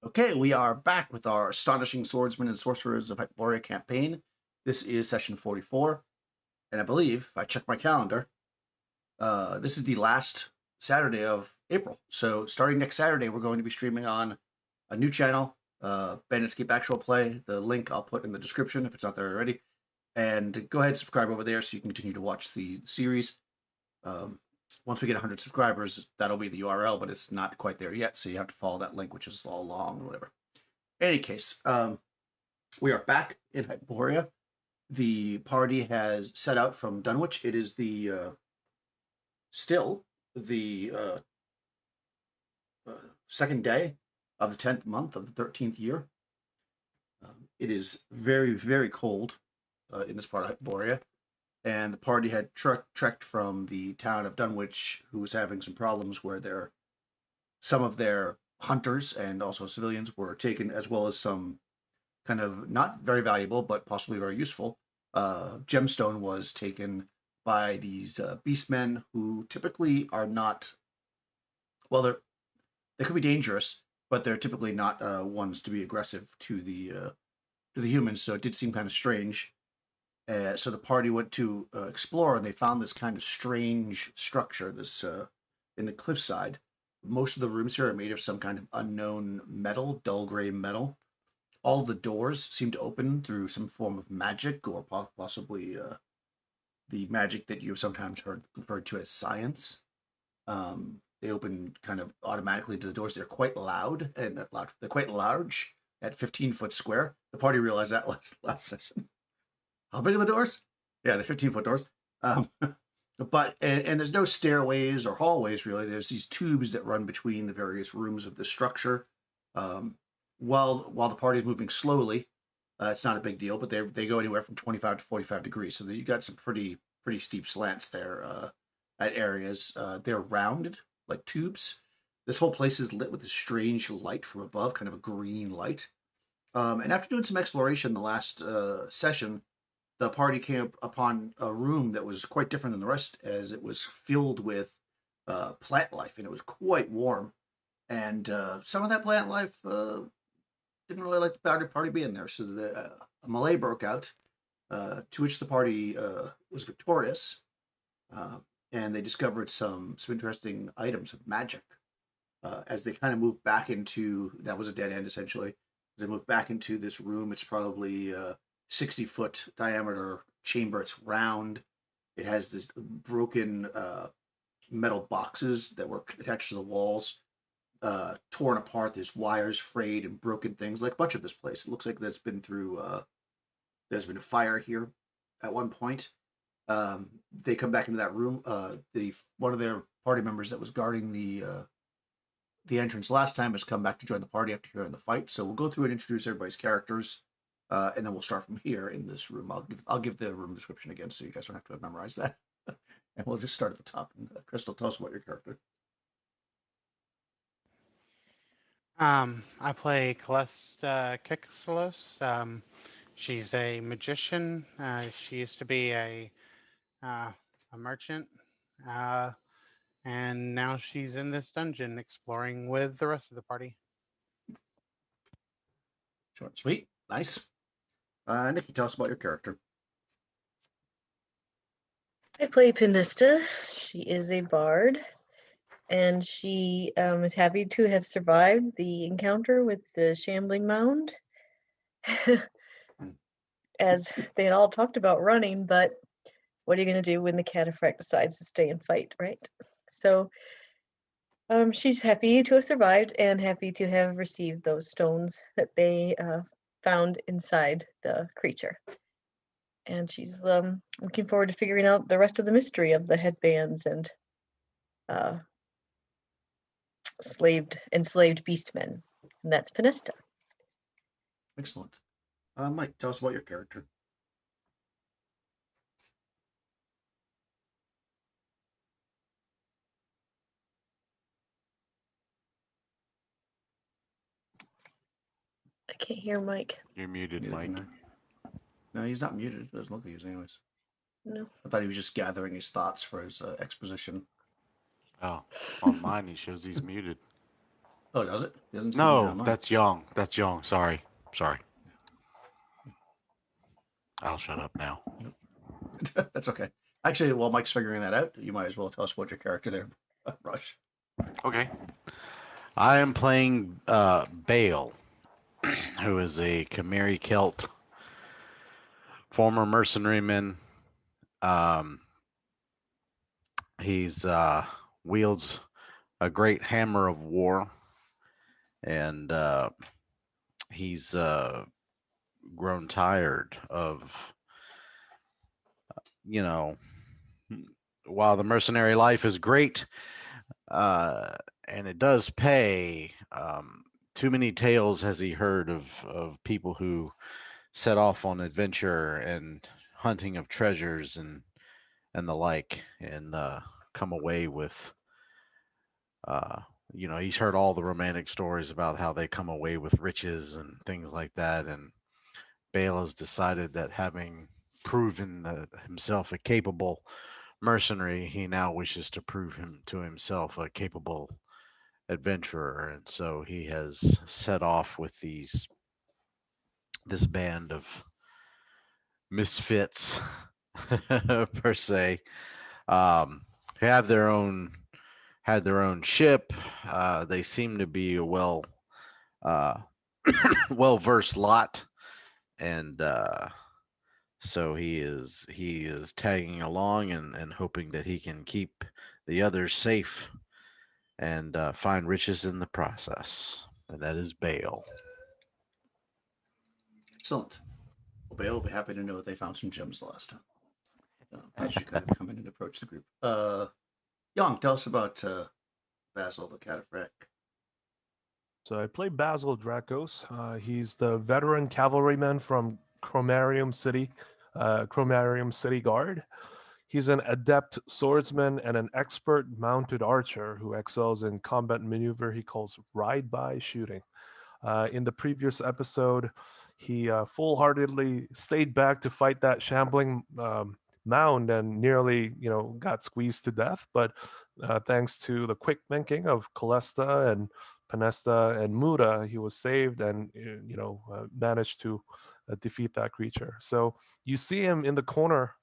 Okay, we are back with our Astonishing Swordsmen and Sorcerers of Hyperborea campaign. This is session 44, and I believe, if I check my calendar, this is the last Saturday of April. So starting next Saturday, we're going to be streaming on a new channel, Bandscape Actual Play. The link I'll put in the description if it's not there already. And go ahead and subscribe over there so you can continue to watch the series. Once we get 100 subscribers, that'll be the URL, but it's not quite there yet, so you have to follow that link, which is all long or whatever. In any case, we are back in Hyperborea. The party has set out from Dunwich. It is still the second day of the 10th month of the 13th year. It is very, very cold in this part of Hyperborea, and the party had trekked from the town of Dunwich, who was having some problems where some of their hunters and also civilians were taken, as well as some kind of not very valuable but possibly very useful gemstone was taken by these beastmen who typically are not, well, they could be dangerous, but they're typically not ones to be aggressive to the humans. So it did seem kind of strange. So the party went to explore, and they found this kind of strange structure, this in the cliffside. Most of the rooms here are made of some kind of unknown metal, dull gray metal. All the doors seem to open through some form of magic, or possibly the magic that you've sometimes heard referred to as science. They open kind of automatically to the doors. They're quite loud and not loud. They're quite large at 15-foot square. The party realized that last session. How big are the doors? Yeah, the 15-foot doors. But there's no stairways or hallways really. There's these tubes that run between the various rooms of the structure. While the party is moving slowly, it's not a big deal, but they go anywhere from 25 to 45 degrees. So you got some pretty steep slants there at areas. They're rounded like tubes. This whole place is lit with a strange light from above, kind of a green light. And after doing some exploration the last session, the party came upon a room that was quite different than the rest, as it was filled with plant life, and it was quite warm. And some of that plant life didn't really like the party being there, so a melee broke out, to which the party was victorious, and they discovered some interesting items of magic. As they kind of moved back into, that was a dead end essentially. As they moved back into this room, it's probably 60-foot diameter chamber. It's round. It has this broken metal boxes that were attached to the walls, torn apart. There's wires frayed and broken things, like much of this place. It looks like there's been there's been a fire here at one point. They come back into that room. One of their party members that was guarding the entrance last time has come back to join the party after hearing the fight. So we'll go through and introduce everybody's characters. And then we'll start from here in this room. I'll give the room description again, so you guys don't have to memorize that. And we'll just start at the top. And Crystal, tell us about your character. I play Calesta Kixelos. She's a magician. She used to be a merchant, and now she's in this dungeon exploring with the rest of the party. Short, sweet, nice. Nikki, tell us about your character. I play Pinista. She is a bard, and she is happy to have survived the encounter with the shambling mound. As they had all talked about running, but what are you going to do when the cataphract decides to stay and fight, right? So she's happy to have survived and happy to have received those stones that they found inside the creature. And she's looking forward to figuring out the rest of the mystery of the headbands and enslaved beastmen. And that's Pinesta. Excellent. Mike, tell us about your character. I can't hear Mike. You're muted, Neither Mike. can I. No, he's not muted. It doesn't look like he is anyways. No. I thought he was just gathering his thoughts for his exposition. Oh, on mine he shows he's muted. Oh, does it? It doesn't seem to be No, on mine. that's young. That's young. Sorry. Sorry. I'll shut up now. That's okay. Actually, while Mike's figuring that out, you might as well tell us about your character there, Rush. Okay. I am playing Bale, who is a Khmeri Celt, former mercenaryman. Um, he's wields a great hammer of war, and he's grown tired of, you know, while the mercenary life is great, uh, and it does pay. Too many tales has he heard of people who set off on adventure and hunting of treasures and the like, and come away with, uh, he's heard all the romantic stories about how they come away with riches and things like that. And Bale has decided that having proven himself a capable mercenary, he now wishes to prove him to himself a capable adventurer, and so he has set off with this band of misfits per se. Who have their own had their own ship. They seem to be a uh, well versed lot, and so he is tagging along and hoping that he can keep the others safe and find riches in the process. And that is Bale. Excellent. Well, Bale will be happy to know that they found some gems last time. As you kind of come in and approach the group. Young, tell us about Basil the Cataphract. So I play Basil Dracos. He's the veteran cavalryman from Chromarium City Guard. He's an adept swordsman and an expert mounted archer who excels in combat maneuver he calls ride-by shooting. In the previous episode, he full-heartedly stayed back to fight that shambling mound and nearly, got squeezed to death. But thanks to the quick thinking of Calesta and Panesta and Muda, he was saved and, managed to defeat that creature. So you see him in the corner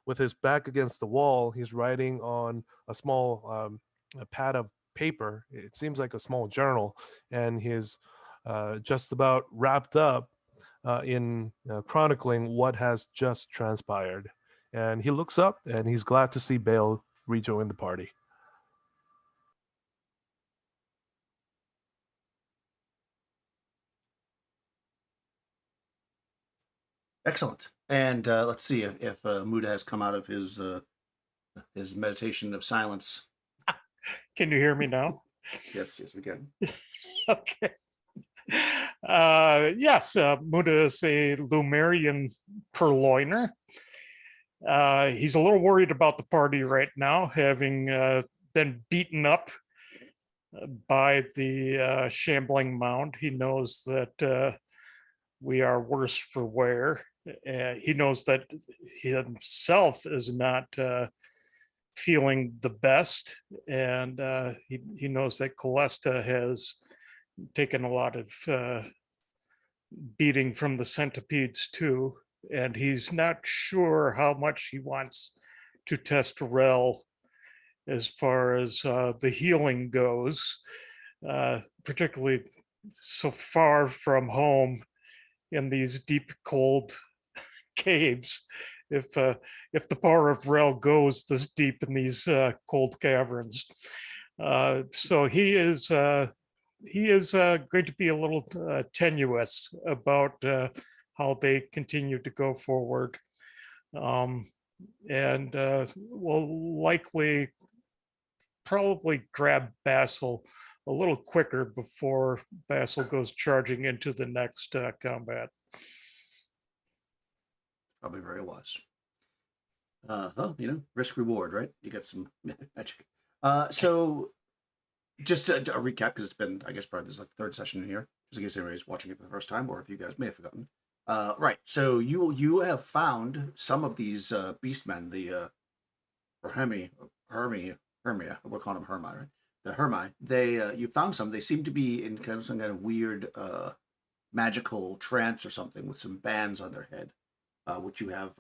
with his back against the wall. He's writing on a small a pad of paper. It seems like a small journal, and he's just about wrapped up in chronicling what has just transpired. And he looks up and he's glad to see Bale rejoin the party. Excellent. And let's see if Muda has come out of his meditation of silence. Can you hear me now? Yes, we can. Okay. Yes, Muda is a Lumerian purloiner. He's a little worried about the party right now, having been beaten up by the shambling mound. He knows that we are worse for wear. He knows that he himself is not feeling the best, and he knows that Calesta has taken a lot of beating from the centipedes too, and he's not sure how much he wants to test Rel as far as the healing goes, particularly so far from home in these deep, cold caves. If the power of Rel goes this deep in these cold caverns, so he is going to be a little tenuous about how they continue to go forward, and will likely probably grab Basil a little quicker before Basil goes charging into the next combat. Probably very wise. Risk reward, right? You get some magic. So just a recap, because it's been, I guess, probably this is like the third session in here, just in case anybody's watching it for the first time, or if you guys may have forgotten. Right. So you have found some of these beastmen, the Hermia. We're calling them Hermi, right? the Hermi. They you found some. They seem to be in kind of some kind of weird magical trance or something with some bands on their head, which you have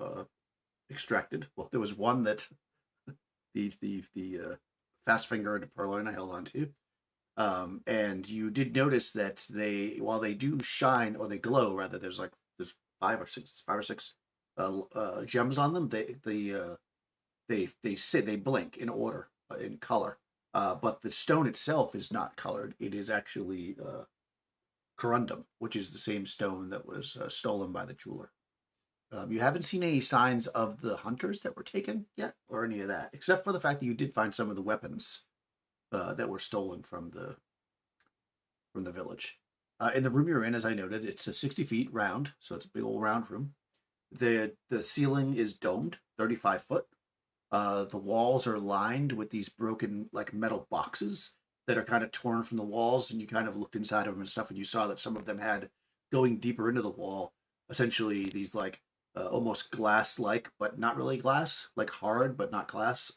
extracted. Well, there was one that the fast finger and purloin I held on to. And you did notice that while they do shine or they glow rather, there's five or six gems on them. They blink in order in color, but the stone itself is not colored. It is actually corundum, which is the same stone that was stolen by the jeweler. You haven't seen any signs of the hunters that were taken yet, or any of that, except for the fact that you did find some of the weapons that were stolen from the village. In the room you're in, as I noted, it's 60 feet round, so it's a big old round room. The ceiling is domed, 35 foot. The walls are lined with these broken metal boxes that are kind of torn from the walls, and you kind of looked inside of them and stuff, and you saw that some of them had, going deeper into the wall, essentially these almost glass-like, but not really glass, like hard but not glass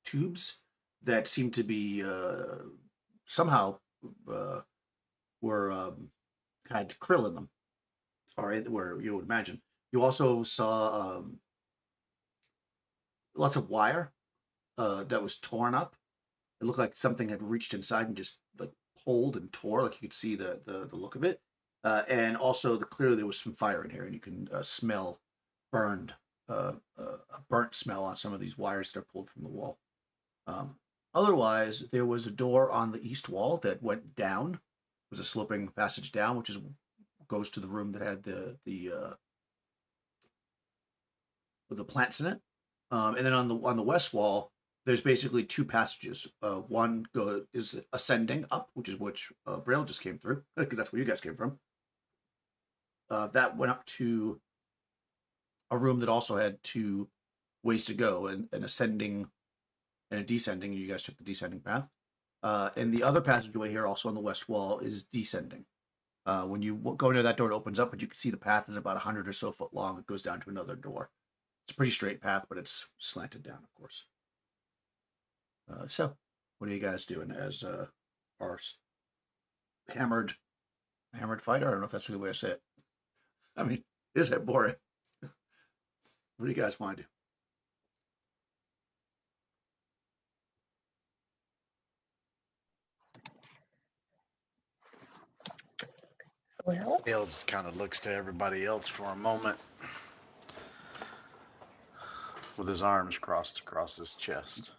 tubes that seem to be somehow were had krill in them, or where you would imagine. You also saw lots of wire that was torn up. It looked like something had reached inside and just pulled and tore. Like you could see the look of it, and also clearly there was some fire in here, and you can smell burned, a burnt smell on some of these wires that are pulled from the wall. Otherwise, there was a door on the east wall that went down. It was a sloping passage down, which goes to the room that had the plants in it. And then on the west wall, there's basically two passages. One is ascending up, which Braille just came through, because that's where you guys came from. That went up to a room that also had two ways to go, an ascending and a descending. You guys took the descending path. And the other passageway here, also on the west wall, is descending. When you go near that door, it opens up, but you can see the path is about 100 or so foot long. It goes down to another door. It's a pretty straight path, but it's slanted down, of course. So, what are you guys doing as our hammered fighter? I don't know if that's a good way to say it. I mean, it is boring. What do you guys want to do? Well, Dale just kind of looks to everybody else for a moment with his arms crossed across his chest.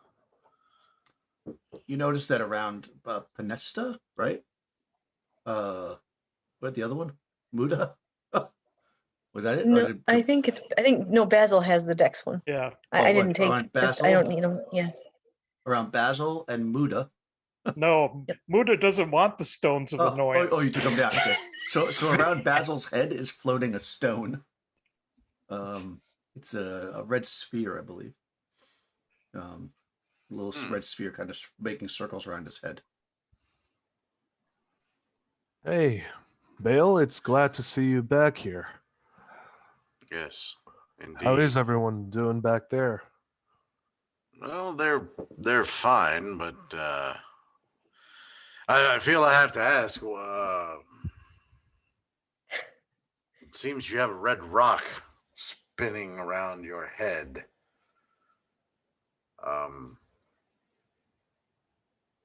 You notice that around Panesta, right? What the other one? Muda? Was that it? no, I think no, Basil has the Dex one. Yeah. I didn't take around this. Basil? I don't need them. Yeah. Around Basil and Muda. No, Yep. Muda doesn't want the stones of annoyance. Oh, you took them down. Okay. So around Basil's head is floating a stone. It's a red sphere, I believe. A little red sphere kind of making circles around his head. Hey, Bale, it's glad to see you back here. Yes, indeed. How is everyone doing back there? Well, they're fine, but I feel I have to ask. It seems you have a red rock spinning around your head.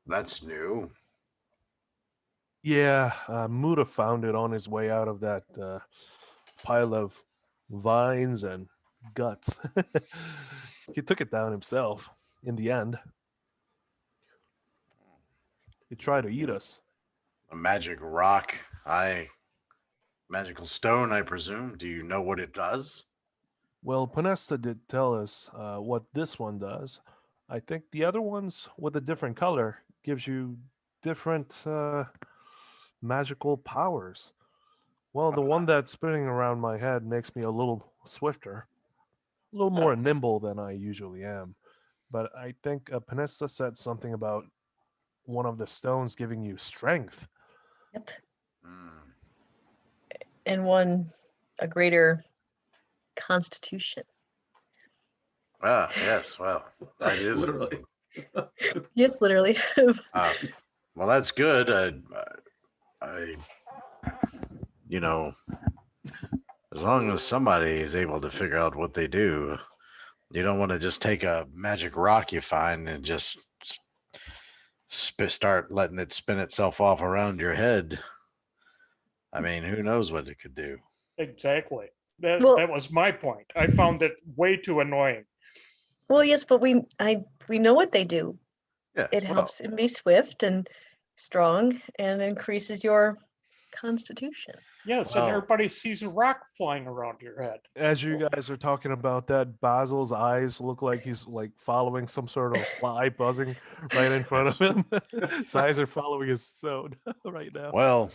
That's new. Yeah, Muda found it on his way out of that pile of vines and guts. He took it down himself in the end. He tried to eat us. A magic rock. Magical stone, I presume. Do you know what it does? Well, Panesta did tell us what this one does. I think the other ones with a different color gives you different magical powers. Well, the one that's spinning around my head makes me a little swifter, a little more nimble than I usually am. But I think Panesta said something about one of the stones giving you strength. Yep. Hmm. And a greater constitution. Ah, yes. Well, that is Literally. Yes, literally. Well, that's good. I, you know, as long as somebody is able to figure out what they do, you don't want to just take a magic rock you find and just start letting it spin itself off around your head. I mean, who knows what it could do? Exactly. Well- That was my point. I found it way too annoying. Well, yes, but we know what they do. Yeah, It well, helps him be swift and strong and increases your constitution. Yes, Well- and everybody sees a rock flying around your head. As you guys are talking about that, Basil's eyes look like he's like following some sort of fly buzzing right in front of him. His eyes are following his stone right now. Well,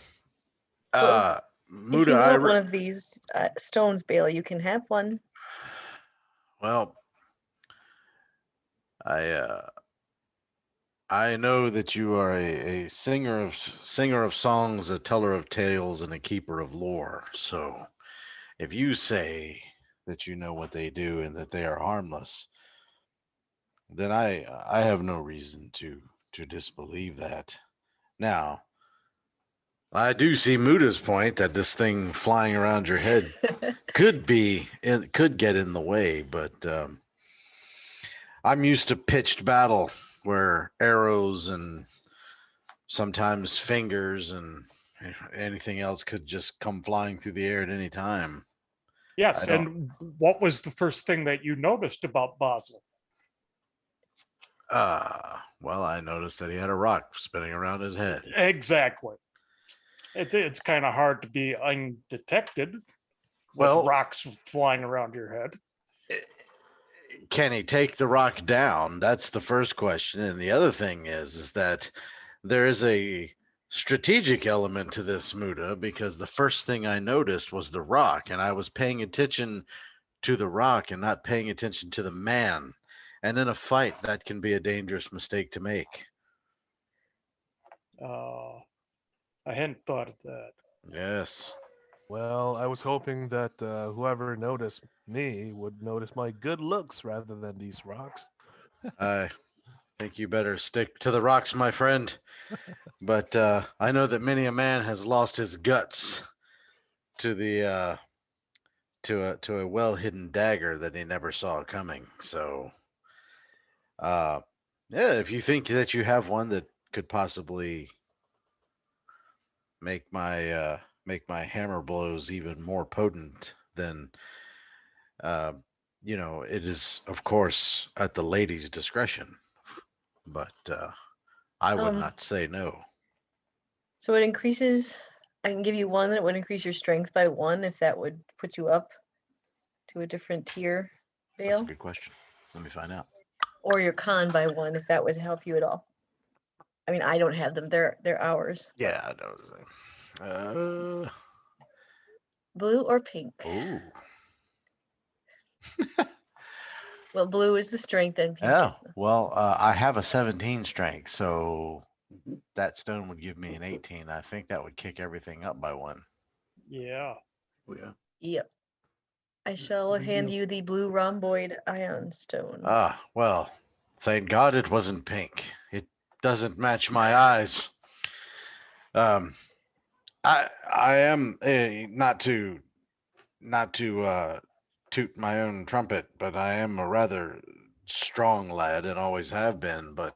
Well, If Muda, you want one of these stones, Bailey, you can have one. well, I know that you are a singer of songs, a teller of tales, and a keeper of lore. So, if you say that you know what they do and that they are harmless, then I have no reason to disbelieve that. Now, I do see Muda's point that this thing flying around your head could get in the way, but I'm used to pitched battle where arrows and sometimes fingers and anything else could just come flying through the air at any time. Yes, I don't- and what was the first thing that you noticed about Basil? Well, I noticed that he had a rock spinning around his head. Exactly. It's kind of hard to be undetected with Well- rocks flying around your head. Can he take the rock down? That's the first question. And the other thing is that there is a strategic element to this, Muda, because the first thing I noticed was the rock, and I was paying attention to the rock and not paying attention to the man. And in a fight, that can be a dangerous mistake to make. I hadn't thought of that. Yes. Well, I was hoping that whoever noticed me would notice my good looks rather than these rocks. I think you better stick to the rocks, my friend. But I know that many a man has lost his guts to the to a well hidden dagger that he never saw coming. So, yeah, if you think that you have one that could possibly make my hammer blows even more potent, then it is of course at the lady's discretion. But I would Um, not say no. So it increases. I can give you one that would increase your strength by 1 if that would put you up to a different tier, That's a Bale, good question. Let me find out. or your con by 1 if that would help you at all. I mean, I don't have them; they're ours. Yeah, I know. Blue or pink? Oh, Well, blue is the strength, and pink yeah. is the. Well, I have a 17 strength, so that stone would give me an 18. I think that would kick everything up by 1. Yeah. Oh, yeah. Yep. I It's a shall big hand deal. you the blue rhomboid ion stone. Well, thank God it wasn't pink. It doesn't match my eyes. Um, I am not to toot my own trumpet, but I am a rather strong lad and always have been. But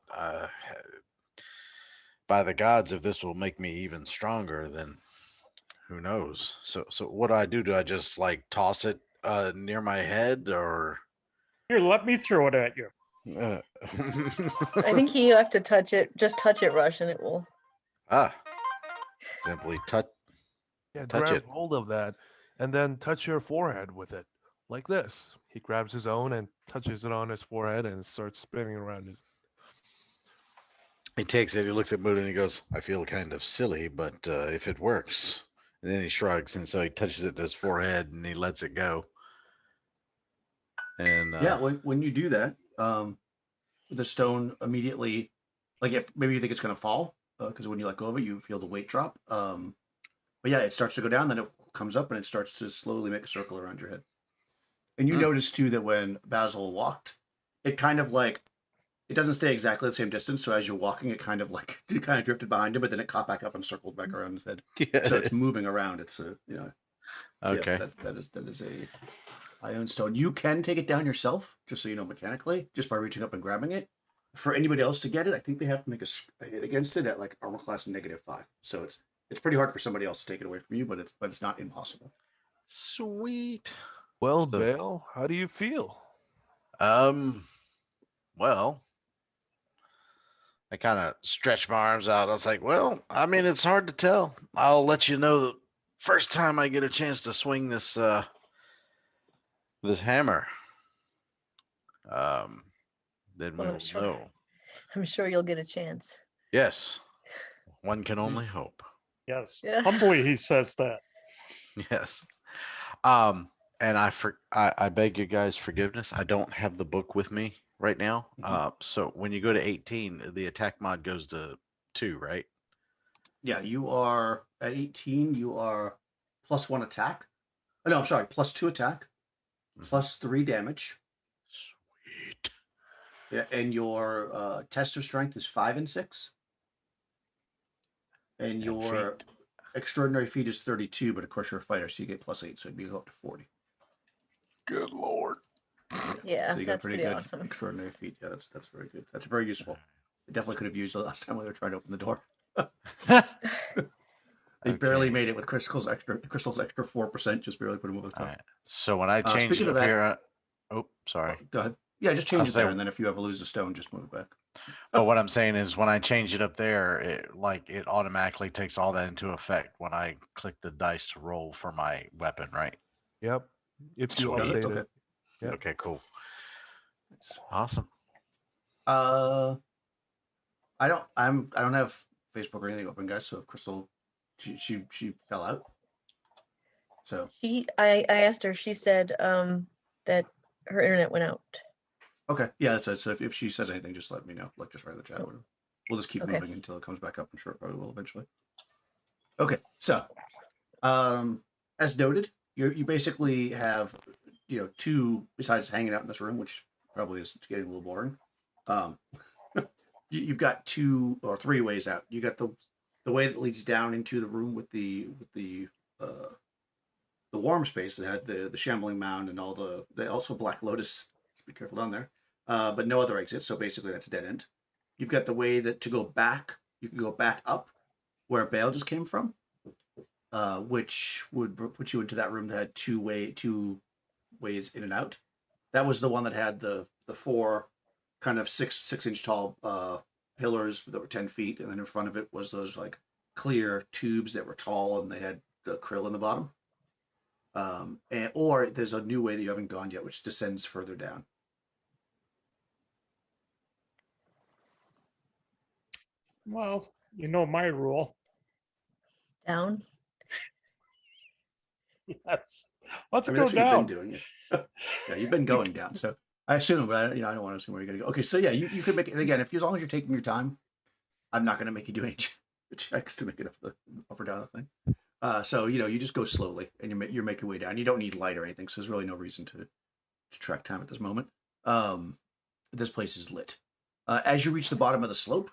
by the gods, if this will make me even stronger, then who knows? So what do I do? Do I just like toss it near my head or? Here, let me throw it at you. I think you have to touch it. Just touch it, Rush, and it will. Simply touch Grab it. hold of that and then touch your forehead with it, like this. He grabs his own and touches it on his forehead and it starts spinning around his. He takes it. He looks at Muda and he goes, "I feel kind of silly, but if it works." And then he shrugs, and so he touches it to his forehead and he lets it go. And Yeah, when you do that, the stone immediately, like if maybe you think it's going to fall, because when you let go of it, you feel the weight drop. But yeah, it starts to go down, then it comes up and it starts to slowly make a circle around your head. And you Hmm. notice too that when Basil walked, it kind of like It doesn't stay exactly the same distance, so as you're walking, it kind of drifted behind him, but then it caught back up and circled back around his head. So it's moving around. It's a so yes, Okay. that is a ion stone. You can take it down yourself, just so you know mechanically, just by reaching up and grabbing it. For anybody else to get it, I think they have to make a hit against it at like armor class -5. So it's pretty hard for somebody else to take it away from you, but it's not impossible. Sweet. Well, So- Bale, how do you feel? Well, I kind of stretched my arms out. I was like, well, I mean, it's hard to tell. I'll let you know the first time I get a chance to swing this this hammer. Then Well, we'll know. I'm sure you'll get a chance. Yes. One can only hope. Yes. Yeah. Humbly, he says that. Yes. And I beg you guys' forgiveness. I don't have the book with me right now. So when you go to 18, the attack mod goes to 2, right? Yeah, you are at 18. You are +1 attack. Oh, no, I'm sorry, +2 attack, +3 damage. Sweet. Yeah, and your tester strength is 5 and 6. And your extraordinary feat is 32, but of course you're a fighter, so you get +8, so you go up to 40. Good lord. Yeah, So you got a that's pretty pretty good awesome. extraordinary feat. Yeah, that's very good. That's very useful. I definitely could have used the last time we were trying to open the door. They barely Okay. made it with Crystal's extra 4%, just barely put them over the top. All right. So when I change speaking it of up that- here, oh, sorry. Go ahead. Yeah, just change I'll it there, say- and then if you ever lose a stone, just move it back. But what I'm saying is when I change it up there, it automatically takes all that into effect when I click the dice to roll for my weapon, right? Yep. If you Sweet. Does it? update Okay. it. Yep. Okay, cool. Awesome. I don't have Facebook or anything open, guys. So if Crystal, she fell out. So I asked her. She said that her internet went out. okay, yeah, that's it. So if she says anything, just let me know. Like just write in the chat. Or whatever. We'll just keep Okay. moving until it comes back up. I'm sure it probably will eventually. Okay, so as noted, you basically have 2 besides hanging out in this room, which probably is getting a little boring. You've got 2 or 3 ways out. You got the way that leads down into the room with the warm space that had the shambling mound and all the also Black Lotus. Just be careful down there. But no other exit, so basically that's a dead end. You've got the way that to go back. You can go back up where Bale just came from, which would put you into that room that had 2 ways in and out. That was the one that had the 4 kind of 6-inch tall pillars that were 10 feet, and then in front of it was those like clear tubes that were tall and they had the krill in the bottom. Or there's a new way that you haven't gone yet, which descends further down. Well, you know my rule. Down. Yes. Let's I mean, go that's what you've down. been doing. Yeah, you've been going down. So I assume, but I don't want to assume where you're going to go. Okay, so yeah, you could make it again as long as you're taking your time. I'm not going to make you do any checks to make it up or down the thing. So you just go slowly and you make your way down. You don't need light or anything, so there's really no reason to track time at this moment. This place is lit. As you reach the bottom of the slope,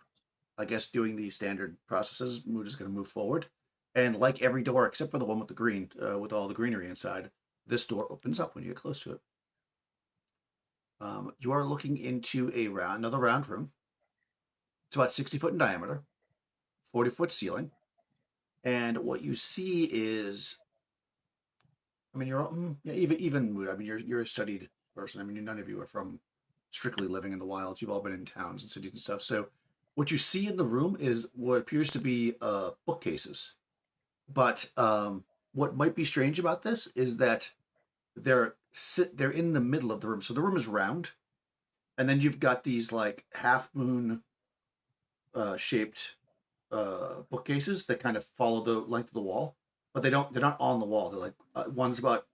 I guess doing the standard processes, Mood is going to move forward. And like every door, except for the one with the green, with all the greenery inside, this door opens up when you get close to it. You are looking into another round room. It's about 60 foot in diameter, 40-foot ceiling. And what you see is, I mean, even Mood. I mean, you're a studied person. I mean, none of you are from strictly living in the wilds. You've all been in towns and cities and stuff. So what you see in the room is what appears to be bookcases. But what might be strange about this is that they're in the middle of the room. So the room is round, and then you've got these like half moon shaped bookcases that kind of follow the length of the wall, but they're not on the wall. They're like one's about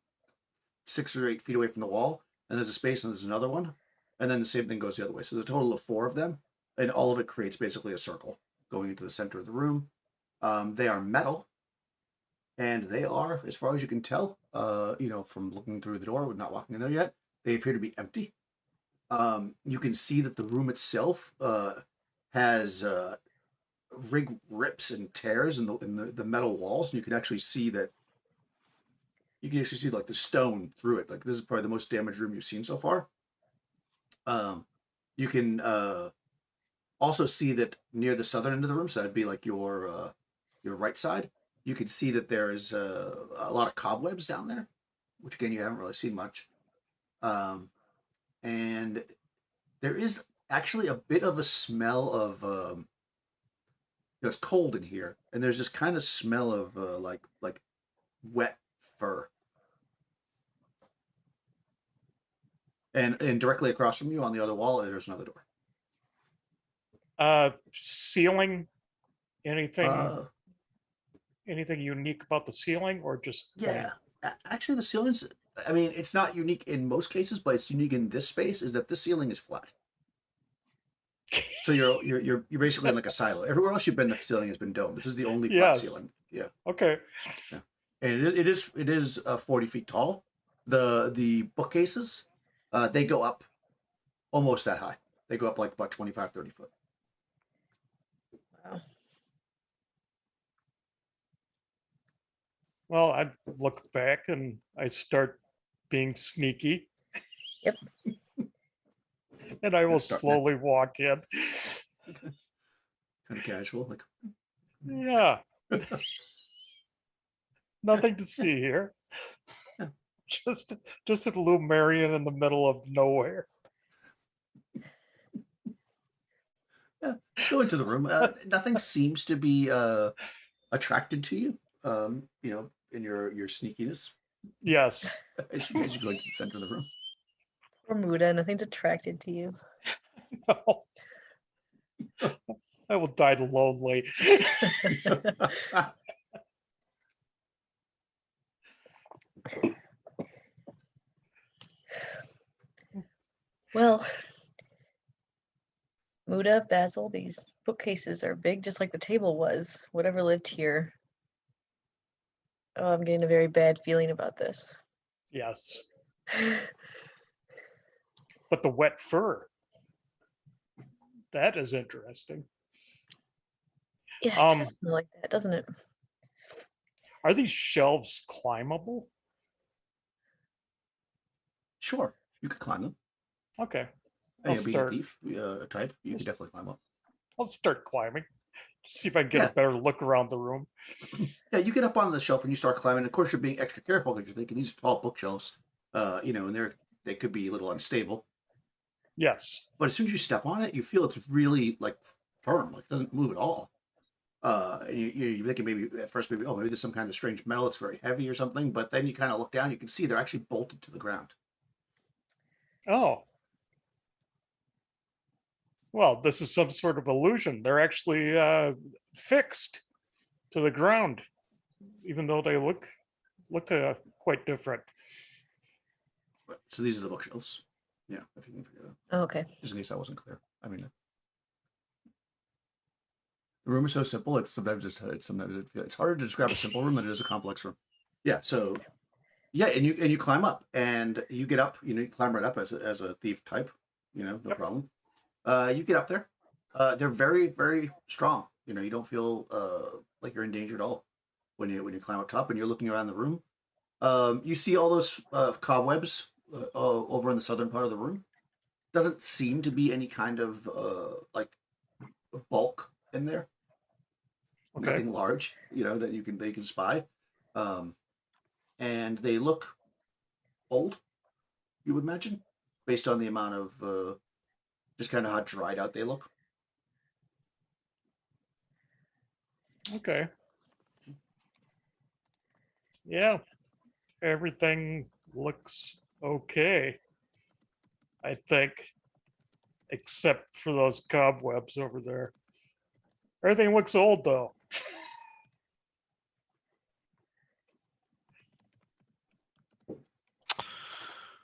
6 or 8 feet away from the wall, and there's a space, and there's another one, and then the same thing goes the other way. So there's a total of 4 of them, and all of it creates basically a circle going into the center of the room. They are metal. And they are, as far as you can tell, from looking through the door, not walking in there yet, they appear to be empty. You can see that the room itself has rig rips and tears in the metal walls, and you can actually see that. You can actually see like the stone through it. Like this is probably the most damaged room you've seen so far. You can also see that near the southern end of the room, so that'd be like your right side. You can see that there's a lot of cobwebs down there, which again you haven't really seen much. And there is actually a bit of a smell of it's cold in here, and there's this kind of smell of like wet fur. And directly across from you on the other wall, there's another door. Ceiling, anything Uh, unique about the ceiling, or just yeah, actually, the ceilings. I mean, it's not unique in most cases, but it's unique in this space. Is that this ceiling is flat? So you're basically in like a silo. Everywhere else you've been, the ceiling has been domed. This is the only flat Yes. ceiling. Yeah, Okay. and it is 40 feet tall. The bookcases, they go up almost that high. They go up like about 25, 30 foot. Wow. Well, I look back and I start being sneaky. Yep. And I will Start- slowly walk in. Kind of casual, like. Yeah. Nothing to see here. Yeah. Just a Lumerian in the middle of nowhere. Yeah, go into the room. Nothing seems to be attracted to you. In your sneakiness Yes. as you go into the center of the room. Poor Muda, nothing's attracted to you. I will die lonely. Well, Muda, Basil, these bookcases are big, just like the table was. Whatever lived here. Oh, I'm getting a very bad feeling about this. Yes. But the wet fur. That is interesting. Yeah, it does smell like that, doesn't it? Are these shelves climbable? Sure, you could climb them. Okay. And I'll being a start. thief type, you can definitely climb up. I'll start climbing. Just see if I can get Yeah. a better look around the room. Yeah, you get up on the shelf and you start climbing. Of course, you're being extra careful because you're thinking these are tall bookshelves, and they could be a little unstable. Yes. But as soon as you step on it, you feel it's really like firm, like it doesn't move at all. And you're thinking maybe at first maybe there's some kind of strange metal, it's very heavy or something. But then you kind of look down, you can see they're actually bolted to the ground. Oh. Well, this is some sort of illusion. They're actually fixed to the ground, even though they look quite different. So these are the bookshelves. Yeah, if you can figure that out. Oh, okay. Just in case that wasn't clear. I mean, the room is so simple. It's harder to describe a simple room than it is a complex room. Yeah. So, yeah, and you climb up, and you get up. You climb right up as a thief type. No Yep. problem. You get up there. They're very, very strong. You don't feel like you're in danger at all when you climb up top and you're looking around the room. You see all those cobwebs over in the southern part of the room. Doesn't seem to be any kind of like bulk in there. Okay. Nothing large, that they can spy. And they look old, you would imagine, based on the amount of just kind of how dried out they look. Okay. Yeah. Everything looks okay, I think, except for those cobwebs over there. Everything looks old, though.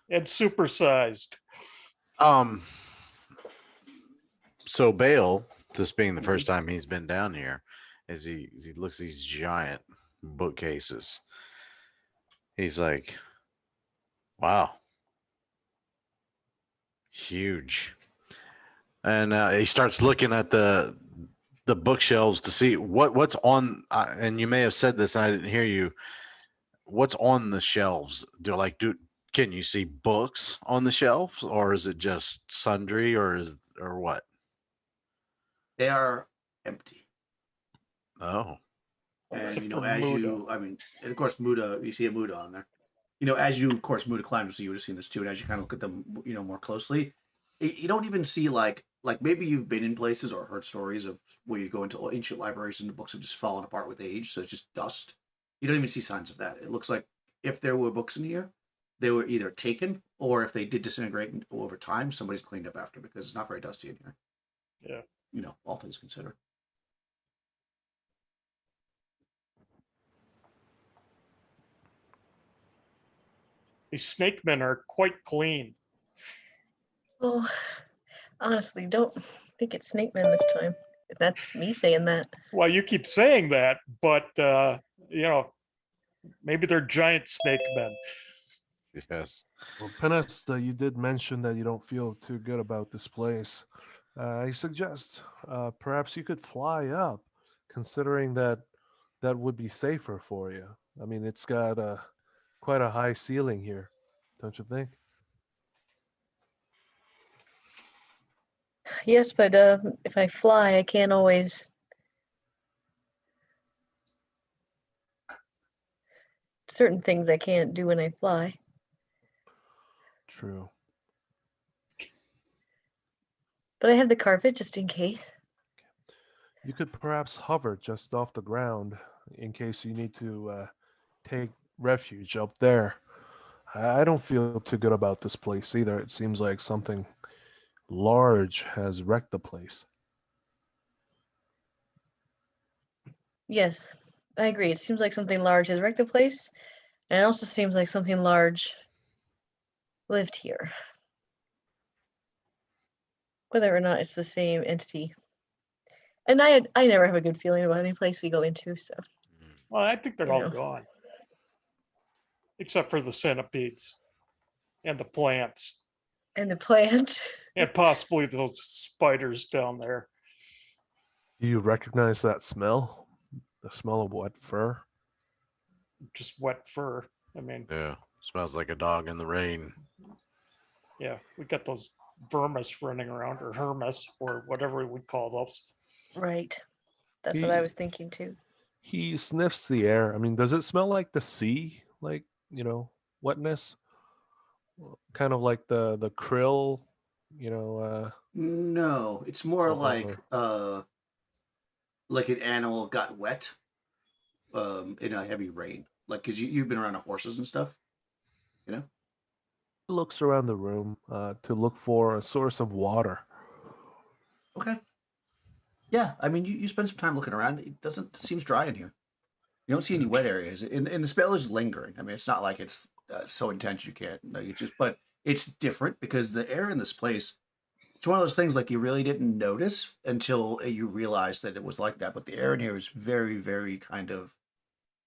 And supersized. So Bale, this being the first time he's been down here, as he looks at these giant bookcases, he's like, wow, huge. And he starts looking at the bookshelves to see what's on. And you may have said this, and I didn't hear you. What's on the shelves? Can you see books on the shelves, or is it just sundry, or what? They are empty. Oh, And Except you for know, as Muda. you, I mean, and of course, Muda, you see a Muda on there. You know, as you, of course, Muda climbs, so you would have seen this too. And as you kind of look at them, you know, more closely, you don't even see like maybe you've been in places or heard stories of where you go into ancient libraries and the books have just fallen apart with age, so it's just dust. You don't even see signs of that. It looks like if there were books in here, they were either taken or if they did disintegrate over time, somebody's cleaned up after because it's not very dusty in here. Yeah. You know, all things considered. These snake men are quite clean. Oh, honestly, don't think it's Snake Man this time. If that's me saying that. Well, you keep saying that, but you know, maybe they're giant snake men. yes. Well, Penest, you did mention that you don't feel too good about this place. I suggest perhaps you could fly up, considering that that would be safer for you. I mean, it's got quite a high ceiling here, don't you think? Yes, but if I fly, I can't always. Certain things I can't do when I fly. True. But I have the carpet just in case. You could perhaps hover just off the ground in case you need to take refuge up there. I don't feel too good about this place either. It seems like something large has wrecked the place. Yes, I agree. It seems like something large has wrecked the place, and it also seems like something large lived here. Whether or not it's the same entity. And I never have a good feeling about any place we go into, so Well, I think they're You all know. gone, except for the centipedes and the plants, and the plant. and possibly those spiders down there. Do you recognize that smell? The smell of wet fur? Just wet fur. I mean, Yeah. Smells like a dog in the rain. yeah, we got those vermis running around, or hermis, or whatever we would call those. Right. That's what I was thinking too. He sniffs the air. I mean, does it smell like the sea? Like, wetness? Kind of like the krill, No, it's more or like an animal got wet in a heavy rain. Like because you've been around the horses and stuff, you know. looks around the room to look for a source of water. Okay. Yeah, I mean you spend some time looking around. It seems dry in here. You don't see any wet areas, and the spell is lingering. I mean, it's not like it's so intense you can't. Like it's just, but it's different because the air in this place. It's one of those things like you really didn't notice until you realized that it was like that. But the air in here is very, very kind of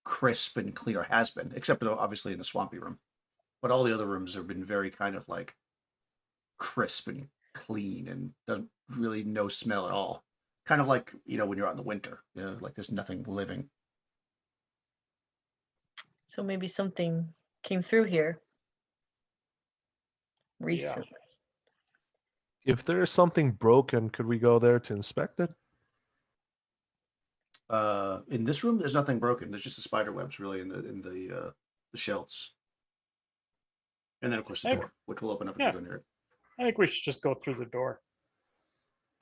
crisp and clean, or has been, except obviously in the swampy room. But all the other rooms have been very kind of like crisp and clean and don't really no smell at all. Kind of like when you're out in the winter, like there's nothing living. So maybe something came through here recently. If there's something broken, could we go there to inspect it? In this room, there's nothing broken. There's just the spider webs really in the shelves, and then of course the door, which will open up if you go near it. I think we should just go through the door.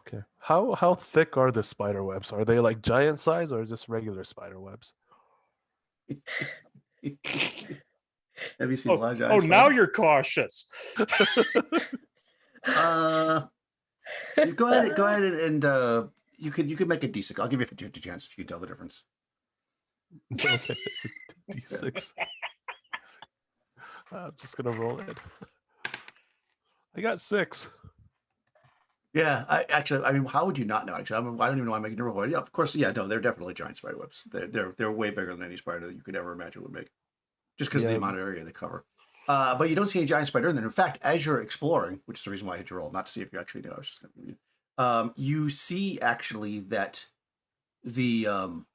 Okay. How thick are the spider webs? Are they like giant size or just regular spider webs? Have you seen a lot of giant Oh, now spiders? you're cautious. Go ahead and you could make a D6. I'll give you a 50-50 chance if you tell the difference. Okay. D6. I'm just gonna roll it. I got 6. Yeah, I mean, how would you not know? Actually, I don't even know why I'm making a roll. Yeah, of course, yeah, no, they're definitely giant spider webs. They're way bigger than any spider that you could ever imagine would make, just because of the amount of area they cover. But you don't see any giant spider in there. In fact, as you're exploring, which is the reason why I hit your roll, not to see if you actually do. I was just going to. You see actually that the an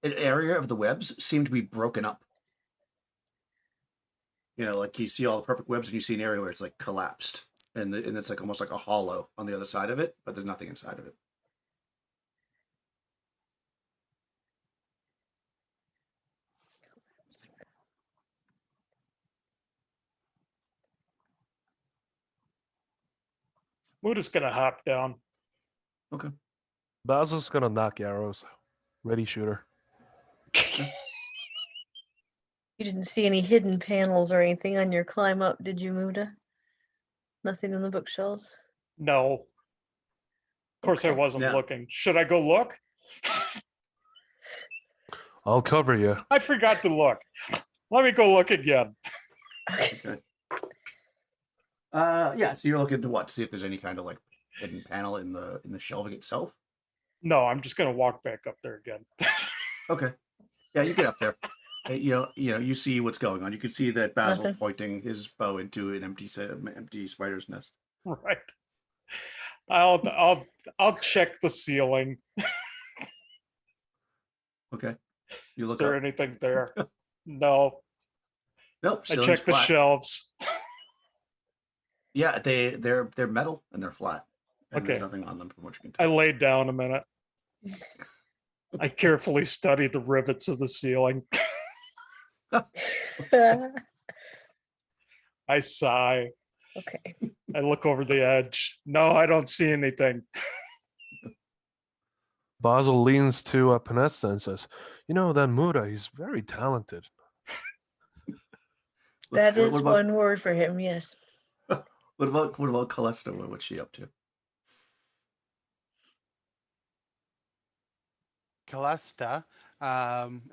area of the webs seem to be broken up. You know, like you see all the perfect webs, and you see an area where it's like collapsed, and it's like almost like a hollow on the other side of it, but there's nothing inside of it. Muda's gonna hop down. Okay. Basil's gonna knock arrows. Ready, shooter. You didn't see any hidden panels or anything on your climb up, did you, Muda? Nothing in the bookshelves? No. Of course, I Okay. wasn't Yeah. looking. Should I go look? I'll cover you. I forgot to look. Let me go look again. Okay. Yeah. So you're looking to what? See if there's any kind of like hidden panel in the shelving itself. No, I'm just gonna walk back up there again. Okay. Yeah, you get up there. You see what's going on. You can see that Basil's Nothing. pointing his bow into an empty spider's nest. Right. I'll check the ceiling. Okay. You Is look there up. anything there? No. Nope. I ceiling's checked the flat. shelves. Yeah, they're metal and they're flat, and there's Okay. nothing on them from what you can I tell. laid down a minute. I carefully studied the rivets of the ceiling. I sigh. Okay. I look over the edge. No, I don't see anything. Basil leans to Panessa and says, "You know, that Muda, he's very talented." That What is about one word for him, yes. what about Callista? What's she up to? Callista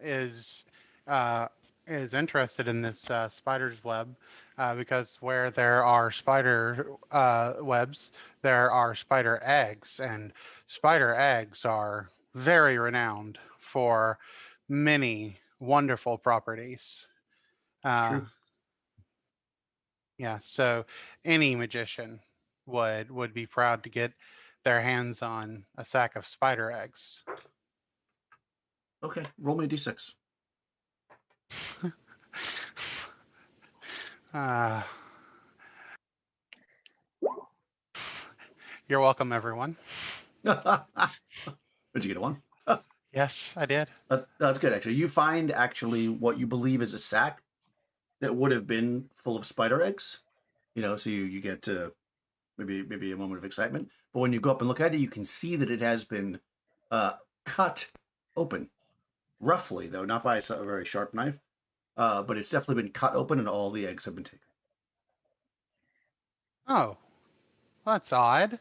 is interested in this spider's web because where there are spider webs, there are spider eggs, and spider eggs are very renowned for many wonderful properties. It's true. Yeah, so any magician would be proud to get their hands on a sack of spider eggs. Okay, roll me a d6. Uh, you're welcome, everyone. Did you get a one? Yes, I did. That's good, actually. You find actually what you believe is a sack that would have been full of spider eggs. You know, so you get maybe a moment of excitement. But when you go up and look at it, you can see that it has been cut open, roughly though, not by a very sharp knife. But it's definitely been cut open, and all the eggs have been taken. Oh, that's odd.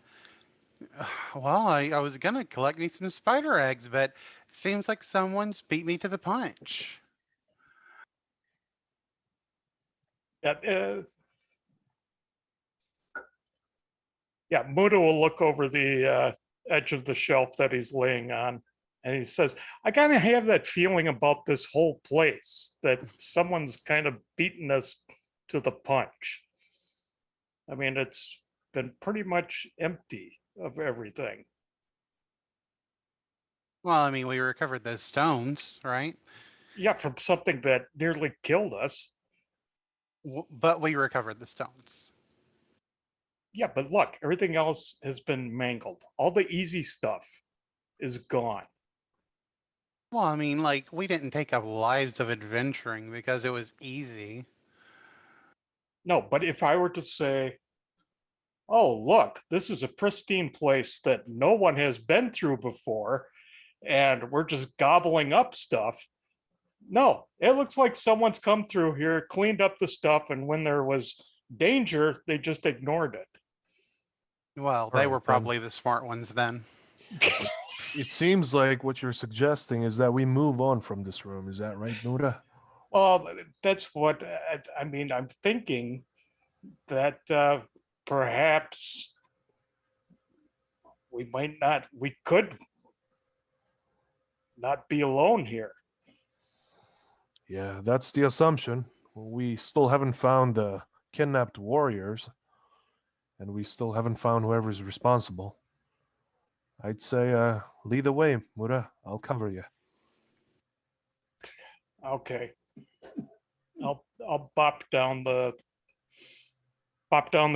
Well, I was gonna collect me some spider eggs, but it seems like someone's beat me to the punch. That is. Yeah, Muda will look over the edge of the shelf that he's laying on, and he says, I kind of have that feeling about this whole place that someone's kind of beaten us to the punch. I mean, it's been pretty much empty of everything. Well, I mean, we recovered those stones, right? Yeah, from something that nearly killed us. But we recovered the stones. Yeah, but look, everything else has been mangled. All the easy stuff is gone. Well, I mean, like, we didn't take up lives of adventuring because it was easy. No, but if I were to say, oh, look, this is a pristine place that no one has been through before, and we're just gobbling up stuff. No, it looks like someone's come through here, cleaned up the stuff, and when there was danger, they just ignored it. Well, they Alright, were probably the smart ones then. It seems like what you're suggesting is that we move on from this room. Is that right, Muda? Well, that's what I mean. I'm thinking that perhaps we could not be alone here. Yeah, that's the assumption. we still haven't found the kidnapped warriors, and we still haven't found whoever's responsible. I'd say lead the way, Mura. I'll cover you. Okay. I'll bop down the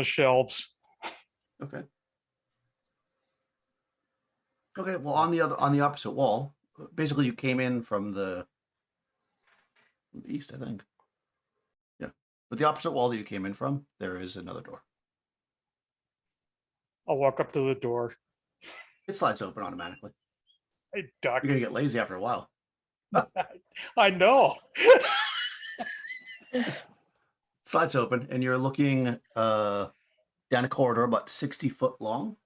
shelves. Okay. Okay. Well, on the opposite wall, basically, you came in from the east, I think. Yeah, but the opposite wall that you came in from, there is another door. I'll walk up to the door. It slides open automatically. Hey, duck. You're gonna get lazy after a while. I know. Slides open, and you're looking down a corridor about 60 foot long.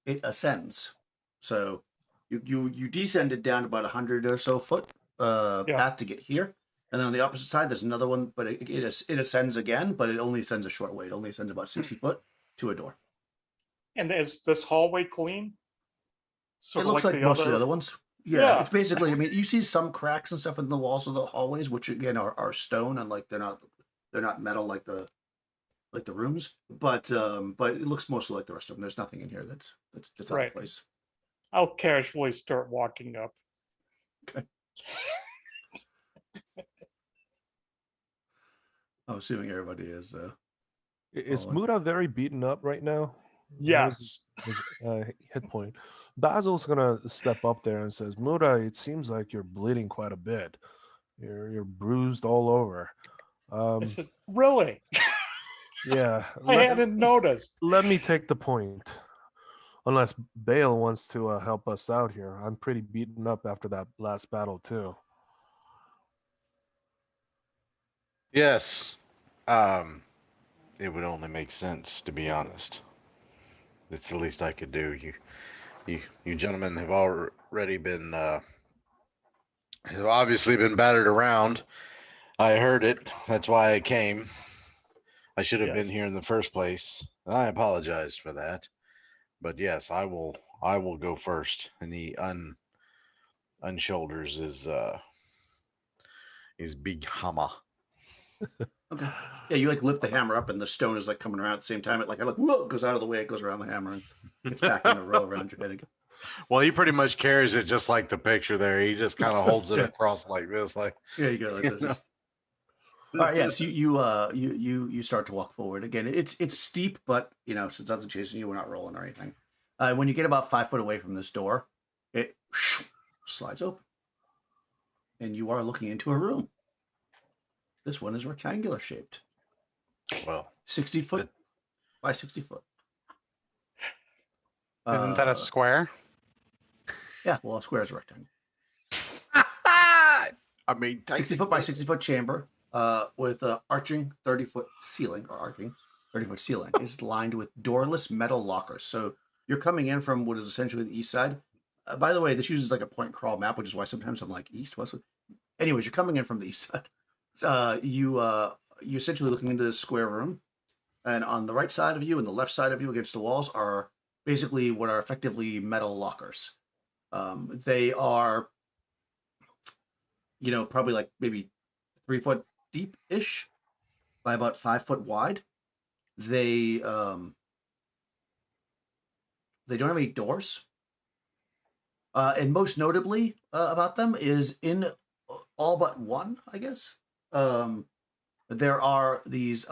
It ascends. So you descended down about 100 or so foot path to get here, and then on the opposite side there's another one, but it ascends again, but it only ascends a short way. It only ascends about 60 foot to a door. And is this hallway clean? It looks like most of the other ones. Yeah, Yeah. it's basically. I mean, you see some cracks and stuff in the walls of the hallways, which again are stone, and like they're not metal like the rooms. But it looks mostly like the rest of them. There's nothing in here that's out Right. of place. I'll casually start walking up. Okay. I'm assuming everybody is. Is Well, Muda very beaten up right now? Yes. His hit point. Basil's gonna step up there and says, "Muda, it seems like you're bleeding quite a bit. You're bruised all over." I said, really? Yeah. I hadn't noticed. Let me take the point. Unless Bale wants to help us out here. I'm pretty beaten up after that last battle too. Yes. It would only make sense, to be honest. It's the least I could do. You gentlemen have already been have obviously been battered around. I heard it. That's why I came. I should have been Yes. here in the first place. I apologize for that. But yes, I will go first. And he unshoulders his big hammer. Okay. Yeah, you like lift the hammer up, and the stone is like coming around at the same time. It whoa, goes out of the way. It goes around the hammer and gets back in a row around your head again. Well, he pretty much carries it just like the picture there. He just kind of holds it Yeah. across like this, like Yeah, you go like this. know. Just- All right. Yes, you start to walk forward again. It's steep, but since nothing's chasing you, we're not rolling or anything. When you get about 5 foot away from this door, it slides open, and you are looking into a room. This one is rectangular shaped. Well, 60 foot by 60 foot. Isn't that a square? Yeah, well, a square is a rectangle. I mean, 60 foot by 60 foot chamber with a arching 30-foot ceiling, or arcing 30-foot ceiling, is lined with doorless metal lockers. So you're coming in from what is essentially the east side. By the way, this uses like a point crawl map, which is why sometimes I'm like east, west. Anyways, you're coming in from the east side. You're essentially looking into this square room, and on the right side of you and the left side of you against the walls are basically what are effectively metal lockers. They are, probably like maybe 3 foot deep ish by about 5 foot wide. They don't have any doors. And most notably about them is in all but one, I guess. There are these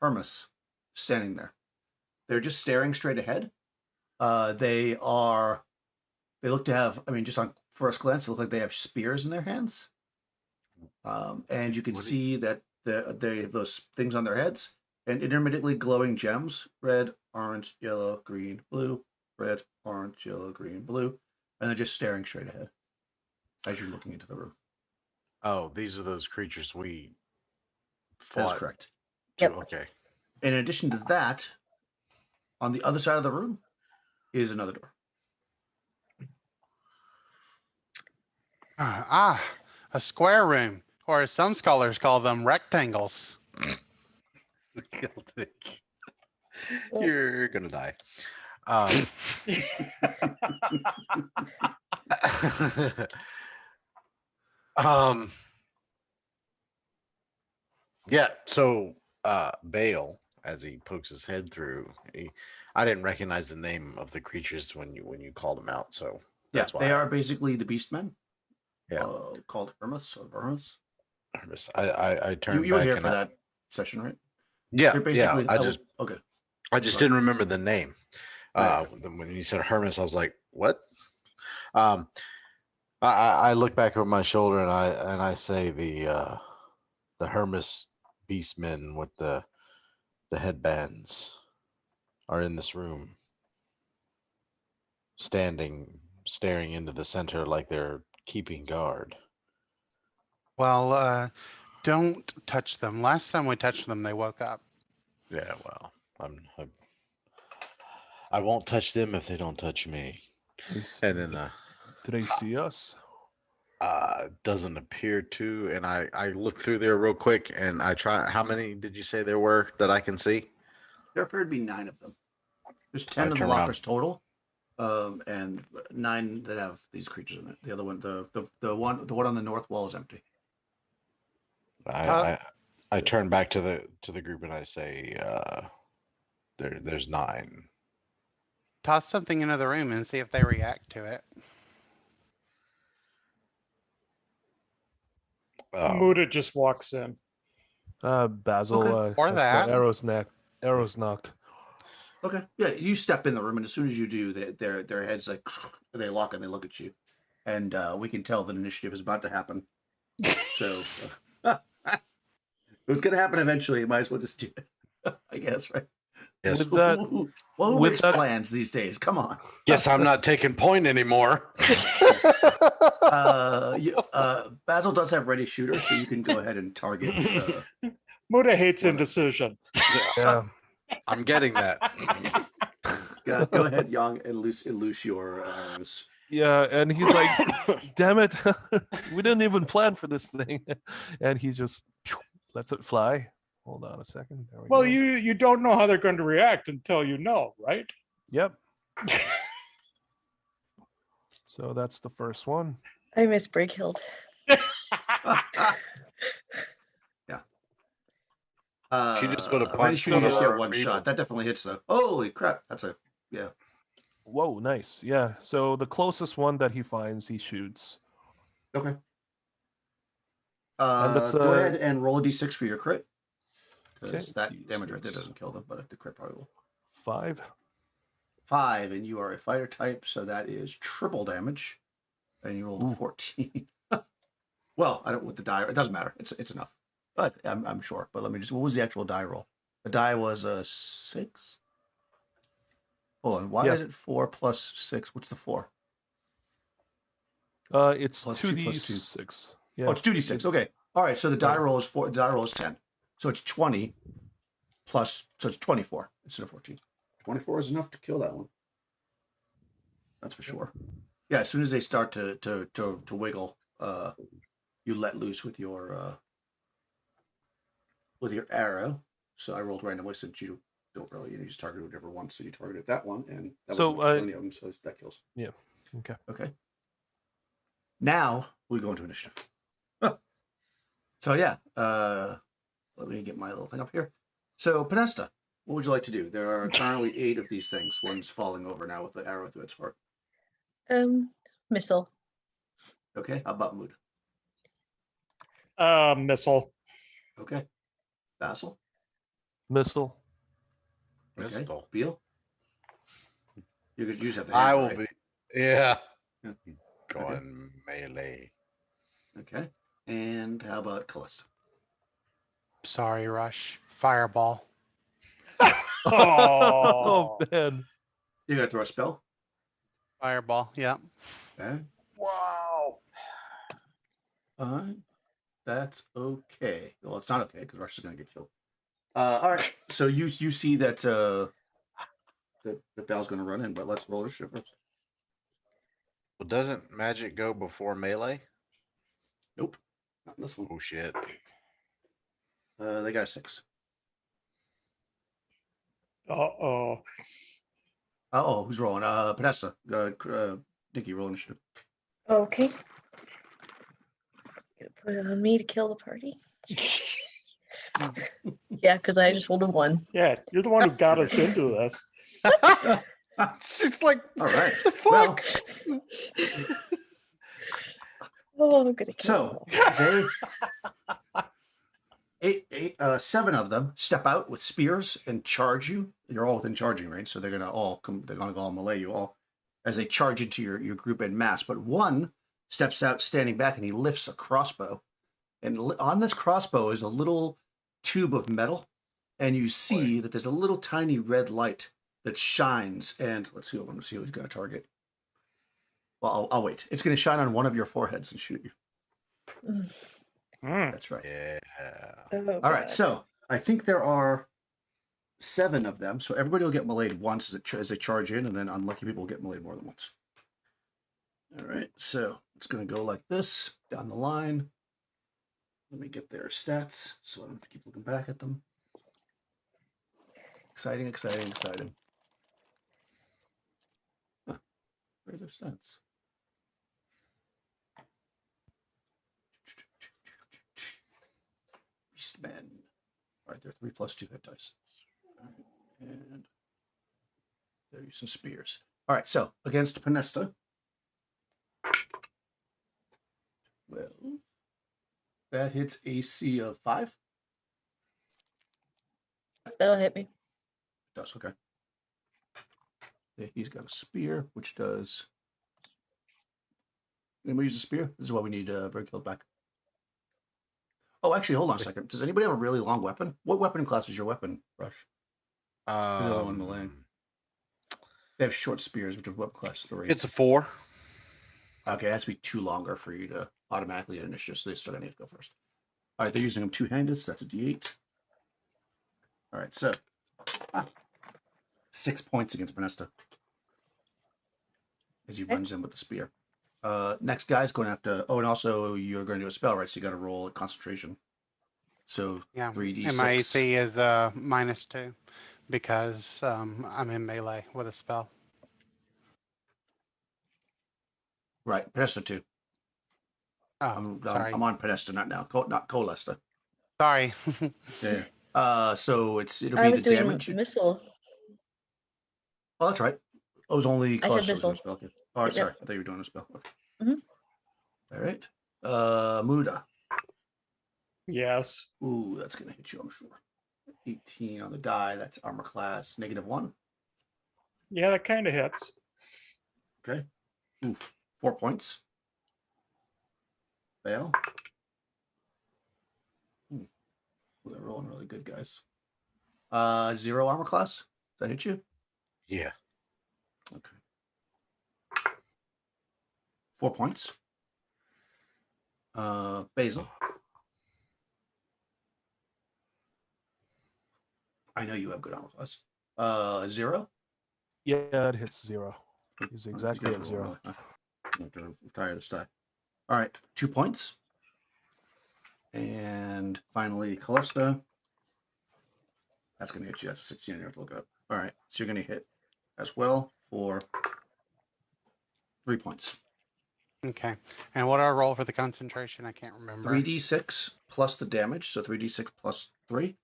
hermits standing there. They're just staring straight ahead. They look to have, just on first glance, they look like they have spears in their hands. And you can see that they have those things on their heads and intermittently glowing gems: red, orange, yellow, green, blue, red, orange, yellow, green, blue. And they're just staring straight ahead as you're looking into the room. oh, these are those creatures we That's fought. correct. Yep. Okay. In addition to that, on the other side of the room is another door. A square room, or as some scholars call them, rectangles. You're gonna die. Um, um. Yeah. So, Bale, as he pokes his head through, I didn't recognize the name of the creatures when you called them out. So Yeah, that's why. they are basically the Beastmen. Yeah. Called Hermes or Hermes. I You turned were back here and for that session, right? yeah, They're yeah. basically okay. I just Sorry. didn't remember the name. Right. When you said Hermes, I was like, what? Um, I look back over my shoulder and I say the Hermes beastmen with the headbands are in this room, standing, staring into the center like they're keeping guard. Well, don't touch them. Last time we touched them, they woke up. Yeah, well, I won't touch them if they don't touch me. And then Do they see us? doesn't appear to. And I look through there real quick and I try. How many did you say there were that I can see? There appear to be 9 of them. There's I 10 in the turn around. lockers total, and 9 that have these creatures in it. The other one, the one on the north wall is empty. I turn back to the group and I say, there's 9. Toss something into the room and see if they react to it. Muda just walks in. Basil Okay. Or has that. the arrows knocked. Okay. Yeah, you step in the room, and as soon as you do, their heads like they lock and they look at you, and we can tell that initiative is about to happen. So it was going to happen eventually. You might as well just do it, I guess, right? Yes. With that, Who with makes that- plans these days? Come on. Guess I'm not taking point anymore. Basil does have ready shooter, so you can go ahead and target. Muda hates What a- indecision. yeah. I'm getting that. Go ahead, Young, and loose your arrows. Yeah, and he's like, damn it, we didn't even plan for this thing. And he just lets it fly. Hold on a second. There we Well, go. you don't know how they're going to react until you know, right? Yep. So that's the first one. I miss Brighild. Yeah. She just put a Ready punch shooter, you just through get our one people. shot. That definitely hits though. Holy crap! That's a Whoa, nice. Yeah. So the closest one that he finds, he shoots. okay. And that's Go ahead and roll a d6 for your crit, because Okay, that damage right there D6. doesn't kill them, but the crit probably will. 5. 5, and you are a fighter type, so that is triple damage, and you rolled a Ooh. 14. Well, I don't with the die. It doesn't matter. It's enough. But I'm sure. But let me just. What was the actual die roll? The die was a 6. Hold on. Why Yeah. is it 4 plus 6? What's the 4? It's Plus 2 plus 2. 2d6. Yeah. Oh, it's 2d6. Okay. All right. So the die roll is 4. The die roll is 10. So it's 20 plus. So it's 24 instead of 14. 24 is enough to kill that one. That's for sure. Yeah. As soon as they start to wiggle, you let loose with your arrow. So I rolled randomly since you don't really, you just target whatever one. So you targeted that one, and that So, wasn't any of them. So that kills. Yeah. Okay. Okay. Now we go into initiative. So yeah, let me get my little thing up here. So Podesta, what would you like to do? There are currently 8 of these things. One's falling over now with the arrow through its heart. Missile. Okay. How about Mood? Missile. Okay. Basil. Missile. Okay. Missile. Beal. You could use have the I hammer, will right? be. Yeah. Yeah. Going melee. Okay. And how about Callista? Sorry, Rush. Fireball. Oh, man. You gotta throw a spell. Fireball. Yeah. Okay. Wow. All right. That's okay. Well, it's not okay because Rush is gonna get killed. All right. So you see that that Bell's gonna run in, but let's roll the shit first. Well, doesn't magic go before melee? Nope. Not in this one. Oh shit. They got a 6. Uh-oh. Oh, who's rolling? Podesta. Nikki, roll initiative. Okay. Gonna put it on me to kill the party. Yeah, because I just rolled a 1. Yeah, you're the one who got us into this. It's like, All right. the Well, fuck? Oh, I'm gonna kill them so all. they 7 of them step out with spears and charge you. You're all within charging range, so they're gonna all come. They're gonna all melee you all as they charge into your group en masse. But one steps out, standing back, and he lifts a crossbow. And on this crossbow is a little tube of metal, and you see that there's a little tiny red light that shines. And let's see. Let me see who's going to target. Well, I'll wait. It's going to shine on one of your foreheads and shoot you. Mm. That's right. Yeah. Oh, All right. God. So I think there are 7 of them. So everybody will get meleeed once as they charge in, and then unlucky people will get meleeed more than once. All right. So it's going to go like this down the line. Let me get their stats so I don't have to keep looking back at them. Exciting, exciting, exciting. Huh. Where are their stats? Beastmen. All right, they're 3 + 2 hit dice. All right, and they're using spears. All right, so against Penesta. Well, that hits AC of 5. That'll hit me. It does, okay. Yeah, he's got a spear, which does. Anybody use a spear? This is why we need regular back. Oh, actually, hold on a second. Does anybody have a really long weapon? What weapon class is your weapon, Rush? You're the one melee. They have short spears, which are weapon class 3. It's a 4. Okay, it has to be 2 longer for you to automatically get initiative, so they still need to go first. All right, they're using them 2-handed, so that's a D8. All right, so 6 points against Bernesta as he runs in with the spear. Next guy's going to have to. Oh, and also you're going to do a spell, right? So you got to roll a concentration. So Yeah. 3d6. And my AC is -2 because I'm in melee with a spell. Right, Penesta 2. Oh, sorry. I'm on Penesta, not now. Not Colesta. Sorry. Yeah. So it'll I be was the doing damage. missile. Oh, that's right. It was only I said Colesta was doing missile. a spell. Okay. All right, Yep. sorry. I thought you were doing a spell. Okay. Mhm. All right. Muda. Yes. Ooh, that's gonna hit you, I'm sure. 18 on the die. That's armor class -1. Yeah, that kind of hits. Okay. Oof. 4 points. Fail. Ooh, they're rolling really good, guys. 0 armor class. Does that hit you? Yeah. Okay. 4 points. Basil. I know you have good armor class. 0. Yeah, it hits 0. He's Oh, these exactly guys at are rolling 0. really high. I have to retire this die. All right, 2 points. And finally, Callista. That's going to hit you. That's a 16. You have to look it up. All right, so you're going to hit as well for 3 points. Okay. And what do I roll for the concentration? I can't remember. 3d6 plus the damage, so 3d6 plus 3.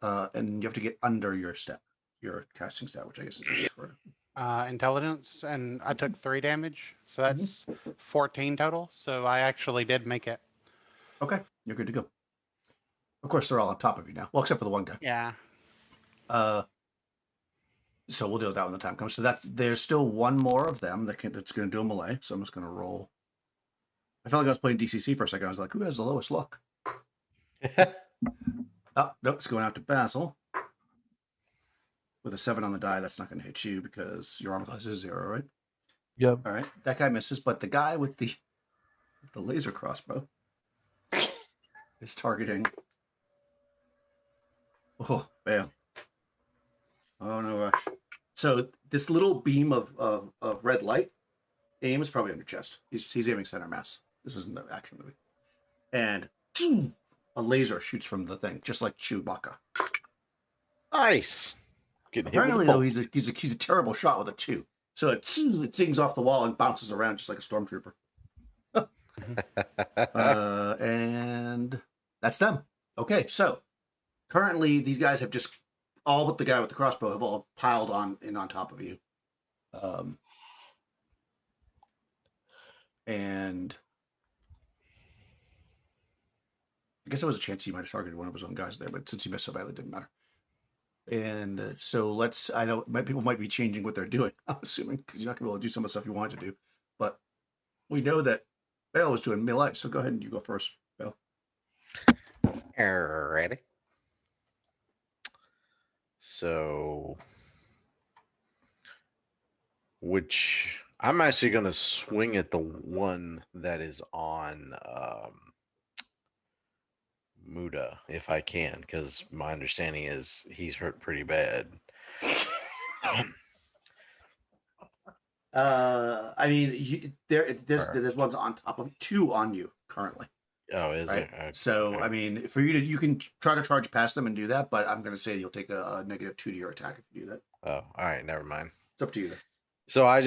And you have to get under your stat, your casting stat, which I guess is base for. Intelligence, and I took 3 damage, so that's 14 total. So I actually did make it. Okay, you're good to go. Of course, they're all on top of you now. Well, except for the one guy. Yeah. So we'll deal with that when the time comes. So there's still one more of them that's going to do a melee. So I'm just going to roll. I felt like I was playing DCC for a second. I was like, who has the lowest luck? Oh, nope, it's going out to Basil. With a 7 on the die, that's not going to hit you because your armor class is 0, right? Yep. All right, that guy misses, but the guy with the laser crossbow is targeting. Oh, fail. Oh no, Rush. So this little beam of red light aims probably on your chest. He's aiming center mass. This isn't an action movie. And a laser shoots from the thing, just like Chewbacca. Nice. Getting hit with a Apparently, though, bolt. he's a terrible shot with a 2. So it sings off the wall and bounces around just like a stormtrooper. And that's them. Okay, so currently these guys have just all but the guy with the crossbow have all piled on top of you. And I guess there was a chance he might have targeted one of his own guys there, but since he missed so badly, it didn't matter. And so I know people might be changing what they're doing, I'm assuming, because you're not going to be able to do some of the stuff you wanted to do. But we know that Bale was doing melee, so go ahead and you go first, Bale. Alrighty. So, which I'm actually going to swing at the one that is on Muda if I can, because my understanding is he's hurt pretty bad. I mean, there's ones on top of 2 on you currently. Oh, is Right? there? Okay. So, I mean, for you can try to charge past them and do that, but I'm going to say you'll take a -2 to your attack if you do that. Oh, all right, never mind. It's up to you. Then. So I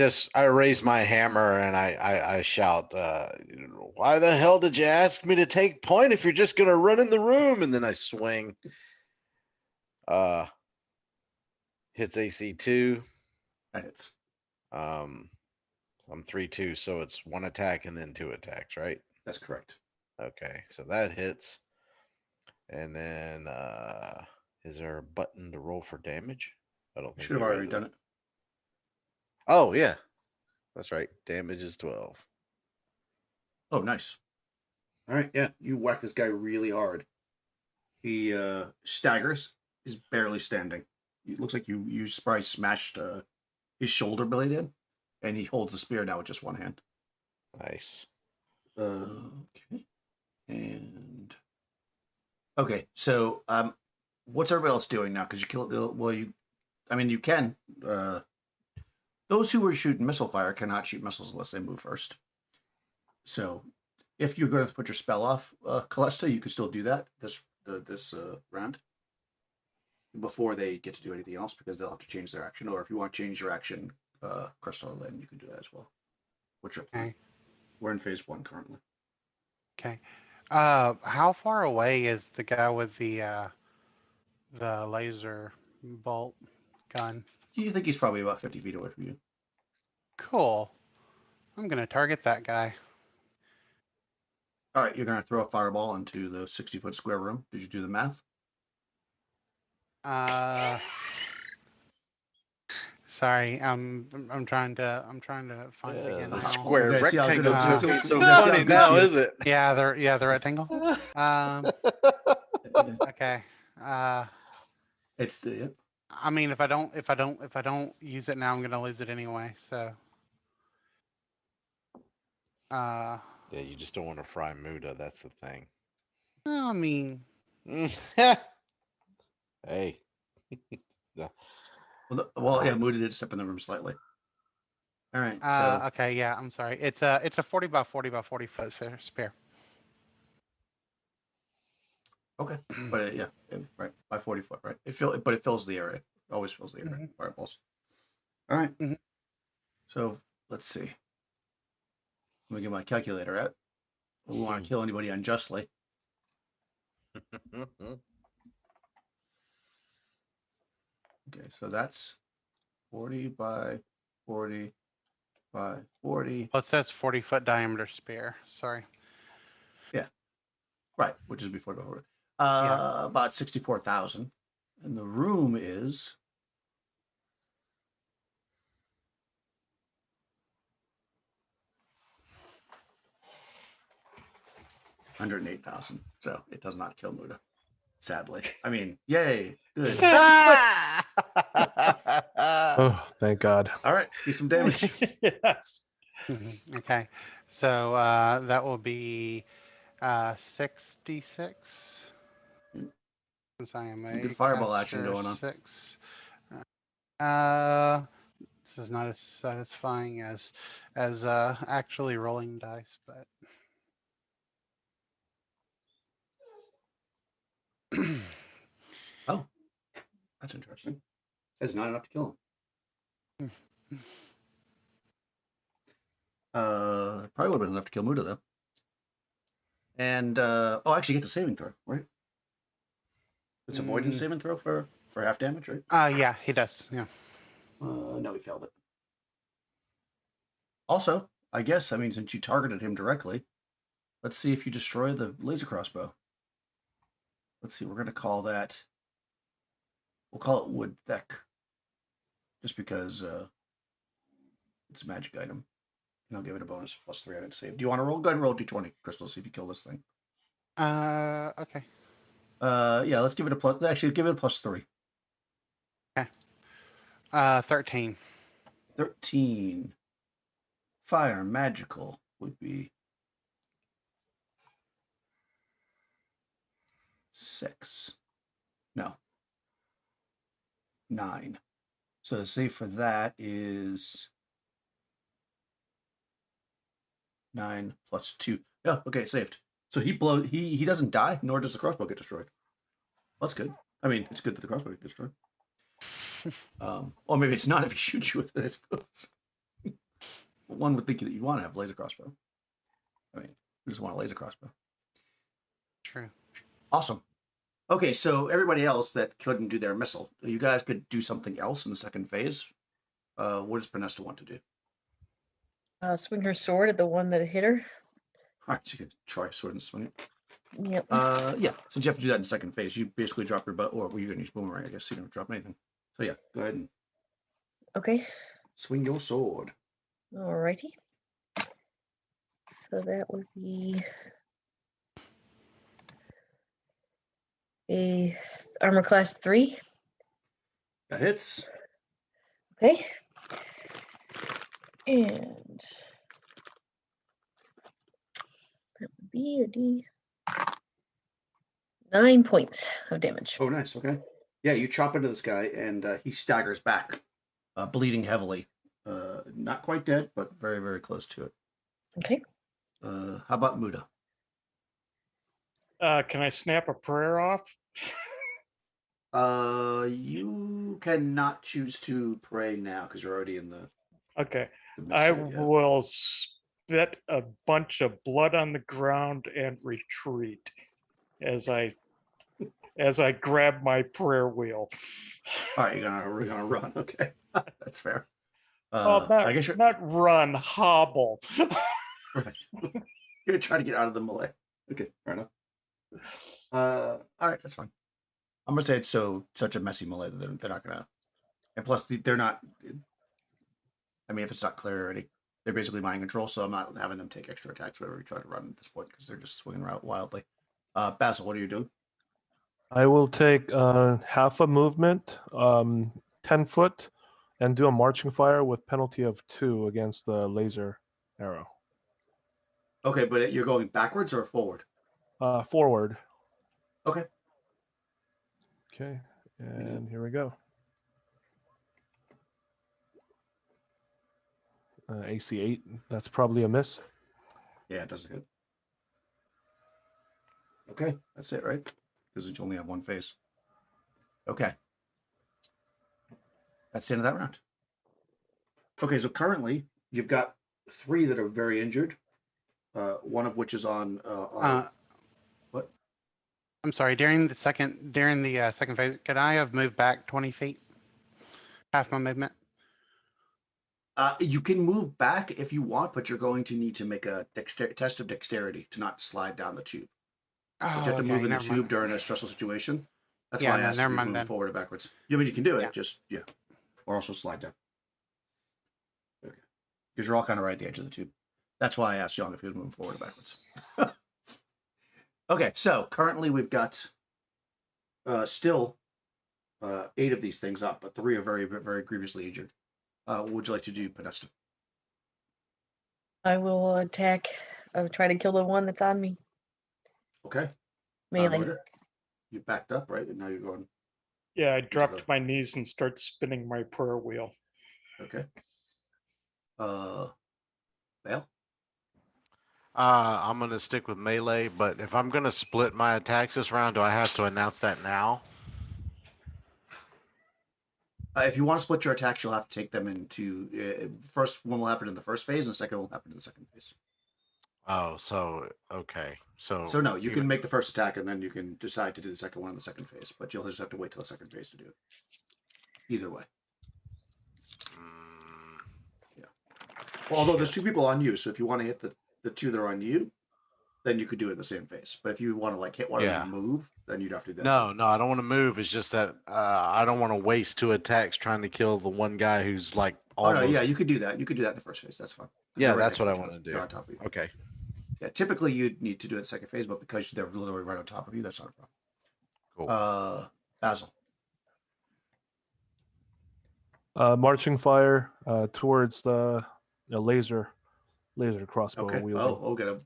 raise my hammer and I shout, "Why the hell did you ask me to take point if you're just gonna run in the room?" And then I swing. Hits AC 2. That hits. I'm 3-2, so it's 1 attack and then 2 attacks, right? That's correct. Okay, so that hits. And then is there a button to roll for damage? I don't think Should have there already is. done it. Oh yeah, that's right. Damage is 12. Oh, nice. All right, yeah, you whack this guy really hard. He staggers. He's barely standing. It looks like you probably smashed his shoulder blade in, and he holds the spear now with just one hand. Nice. Okay. And okay, so what's everybody else doing now? Because you killed. Well, you can. Those who were shooting missile fire cannot shoot missiles unless they move first. So, if you're going to put your spell off, Callista, you could still do that this round before they get to do anything else because they'll have to change their action. Or if you want to change your action, Crystal, then you can do that as well. What's your plan? Okay. We're in phase 1 currently. Okay. How far away is the guy with the laser bolt gun? Do you think he's probably about 50 feet away from you? Cool. I'm gonna target that guy. All right, you're going to throw a fireball into the 60-foot square room. Did you do the math? Sorry, I'm trying to find it again The now. square You guys see how good rectangle of- joke ain't so you guys see how funny good now, she is is? it? Yeah, the rectangle. Okay. It's yeah. I mean, if I don't use it now, I'm gonna lose it anyway. So. Yeah, you just don't want to fry Muda. That's the thing. No, I mean. Hey. Well, yeah, Moody did step in the room slightly. All right, so Okay, yeah, I'm sorry. It's a 40 by 40 by 40 foot spare. okay, but yeah, right by 40 foot, right? It fills the area. It always fills the area. Fireballs. All right. So let's see. Let me get my calculator out. We want to kill anybody unjustly. Okay, so that's 40 by 40 by 40. Well, it says 40-foot diameter spare. Sorry. Yeah, right, which is before. Yeah. About 64,000, and the room is 108,000. So it does not kill Muda. Sadly, I mean, yay, good. Oh, thank God. All right, do some damage. Yes. Okay. So that will be 66. Since I am Some a good fireball action caster going on. 6. This is not as satisfying as actually rolling dice, but. Oh, that's interesting. That's not enough to kill him. Probably would have been enough to kill Muda though. And actually, gets a saving throw, right? It's avoidance saving throw for half damage, right? Yeah, he does. Yeah. No, he failed it. Also, I guess since you targeted him directly, let's see if you destroy the laser crossbow. Let's see. We're gonna call that. We'll call it Wood Thick, just because it's a magic item, and I'll give it a bonus +3 on its save. Do you want to roll? Go ahead and roll d20, Crystal. See if you kill this thing. Okay. Yeah, let's give it a plus. Actually, give it a +3. 13. 13. Fire magical would be 6. No. 9. So the save for that is 9 + 2. Yeah, okay, saved. So he doesn't die, nor does the crossbow get destroyed. That's good. It's good that the crossbow gets destroyed. Or maybe it's not if he shoots you with it, I suppose. One would think that you want to have a laser crossbow. We just want a laser crossbow. True. Awesome. Okay, so everybody else that couldn't do their missile, you guys could do something else in the second phase. What does Pernesta want to do? Swing her sword at the one that hit her. All right, so you can try sword and swing it. Yep. Yeah, since you have to do that in the second phase, you basically drop your butt, or you're going to use boomerang, I guess. You don't drop anything. So yeah, go ahead and Okay. swing your sword. Alrighty. So that would be a armor class 3. That hits. Okay. And that would be a D. 9 points of damage. Oh, nice. Okay. Yeah, you chop into this guy, and he staggers back, bleeding heavily. Not quite dead, but very, very close to it. Okay. How about Muda? Can I snap a prayer off? You cannot choose to pray now because you're already in the. Okay. the I mixer, yeah. will spit a bunch of blood on the ground and retreat as I grab my prayer wheel. All right, we're gonna run. Okay, that's fair. Well, I guess you're not run, hobble. right. You're trying to get out of the melee. Okay, fair enough. All right, that's fine. I'm gonna say it's such a messy melee that they're not gonna. And plus, they're not. If it's not clear already, they're basically mind control. So I'm not having them take extra attacks whenever you try to run at this point because they're just swinging around wildly. Basil, what are you doing? I will take half a movement, 10 foot, and do a marching fire with penalty of 2 against the laser arrow. Okay, but you're going backwards or forward? Forward. Okay. Okay, and here we go. AC 8, that's probably a miss. Yeah, it does good. Okay, that's it, right? Because you only have one phase. Okay. That's the end of that round. Okay, so currently you've got 3 that are very injured. One of which is on. What? I'm sorry. During the second phase, could I have moved back 20 feet? Half my movement. You can move back if you want, but you're going to need to make a test of dexterity to not slide down the tube. Oh, If you have to move in the never tube mind. during a stressful situation, that's Yeah, why I no, asked never you to mind move then. forward or backwards. You can do it, Yeah. or also slide down. Okay, because you're all kind of right at the edge of the tube. That's why I asked John if he was moving forward or backwards. Okay, so currently we've got still 8 of these things up, but 3 are very, very grievously injured. What would you like to do, Podesta? I will attack. I will try to kill the one that's on me. Okay. Melee. Muda, you backed up, right? And now you're going. Yeah, I go. dropped my knees and start spinning my prayer wheel. Okay. Well. I'm gonna stick with melee, but if I'm gonna split my attacks this round, do I have to announce that now? If you want to split your attacks, you'll have to take them into first one will happen in the first phase, and the second will happen in the second phase. Oh, so okay. So no, you even- can make the first attack, and then you can decide to do the second one in the second phase. But you'll just have to wait till the second phase to do it. Either way. Mm, Well, although there's 2 people on you, so if you want to hit the 2 that are on you, then you could do it in the same phase. But if you want to like hit one of them and move, then you'd have to do that. no, I don't want to move. It's just that I don't want to waste 2 attacks trying to kill the one guy who's like Oh almost. no, yeah, you could do that. You could do that in the first phase. That's fine. 'Cause Yeah, they're right that's next what I each want other. to They're do. on top of you. Okay. Yeah, typically you'd need to do it in the second phase, but because they're literally right on top of you, that's not a Cool. problem. Basil. Marching fire towards the laser crossbow Okay. wielding. Oh, get a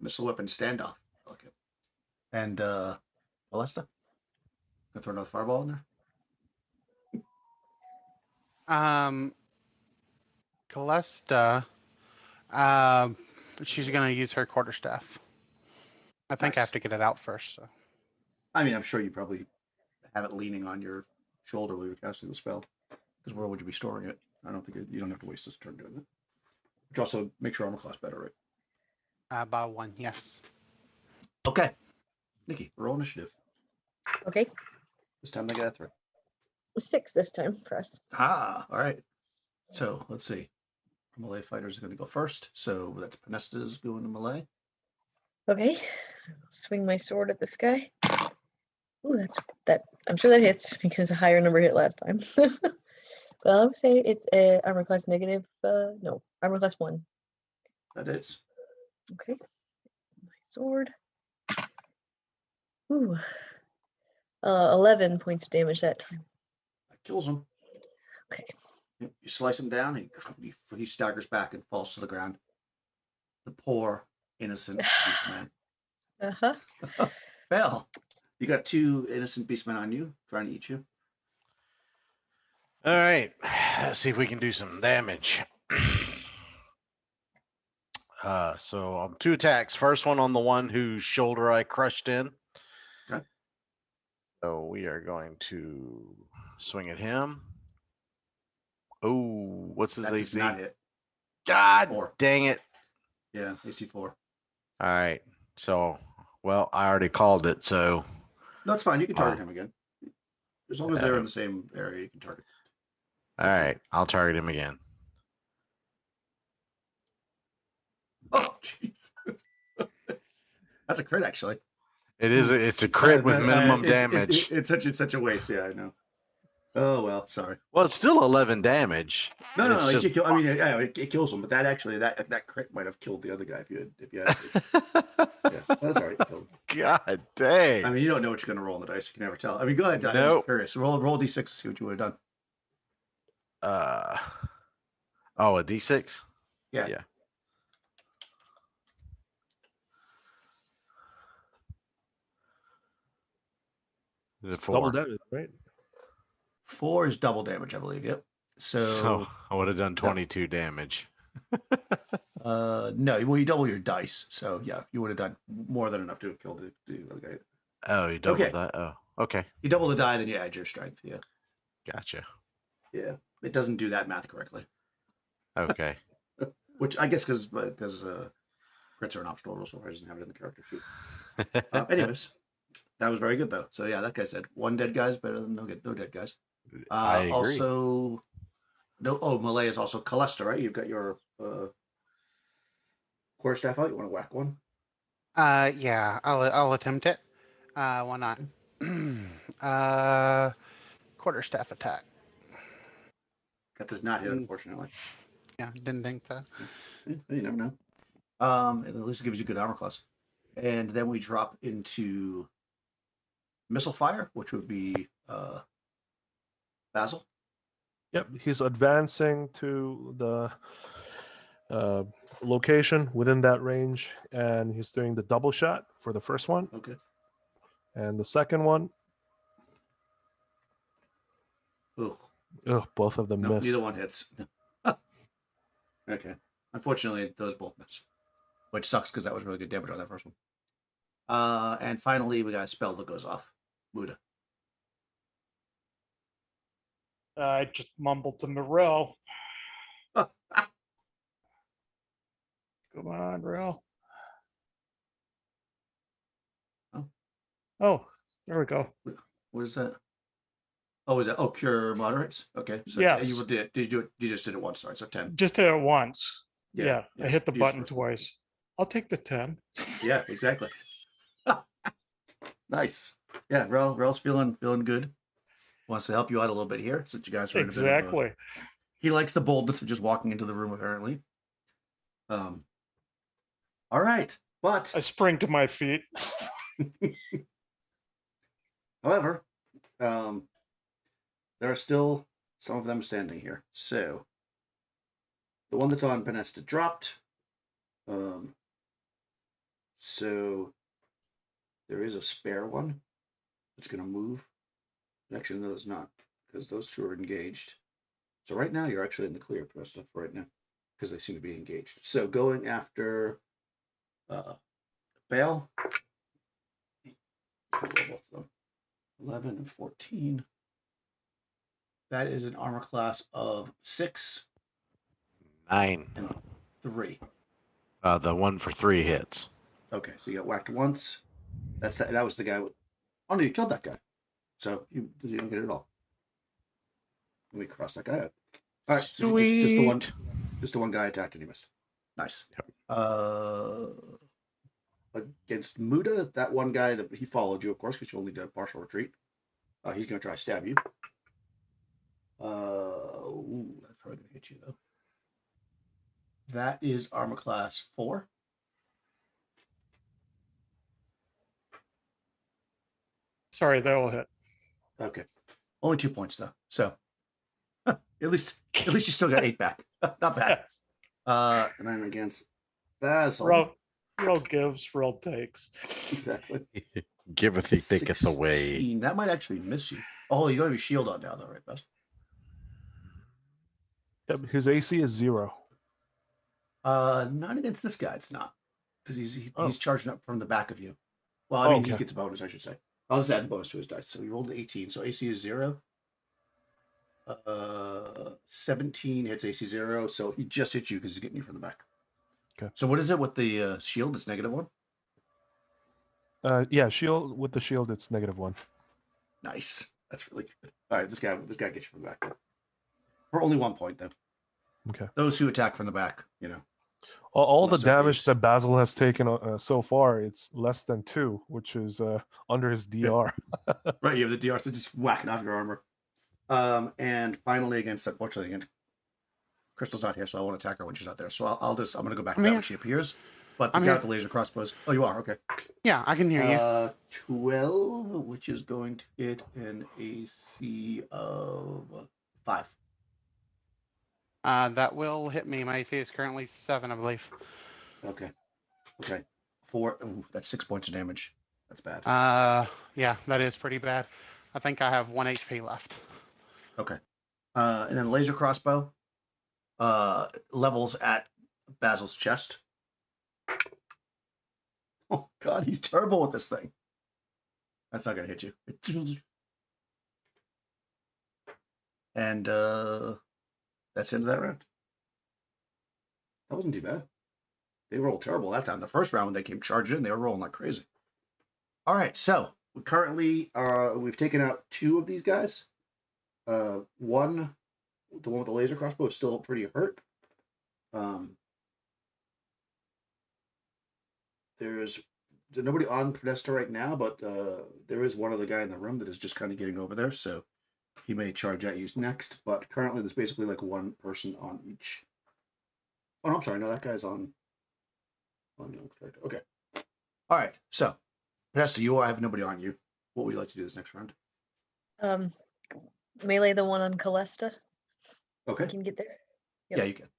missile weapon standoff. Okay. And Alesta? Gonna throw another fireball in there? Callista, she's gonna use her quarterstaff. I think I have Nice. to get it out first. So. I mean, I'm sure you probably have it leaning on your shoulder while you're casting the spell. Because where would you be storing it? I don't think you don't have to waste this turn doing that. Which also makes your armor class better, right? By 1, yes. Okay. Nikki, roll initiative. Okay, This time they get a threat. 6 this time for us. All right. So let's see. Our melee fighters are going to go first. So that's Panesta's going to melee. Okay, swing my sword at this guy. Ooh, that. I'm sure that hits because a higher number hit last time. Well, I would say it's a armor class negative. No, armor class 1. That is. Okay, my sword. Ooh, 11 points of damage that time. That kills him. Okay. You slice him down. He staggers back and falls to the ground. The poor, innocent beastman. Uh-huh. Well, you got 2 innocent beastmen on you trying to eat you. All right. Let's see if we can do some damage. So 2 attacks. First one on the one whose shoulder I crushed in. Okay. So we are going to swing at him. Oh, what's his That does AC? not hit. God 4. dang it. Yeah, AC 4. All right. So, well, I already called it. So, No, it's fine. You can target him again. As long as they're in the same area, you can target. all right. I'll target him again. Oh, jeez. That's a crit, actually. It is. It's a crit with minimum damage. It's such a waste. Yeah, I know. Oh well, sorry. Well, it's still 11 damage. No, It's it just- kill, I mean, yeah, it kills him, but that actually that crit might have killed the other guy if you had. Yeah, that's all right. It killed him. God dang. I mean, you don't know what you're going to roll on the dice. You can never tell. I mean, go ahead. I'm Nope. just curious. Roll D6 to see what you would have done. Oh, a D6? Yeah. Yeah. Is it It's double 4? damage, right? 4 is double damage, I believe. Yep. So I would have done 22 damage. No, well, you double your dice, so yeah, you would have done more than enough to have killed the other guy. Oh, you doubled Okay. that? Oh, okay. You double the die, then you add your strength. Yeah, Gotcha. yeah. It doesn't do that math correctly, Okay. which I guess because crits are an optional rule, so I doesn't have it in the character sheet. Anyways, that was very good though. So yeah, that guy said 1 dead guy is better than no dead guys. I agree. Also, no. Oh, melee is also Callista, right? You've got your quarterstaff out. You want to whack one? Yeah, I'll attempt it. Why not? Quarterstaff attack. That does not hit, unfortunately. Yeah, didn't think so. Yeah, you never know. And at least it gives you good armor class. And then we drop into missile fire, which would be Basil. Yep, he's advancing to the location within that range, and he's doing the double shot for the first one, Okay. and the second one. Ugh. Both of them No, miss. neither one hits. Okay. Unfortunately, those both miss, which sucks because that was really good damage on that first one. And finally, we got a spell that goes off. Muda. I just mumbled to Morel. Come on, Morel. Oh. Oh, there we go. What is that? Oh, is that? Oh, cure moderates. Okay. So Yes. you did you do it? You just did it once. Sorry. So 10. Just did it once. Yeah, Yeah, I hit the use button first one. twice. I'll take the 10. Yeah, exactly. Nice. Yeah, Rel's feeling good. Wants to help you out a little bit here, since you guys are in a bit of a, Exactly. he likes the boldness of just walking into the room, apparently. All right, but I spring to my feet. however, there are still some of them standing here. So the one that's on Penesta dropped. So there is a spare one that's going to move. Actually, no, it's not, because those two are engaged. So right now, you're actually in the clear for stuff right now, because they seem to be engaged. So going after Bale, both of them, 11 and 14. That is an armor class of 6 9. and 3. The one for 3 hits. Okay, so you got whacked once. That was the guy. Oh no, you killed that guy. So you didn't get it at all. Let me cross that guy out. All right, so just the one guy attacked and he missed. Nice. Yep. Against Muda, that one guy that he followed you, of course, because you only did a partial retreat. He's gonna try to stab you. That's probably gonna hit you though. That is armor class 4. Sorry, that'll hit. Okay, only 2 points though. So at least you still got 8 back. Not bad. Yes. And then against Basil. Real gives, real takes. Exactly. Giveth, he thinketh away. 16. That might actually miss you. Oh, you don't have your shield on now, though, right, Bess? Yep, his AC is 0. Not against this guy. It's not, because he's charging up from the back of you. Well, I mean, he gets a bonus, I should say. I'll just add the bonus to his dice. So he rolled an 18. So AC is 0. 17 hits AC 0. So he just hit you because he's getting you from the back. Okay. So what is it with the shield? It's -1. Yeah, shield with the shield, it's -1. Nice. That's really good. All right, this guy gets you from the back. For only 1 point, though. Okay. Those who attack from the back, All the Unless they're damage thieves. that Basil has taken so far, it's less than 2, which is under his DR. Right, you have the DR, so just whacking off your armor. And finally, unfortunately, against Crystal's not here, so I won't attack her when she's not there. So I'm going to go back to that when she appears. But the guy with the laser crossbows. Oh, you are? Okay. Yeah, I can hear you. 12, which is going to hit an AC of 5. That will hit me. My AC is currently 7, I believe. Okay. 4. Ooh, that's 6 points of damage. That's bad. Yeah, that is pretty bad. I think I have 1 HP left. Okay. And then laser crossbow levels at Basil's chest. Oh God, he's terrible with this thing. That's not gonna hit you. And that's the end of that round. That wasn't too bad. They rolled terrible that time. The first round when they came charging in, they were rolling like crazy. All right, so we currently we've taken out 2 of these guys. One, the one with the laser crossbow, is still pretty hurt. There's nobody on Podesta right now, but there is one other guy in the room that is just kind of getting over there, so he may charge at you next. But currently, there's basically like one person on each. Oh, no, I'm sorry. No, that guy's on. Okay. All right. So, Podesta, I have nobody on you. What would you like to do this next round? Melee the one on Callista. Okay. You can get there. Yep. Yeah, you can.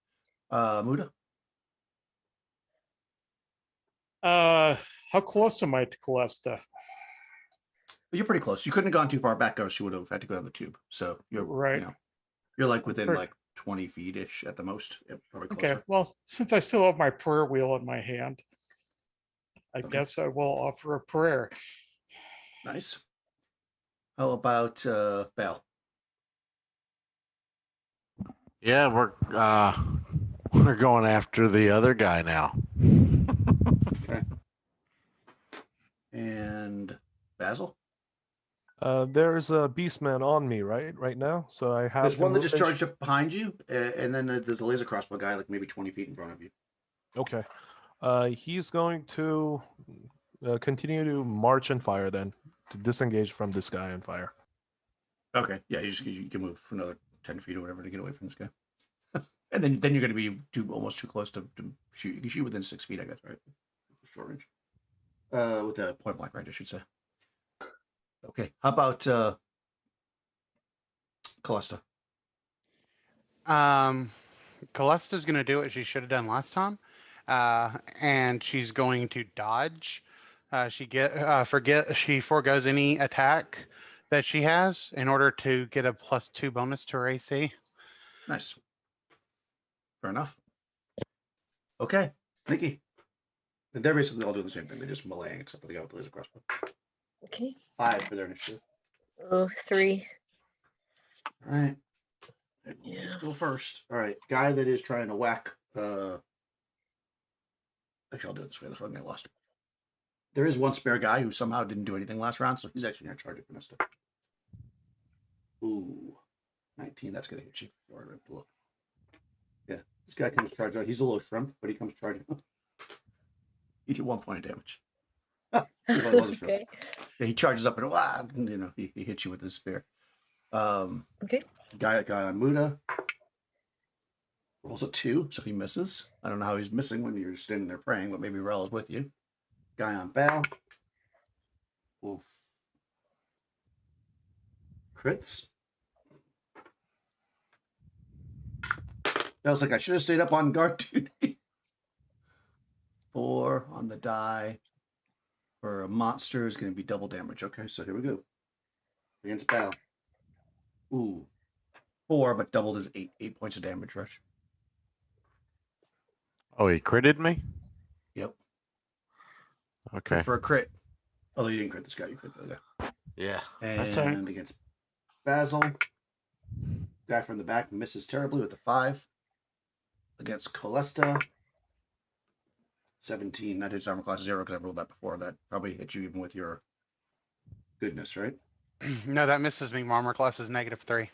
Muda? How close am I to Callista? You're pretty close. You couldn't have gone too far back, or she would have had to go down the tube. So you're Right. You're like within like 20 feet ish at the most. Yep, probably closer. Okay. Well, since I still have my prayer wheel in my hand, I guess I will offer a prayer. Nice. How about Belle? Yeah, we're going after the other guy now. Okay. And Basil? There's a beastman on me right now, so I have There's to one that move just and charged up behind you, and then there's a laser crossbow guy like maybe 20 feet in front of you. Okay. He's going to continue to march and fire then, to disengage from this guy and fire. Okay, yeah, you can move for another 10 feet or whatever to get away from this guy. And then you're going to be almost too close to shoot. You can shoot within 6 feet, I guess, right? Short range. With a point blank range, I should say. Okay, how about Callista? Callista's going to do what she should have done last time, and she's going to dodge. She forgoes any attack that she has in order to get a +2 bonus to her AC. Nice. Fair enough. Okay, Nikki. And they're basically all doing the same thing. They're just meleeing, except for the guy with the laser crossbow. Okay. 5 for their initiative. Oh, 3. All right. Yeah. Go first. All right. Guy that is trying to whack. Actually, I'll do it this way. That's why I'm getting lost. There is one spare guy who somehow didn't do anything last round, so he's actually going to charge at Vanessa. Ooh. 19. That's going to hit you for sure. Look. Yeah. This guy comes charging out. He's a little shrimp, but he comes charging out. You do 1 point of damage. Okay. Yeah, he charges up and he hits you with his spear. Okay. Guy on Muda rolls a 2, so he misses. I don't know how he's missing when you're standing there praying, but maybe Rel is with you. Guy on Bal. Oof. Crits. I was like, I should have stayed up on guard duty. 4 on the die. For a monster is going to be double damage. Okay, so here we go. Against Bal. Ooh. 4, but doubled is 8. 8 points of damage, Rush. Oh, he critted me? Yep. Okay. Crit for a crit. Although you didn't crit this guy, you crit the other guy. Yeah. And That's all right. against Basil. Guy from the back misses terribly with the 5. Against Callista. 17. That hits armor class 0 because I rolled that before. That probably hit you even with your goodness, right? No, that misses me. My armor class is -3.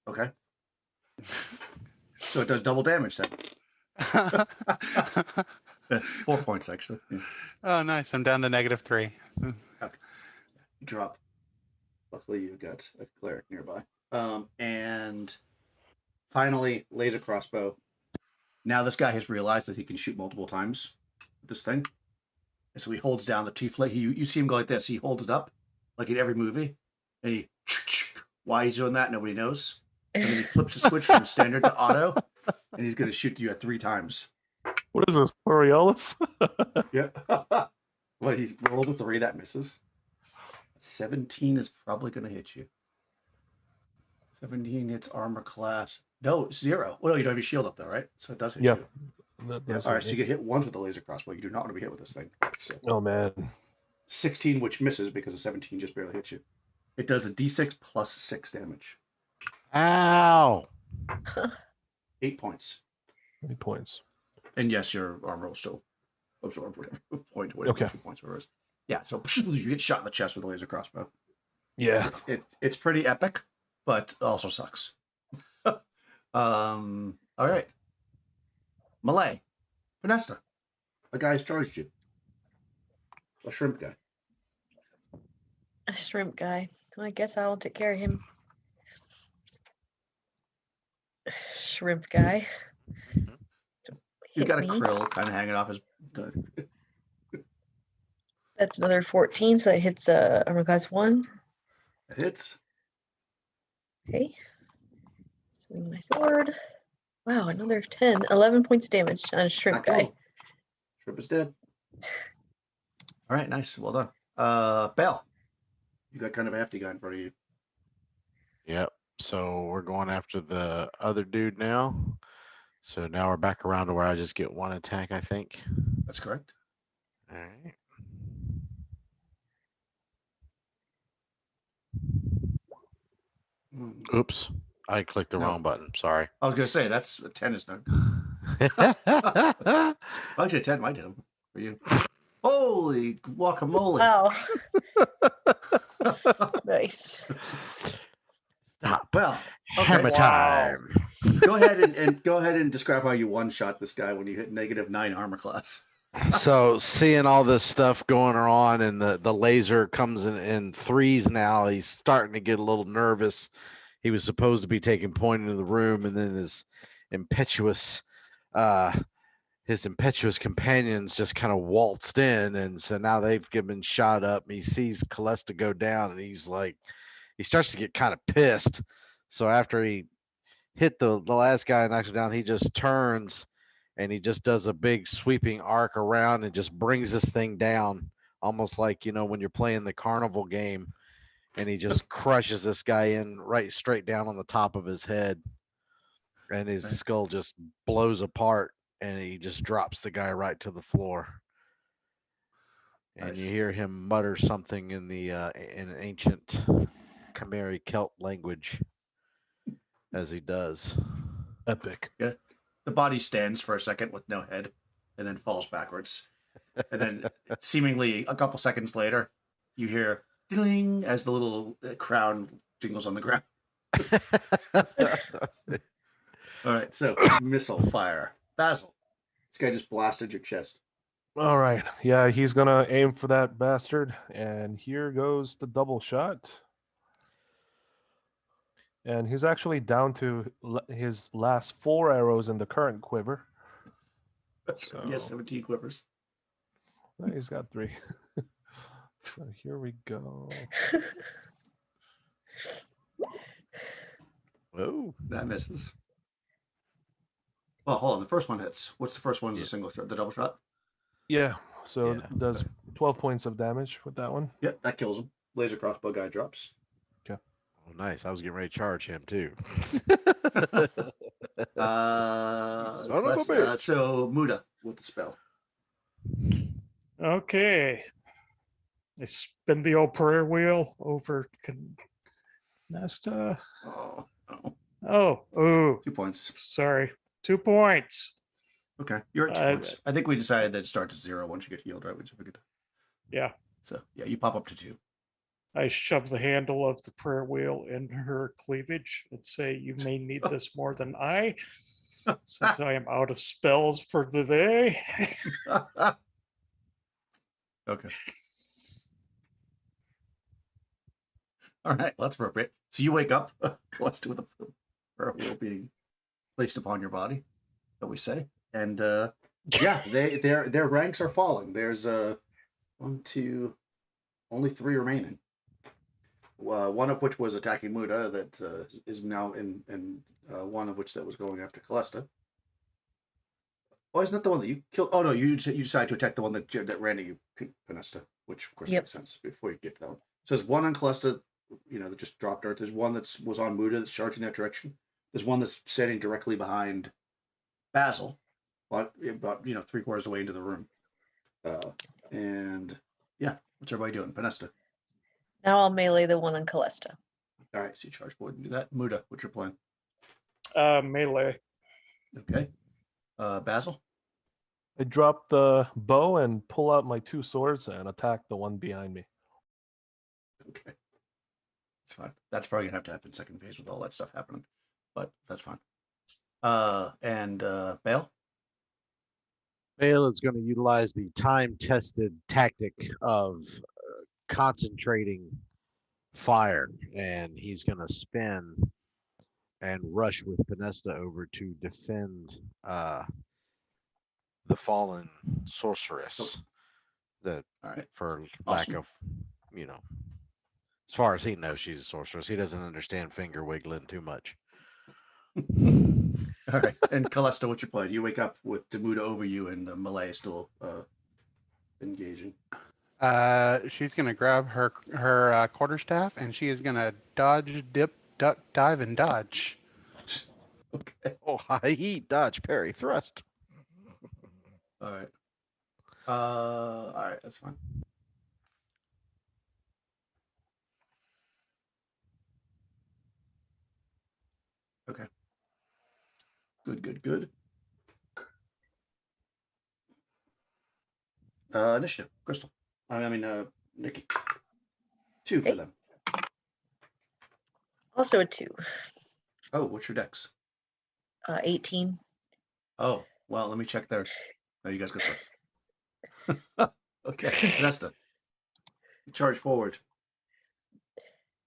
Okay. So it does double damage then. 4 points, actually. Yeah. Oh, nice. I'm down to -3. You drop. Luckily, you've got a cleric nearby. And finally, laser crossbow. Now this guy has realized that he can shoot multiple times with this thing. And so he holds down the T-flame. You see him go like this. He holds it up, like in every movie. And he... Why he's doing that, nobody knows. And then he flips the switch from standard to auto. And he's going to shoot you at 3 times. What is this, Coriolis? Yeah. Well, he's rolled a 3. That misses. 17 is probably going to hit you. 17 hits armor class. No, 0. Well, no, you don't have your shield up though, right? So it does hit Yeah. you. That Yeah. does All right, hit so you me. get hit once with the laser crossbow. You do not want to be hit with this thing. So Oh man. 16, which misses because a 17 just barely hits you. It does a d6 plus 6 damage. Ow. 8 points. 8 points. And yes, your armor will still absorb whatever point, whatever Okay. 2 points, whatever it is. Yeah, so you get shot in the chest with a laser crossbow. Yeah. It's pretty epic, but also sucks. All right. Malay. Vanessa. A guy has charged you. A shrimp guy. A shrimp guy. Well, I guess I'll take care of him. Shrimp guy. He's Hit got a me. krill kind of hanging off his. That's another 14, so that hits armor class 1. It hits. Okay. Swing my sword. Wow, another 10. 11 points damage on a shrimp Not guy. cool. Shrimp is dead. All right, nice. Well done. Bell. You got kind of a hefty guy in front of you. Yep. So we're going after the other dude now. So now we're back around to where I just get 1 attack, I think. That's correct. All right. Mm. Oops. I clicked the No. wrong button. Sorry. I was gonna say that's a 10 is not. Actually, a 10 might hit him for you. Holy guacamole! Wow. Nice. Stop. Well, okay. Hammer Wow. time. Go ahead and go ahead and describe how you one-shot this guy when you hit -9 armor class. So seeing all this stuff going on and the laser comes in threes now, he's starting to get a little nervous. He was supposed to be taking point into the room, and then impetuous his impetuous companions just kind of waltzed in, and so now they've been shot up. He sees Callista go down, and he starts to get kind of pissed. So after he hit the last guy and knocks him down, he just turns and he just does a big sweeping arc around and just brings this thing down, almost like when you're playing the carnival game, and he just crushes this guy in right straight down on the top of his head, and his Nice. skull just blows apart, and he just drops the guy right to the floor. And you Nice. hear him mutter something in an ancient Khmer Celt language as he does. Epic. Yeah. The body stands for a second with no head, and then falls backwards. And then, seemingly a couple seconds later, you hear ding as the little crown jingles on the ground. All right, so missile fire. Basil, this guy just blasted your chest. All right. Yeah, he's gonna aim for that bastard, and here goes the double shot. And he's actually down to his last 4 arrows in the current quiver. That's right. Yes, So- 17 quivers. He's got 3. So here we go. Oh, That misses. Well, hold on. The first one hits. What's the first one? Is Yeah. a single shot, the double shot? Yeah, so Yeah. does 12 points of damage with that one. Yep, that kills him. Laser crossbow guy drops. oh, nice. I was getting ready to charge him too. Uh, Son of a let's- bitch. so Muda with the spell. Okay. I spin the old prayer wheel over Nesta. Oh, Oh, 2 points. sorry. 2 points. Okay, you're at 2 Uh, points. I think we decided that it starts at 0 once you get healed, right? Yeah. So yeah, you pop up to 2. I shove the handle of the prayer wheel in her cleavage and say, "You may need this more than I, since I am out of spells for the day." Okay. All right, well, that's appropriate. So you wake up, blessed with a prayer wheel being placed upon your body, that we say, and yeah, their ranks are falling. There's 1, 2, only 3 remaining. One of which was attacking Muda, that is now in one of which that was going after Callista. Oh, isn't that the one that you killed? Oh no, you decided to attack the one that ran at you, Panesta, which of course Yep. makes sense before you get to that one. So there's one on Callista, that just dropped Earth. There's one was on Muda that's charging that direction. There's one that's sitting directly behind Basil, about 3/4 away into the room. And yeah, what's everybody doing? Panesta. Now I'll melee the one on Callista. All right, so you charge forward and do that. Muda, what's your plan? Melee. Okay. Basil. I drop the bow and pull out my 2 swords and attack the one behind me. Okay. It's fine. That's probably gonna have to happen second phase with all that stuff happening, but that's fine. And Bale. Bale is going to utilize the time-tested tactic of concentrating fire, and he's going to spin and rush with Panesta over to defend the fallen sorceress. That, All right. for Awesome. lack of, as far as he knows, she's a sorceress. He doesn't understand finger wiggling too much. All right. And Callista, what's your plan? You wake up with Demuda over you and Malay still engaging. She's gonna grab her quarterstaff, and she is gonna dodge, dip, duck, dive, and dodge. Okay. Oh, high heat, dodge, parry, thrust. All right. All right. That's fine. Good. Initiative, Crystal. I mean, Nikki. 2 for Okay. them. Also a 2. Oh, what's your dex? 18. Oh, well, let me check theirs. No, you guys go first. Okay, Vanessa. Charge forward.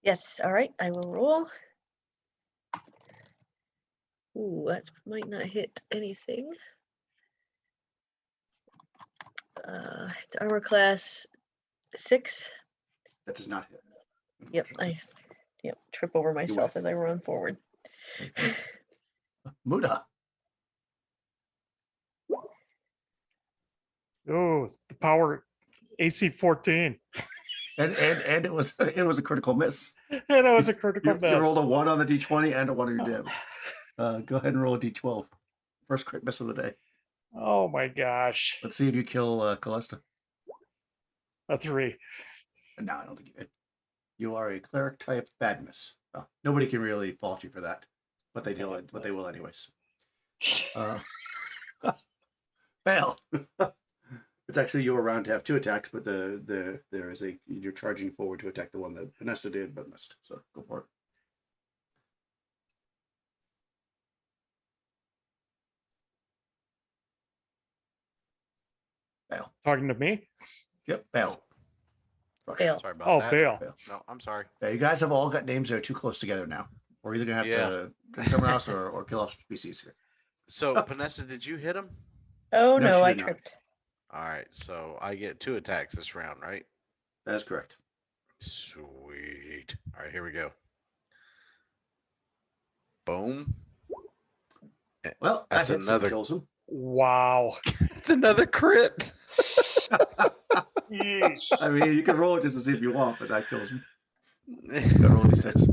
Yes, all right, I will roll. Ooh, that might not hit anything. It's armor class 6. That does not hit. Yep, unfortunately. trip over myself as I run forward. Okay. Muda. Oh, the power AC 14. And it was a critical miss. And that was a critical You miss. rolled a 1 on the d20 and a 1 on your damage. Go ahead and roll a d12. First crit miss of the day. Oh my gosh. Let's see if you kill Callista. A 3. No, I don't think you did. You are a cleric type bad miss. Oh, nobody can really fault you for that, but they do. But they will anyways. Fail. It's actually your round to have 2 attacks, but there is you're charging forward to attack the one that Vanessa did but missed. So go for it. Fail. Talking to me? Yep, fail. Fail. Sorry about Oh, that. fail. No, I'm sorry. Yeah, you guys have all got names that are too close together now. We're either gonna have to drink somewhere else or kill off species here. So, Vanessa, did you hit him? Oh No, no, she I did not. tripped. All right, so I get 2 attacks this round, right? That is correct. Sweet. All right, here we go. Boom. Well, That's that hits another- and kills him. Wow. It's another crit. Yeesh. I mean, you can roll it just to see if you want, but that kills him. Gotta roll a d6.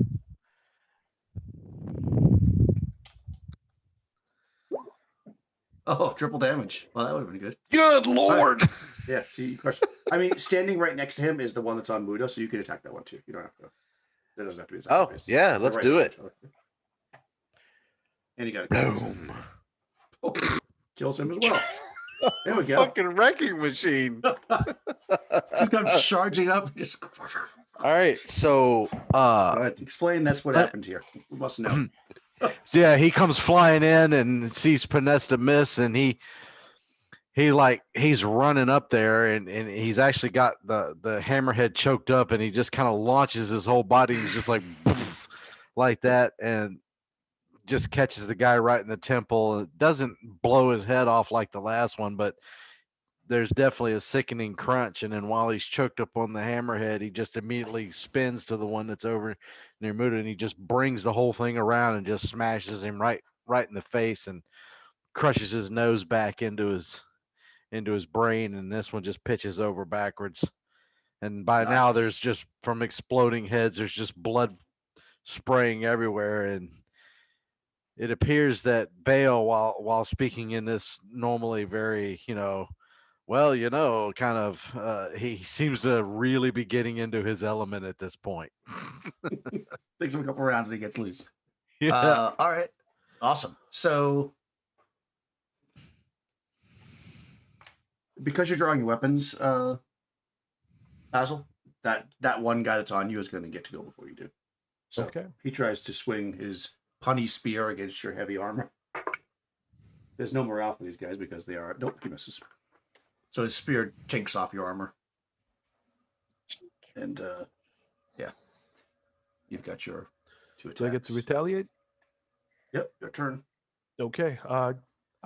Oh, triple damage. Well, that would have been good. Good lord. Yeah, see, you crushed. I mean, standing right next to him is the one that's on Muda, so you can attack that one too. You don't have to. That doesn't have to be. Oh, yeah, They're let's right do next it. to each other. And you got to kill him. Boom. Oh, kills him as well. There we go. Fucking wrecking machine. He's come charging up. Just... All right, so Go ahead, explain that's what happened here. We must know. yeah, he comes flying in and sees Panesta miss, and he's running up there, and he's actually got the hammerhead choked up, and he just kind of launches his whole body. He's just like that, and just catches the guy right in the temple. It doesn't blow his head off like the last one, but there's definitely a sickening crunch. And then while he's choked up on the hammerhead, he just immediately spins to the one that's over near Muda, and he just brings the whole thing around and just smashes him right in the face and crushes his nose back into his brain. And this one just pitches over backwards. And by now Nice. there's just, from exploding heads, there's just blood spraying everywhere. And it appears that Bale, while speaking in this normally very, kind of, he seems to really be getting into his element at this point. Takes him a couple rounds and he gets loose. Yeah. All right. Awesome. So, because you're drawing your weapons, Basil, that one guy that's on you is going to get to go before you do. So Okay. he tries to swing his punny spear against your heavy armor. There's no morale for these guys because they are... Nope, he misses. So his spear chinks off your armor. And, yeah. You've got your 2 attacks. Do I get to retaliate? Yep, your turn. Okay. I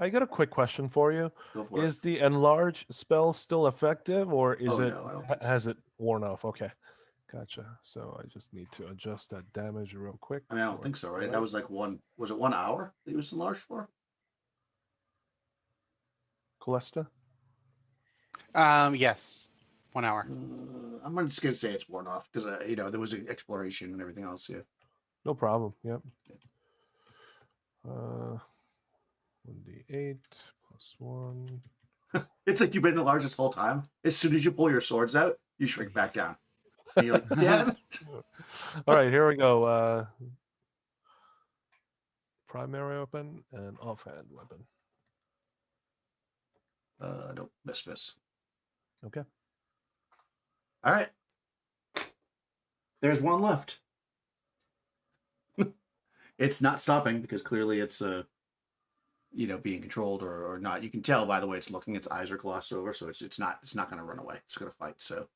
got a quick question for you. Go for it. Is the enlarge spell still effective, or is Oh, it no, I don't think so. has it worn off? Okay, gotcha. So I just need to adjust that damage real quick. I mean, I don't think so, right? That was like was it 1 hour that you was enlarged for? Callista? Yes. 1 hour. I'm just going to say it's worn off because, there was an exploration and everything else, yeah. No problem. Yep. 1d8 plus 1. It's like you've been enlarged this whole time. As soon as you pull your swords out, you shrink back down. And you're like, damn it. All right, here we go. primary weapon and offhand weapon. Nope, miss. Okay. All right. There's one left. It's not stopping because clearly it's being controlled or not. You can tell by the way it's looking. Its eyes are glossed over, so it's not going to run away. It's going to fight. So,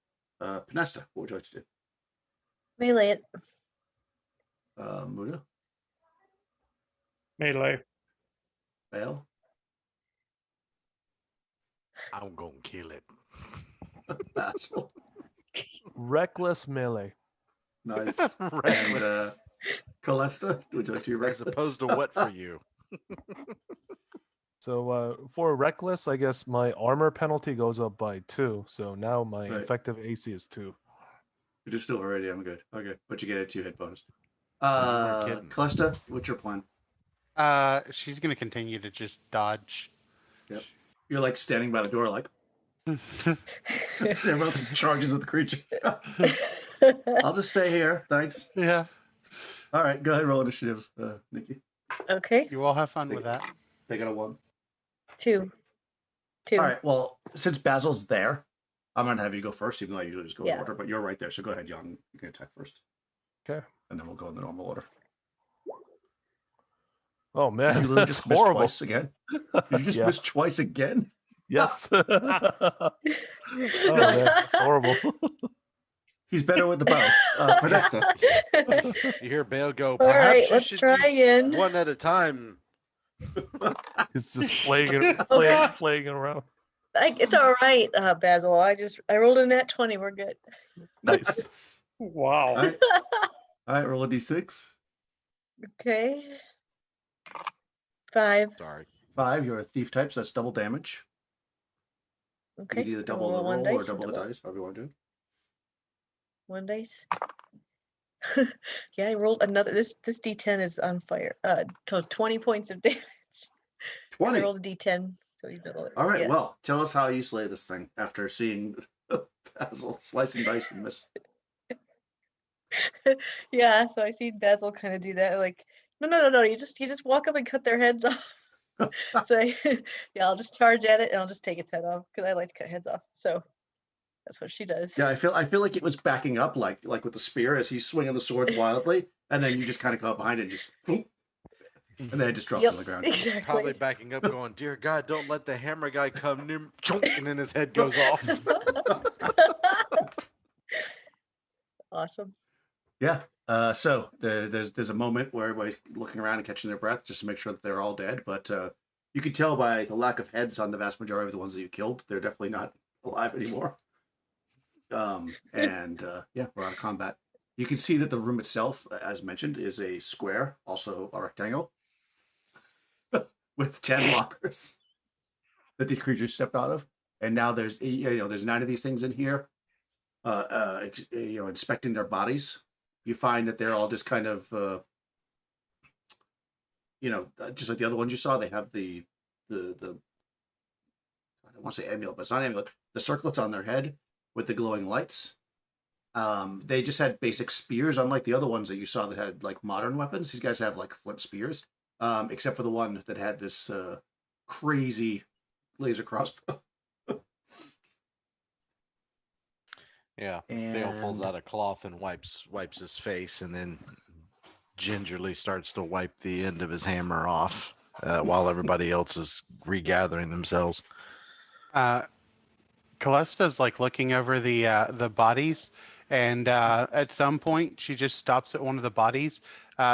Panesta, what would you like to do? Melee it. Muda, Melee. Bale, I'm gonna kill it. Basil. Reckless melee. Nice. And Reckless. Callista, would you like to do As reckless? opposed to what for you? So for reckless, I guess my armor penalty goes up by 2. So now my Right. effective AC is 2. You're still already. I'm good. Okay, but you get a 2 hit bonus. you weren't kidding. Callista, what's your plan? She's gonna continue to just dodge. Yep. You're like standing by the door, like everyone else charges at the creature. I'll just stay here. Thanks. Yeah, All right, go ahead, roll initiative, Nikki. Okay. you all have fun with that. They got a 1. 2. All right. Well, since Basil's there, I'm gonna have you go first, even though I usually just go in Yeah. order. But you're right there, so go ahead, Jan. You can attack first, Okay. and then we'll go in the normal order. Oh man, Did you really that's just miss horrible. twice again? Did you just Yeah. miss twice again? Yes. Oh man, that's horrible. He's better with the bow. Podesta. You hear Bale go, All perhaps right, you let's should try use again. one at a time. He's just playing around. It's all right, Basil. I rolled a nat 20. We're good. Nice. Wow. All right. All right, roll a d6. Okay. 5. Sorry. 5, you're a thief type, so that's double damage. Okay. You can either I'll double the one roll dice or and double the dice, however you want to do it. 1 dice. Yeah, I rolled another. This D10 is on fire. So 20 points of damage. 20. I rolled a D10, so you double it. All right, Yeah. well, tell us how you slay this thing after seeing Basil slice and dice and miss. Yeah, so I see Basil kind of do that. Like, no. You just walk up and cut their heads off. So yeah, I'll just charge at it and I'll just take its head off because I like to cut heads off. So that's what she does. Yeah, I feel like it was backing up like with the spear as he's swinging the swords wildly, and then you just kind of come up behind it and just boom, and then it just drops Yep, on the ground. exactly. Probably backing up, going, "Dear God, don't let the hammer guy come near," and then his head goes off. Awesome. Yeah. So there's a moment where everybody's looking around and catching their breath just to make sure that they're all dead. But you can tell by the lack of heads on the vast majority of the ones that you killed, they're definitely not alive anymore. Yeah, we're out of combat. You can see that the room itself, as mentioned, is a square, also a rectangle, with 10 lockers that these creatures stepped out of. And now there's there's 9 of these things in here. Inspecting their bodies, you find that they're all just kind of, just like the other ones you saw. They have the I don't want to say amulet, but it's not amulet. The circlets on their head with the glowing lights. They just had basic spears, unlike the other ones that you saw that had like modern weapons. These guys have like flint spears, except for the one that had this crazy laser crossbow. Yeah. Bale pulls out a cloth and wipes his face, and then gingerly starts to wipe the end of his hammer off while everybody else is regathering themselves. Callista's like looking over the bodies, and at some point she just stops at one of the bodies,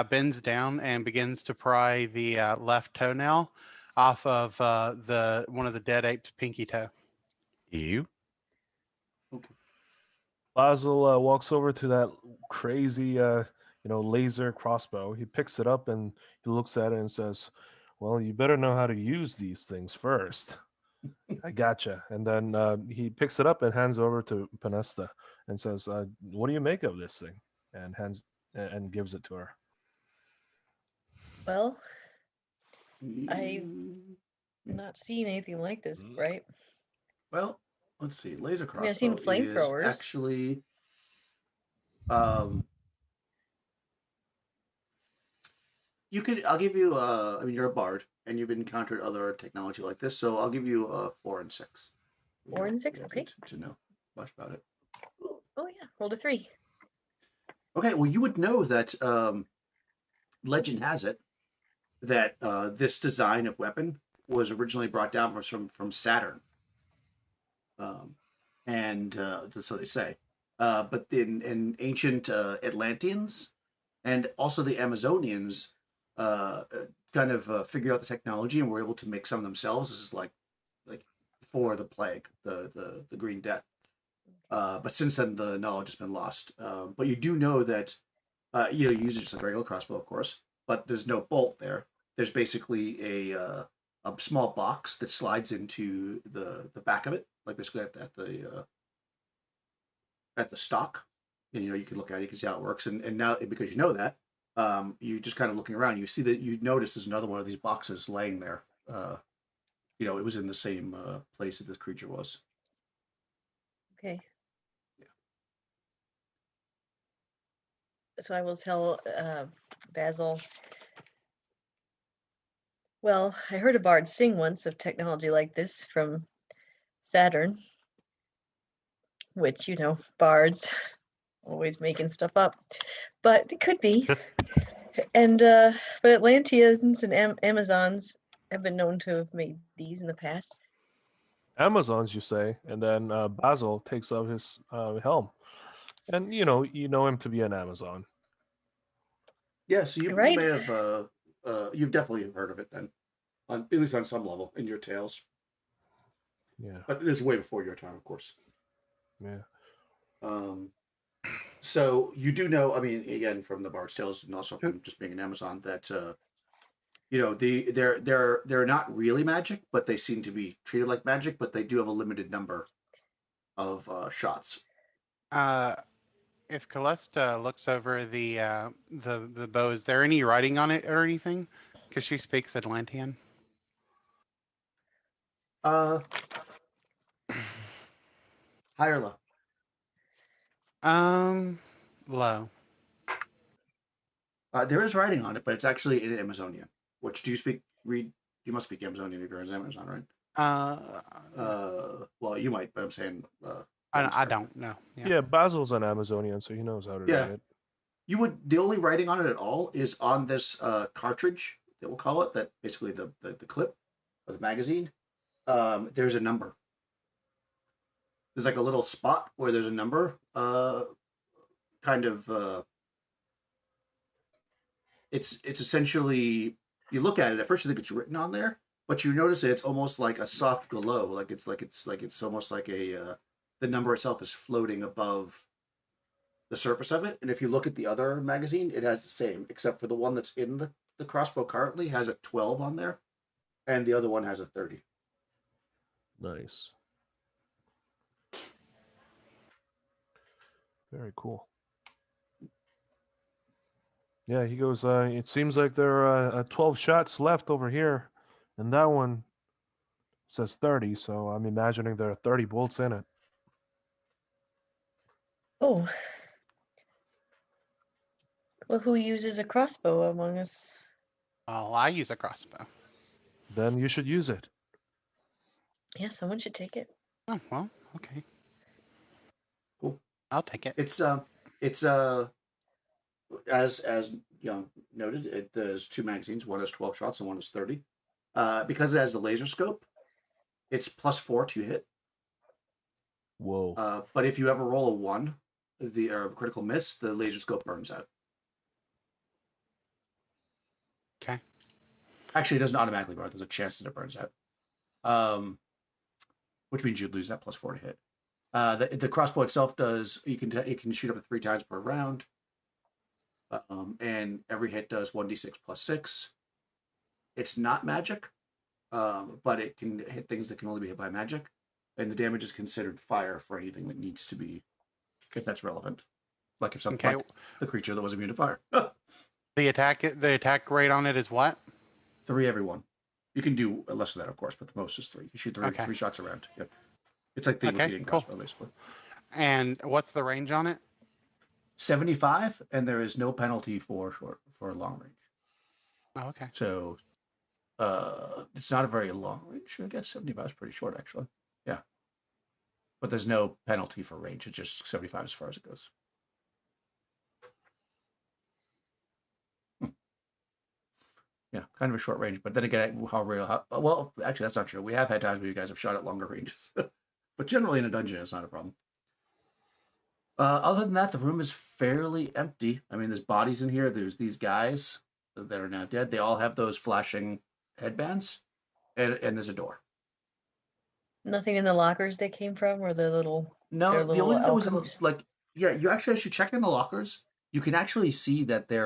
bends down, and begins to pry the left toenail off of one of the dead ape's pinky toe. You? Basil walks over to that crazy, laser crossbow. He picks it up and he looks at it and says, "Well, you better know how to use these things first." I gotcha. And then he picks it up and hands it over to Panesta and says, "What do you make of this thing?" And gives it to her. Well, I've not seen anything like this, right? Well, let's see. Laser crossbow I've seen is flamethrowers. actually You could. I'll give you. I mean, you're a bard, and you've encountered other technology like this, so I'll give you 4 and 6. You 4 don't- and 6. you don't Okay. need to know much about it. Oh yeah, rolled a 3. Okay. Well, you would know that legend has it that this design of weapon was originally brought down from Saturn, and so they say. But in ancient Atlanteans and also the Amazonians kind of figured out the technology and were able to make some themselves. This is like before the plague, the Green Death. But since then, the knowledge has been lost. But you do know that you use it just like a regular crossbow, of course, but there's no bolt there. There's basically a small box that slides into the back of it, like basically at the stock. And you can look at it, you can see how it works. And now because you know that, you just kind of looking around, you see that you notice there's another one of these boxes laying there. It was in the same place that this creature was. Okay. Yeah. So I will tell Basil. Well, I heard a bard sing once of technology like this from Saturn, which, bards always making stuff up, but it could be. And but Atlanteans and Amazons have been known to have made these in the past. Amazons, you say, and then Basil takes off his helm, and you know him to be an Amazon. Yeah, so you Right. may have you've definitely heard of it then, at least on some level in your tales. Yeah, But this is way before your time, of course. yeah. So you do know, I mean, again, from the Bard's Tales and also from just being an Amazon, that they're not really magic, but they seem to be treated like magic, but they do have a limited number of shots. If Callista looks over the bow, is there any writing on it or anything? Because she speaks Atlantean. High or low? Low. There is writing on it, but it's actually in Amazonian. Which do you speak? Read? You must speak Amazonian if you're an Amazon, right? Well, you might, but I'm saying. I don't know. Yeah, Basil's an Amazonian, so he knows how to read it. You would. The only writing on it at all is on this cartridge that we'll call it. That basically the clip of the magazine. There's a number. There's like a little spot where there's a number. Kind of. It's essentially, you look at it at first you think it's written on there, but you notice it's almost like a soft glow, like it's almost like the number itself is floating above the surface of it. And if you look at the other magazine, it has the same, except for the one that's in the crossbow currently has a 12 on there, and the other one has a 30. Nice. Very cool. Yeah, he goes, it seems like there are 12 shots left over here, and that one says 30, so I'm imagining there are 30 bolts in it. Oh. Well, who uses a crossbow among us? Well, I use a crossbow. Then you should use it. Yeah, someone should take it. Oh, well, okay. Cool. I'll take it. It's as noted, there's 2 magazines. One has 12 shots and one is 30. Because it has the laser scope, it's +4 to hit. Whoa. But if you ever roll a 1, the critical miss, the laser scope burns out. Okay. Actually, it doesn't automatically burn. There's a chance that it burns out. Which means you'd lose that +4 to hit. The crossbow itself does. It can shoot up to 3 times per round. And every hit does 1d6 + 6. It's not magic, but it can hit things that can only be hit by magic, and the damage is considered fire for anything that needs to be, if that's relevant. Like if something, like the creature that was immune to fire. The attack rate on it is what? 3 every one. You can do less than that, of course, but the most is 3. You shoot 3 shots around. Yep. It's like the repeating crossbow, basically. And what's the range on it? 75, and there is no penalty for long range. Oh, okay. So it's not a very long range. I guess 75 is pretty short, actually. Yeah. But there's no penalty for range. It's just 75 as far as it goes. Yeah, kind of a short range. But then again, well, actually, that's not true. We have had times where you guys have shot at longer ranges. But generally in a dungeon, it's not a problem. Other than that, the room is fairly empty. I mean, there's bodies in here. There's these guys that are now dead. They all have those flashing headbands, and there's a door. Nothing in the lockers they came from, or the little No, their the little only thing that was alcoves. yeah, you actually should check in the lockers. You can actually see that they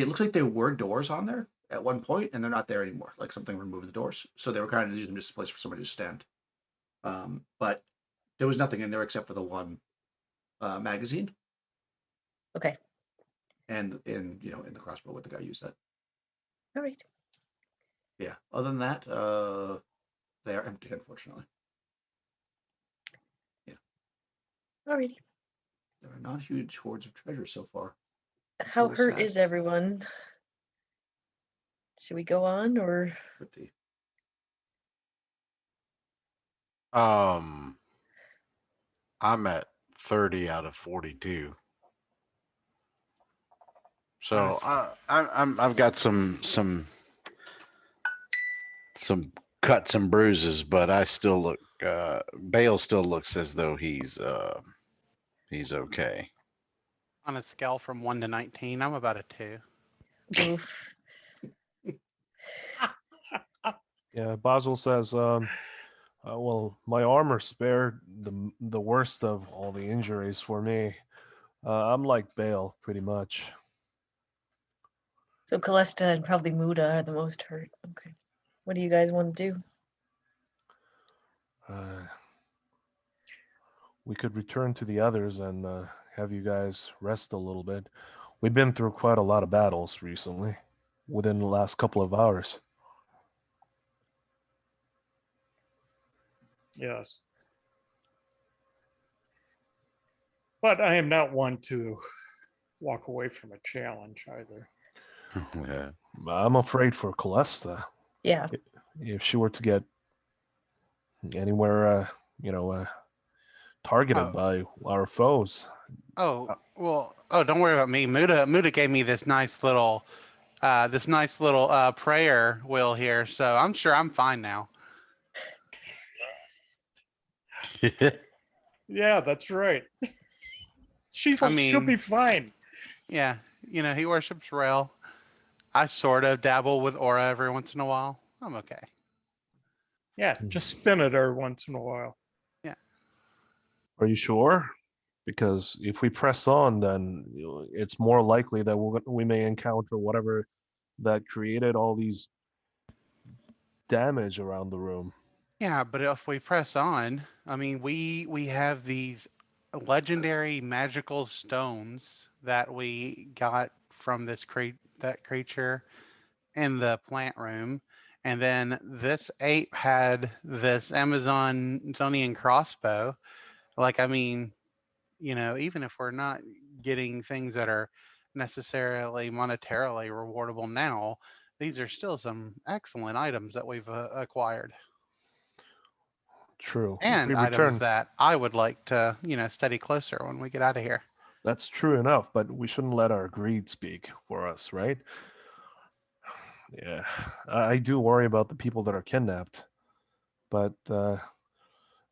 look like there were doors on there at one point, and they're not there anymore. Like something removed the doors, so they were kind of using this place for somebody to stand. But there was nothing in there except for the one magazine. Okay. And in the crossbow, what the guy used that. All right. Yeah. Other than that, they are empty, unfortunately. Yeah. All righty. There are not huge hordes of treasure so far. It's a How little hurt sad. is everyone? Should we go on, or Pretty. I'm at 30 out of 42. So I've got some cuts and bruises, but I still look. Bale still looks as though he's okay. On a scale from 1 to 19, I'm about a 2. oof? Yeah, Basil says, well, my armor spared the worst of all the injuries for me. I'm like Bale, pretty much. So Callista and probably Muda are the most hurt. Okay. What do you guys want to do? We could return to the others and have you guys rest a little bit. We've been through quite a lot of battles recently, within the last couple of hours. Yes. But I am not one to walk away from a challenge either. Yeah. I'm afraid for Callista. Yeah. If she were to get anywhere, targeted by our foes. Oh, well, don't worry about me. Muda gave me this nice little prayer wheel here, so I'm sure I'm fine now. Yeah, that's right. She'll be fine. Yeah, he worships Rail. I sort of dabble with Aura every once in a while. I'm okay. Yeah, just spin it every once in a while. Yeah. Are you sure? Because if we press on, then it's more likely that we may encounter whatever that created all these damage around the room. Yeah, but if we press on, I mean, we have these legendary magical stones that we got from that creature in the plant room, and then this ape had this Amazonian crossbow. Like, I mean, even if we're not getting things that are necessarily monetarily rewardable now, these are still some excellent items that we've acquired. True. If we And items return, that I would like to, study closer when we get out of here. that's true enough, but we shouldn't let our greed speak for us, right? Yeah, I do worry about the people that are kidnapped, but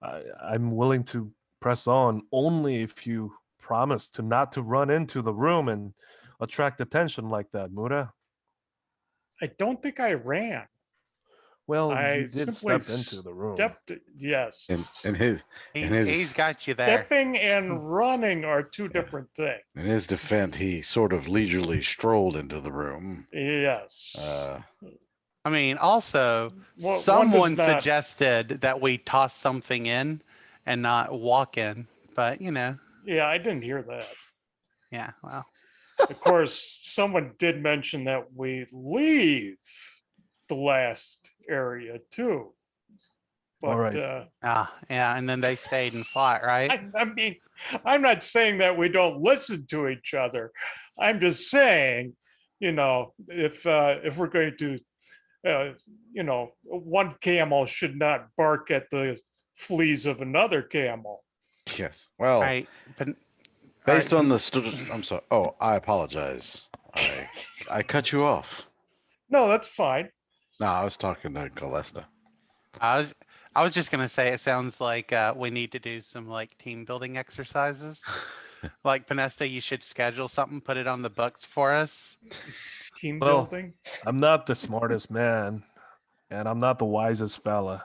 I'm willing to press on only if you promise to not to run into the room and attract attention like that, Muda. I don't think I ran. Well, I you did simply step into the room. Yes. He's got you there. Stepping and running are two different things. In his defense, he sort of leisurely strolled into the room. Yes. I mean, also, Well, someone suggested that we toss something in and not walk in, but Yeah, I didn't hear that. Yeah, well. Of course, someone did mention that we leave the last area too. All But right. Yeah, and then they stayed and fought, right? I mean, I'm not saying that we don't listen to each other. I'm just saying, if we're going to, one camel should not bark at the fleas of another camel. Yes. Well, Right. But based right, on the I'm sorry. Oh, I apologize. I cut you off. No, that's fine. No, I was talking to Calesta. I was just gonna say it sounds like we need to do some like team building exercises. Like Panesta, you should schedule something, put it on the books for us. Team Well, building. I'm not the smartest man, and I'm not the wisest fella,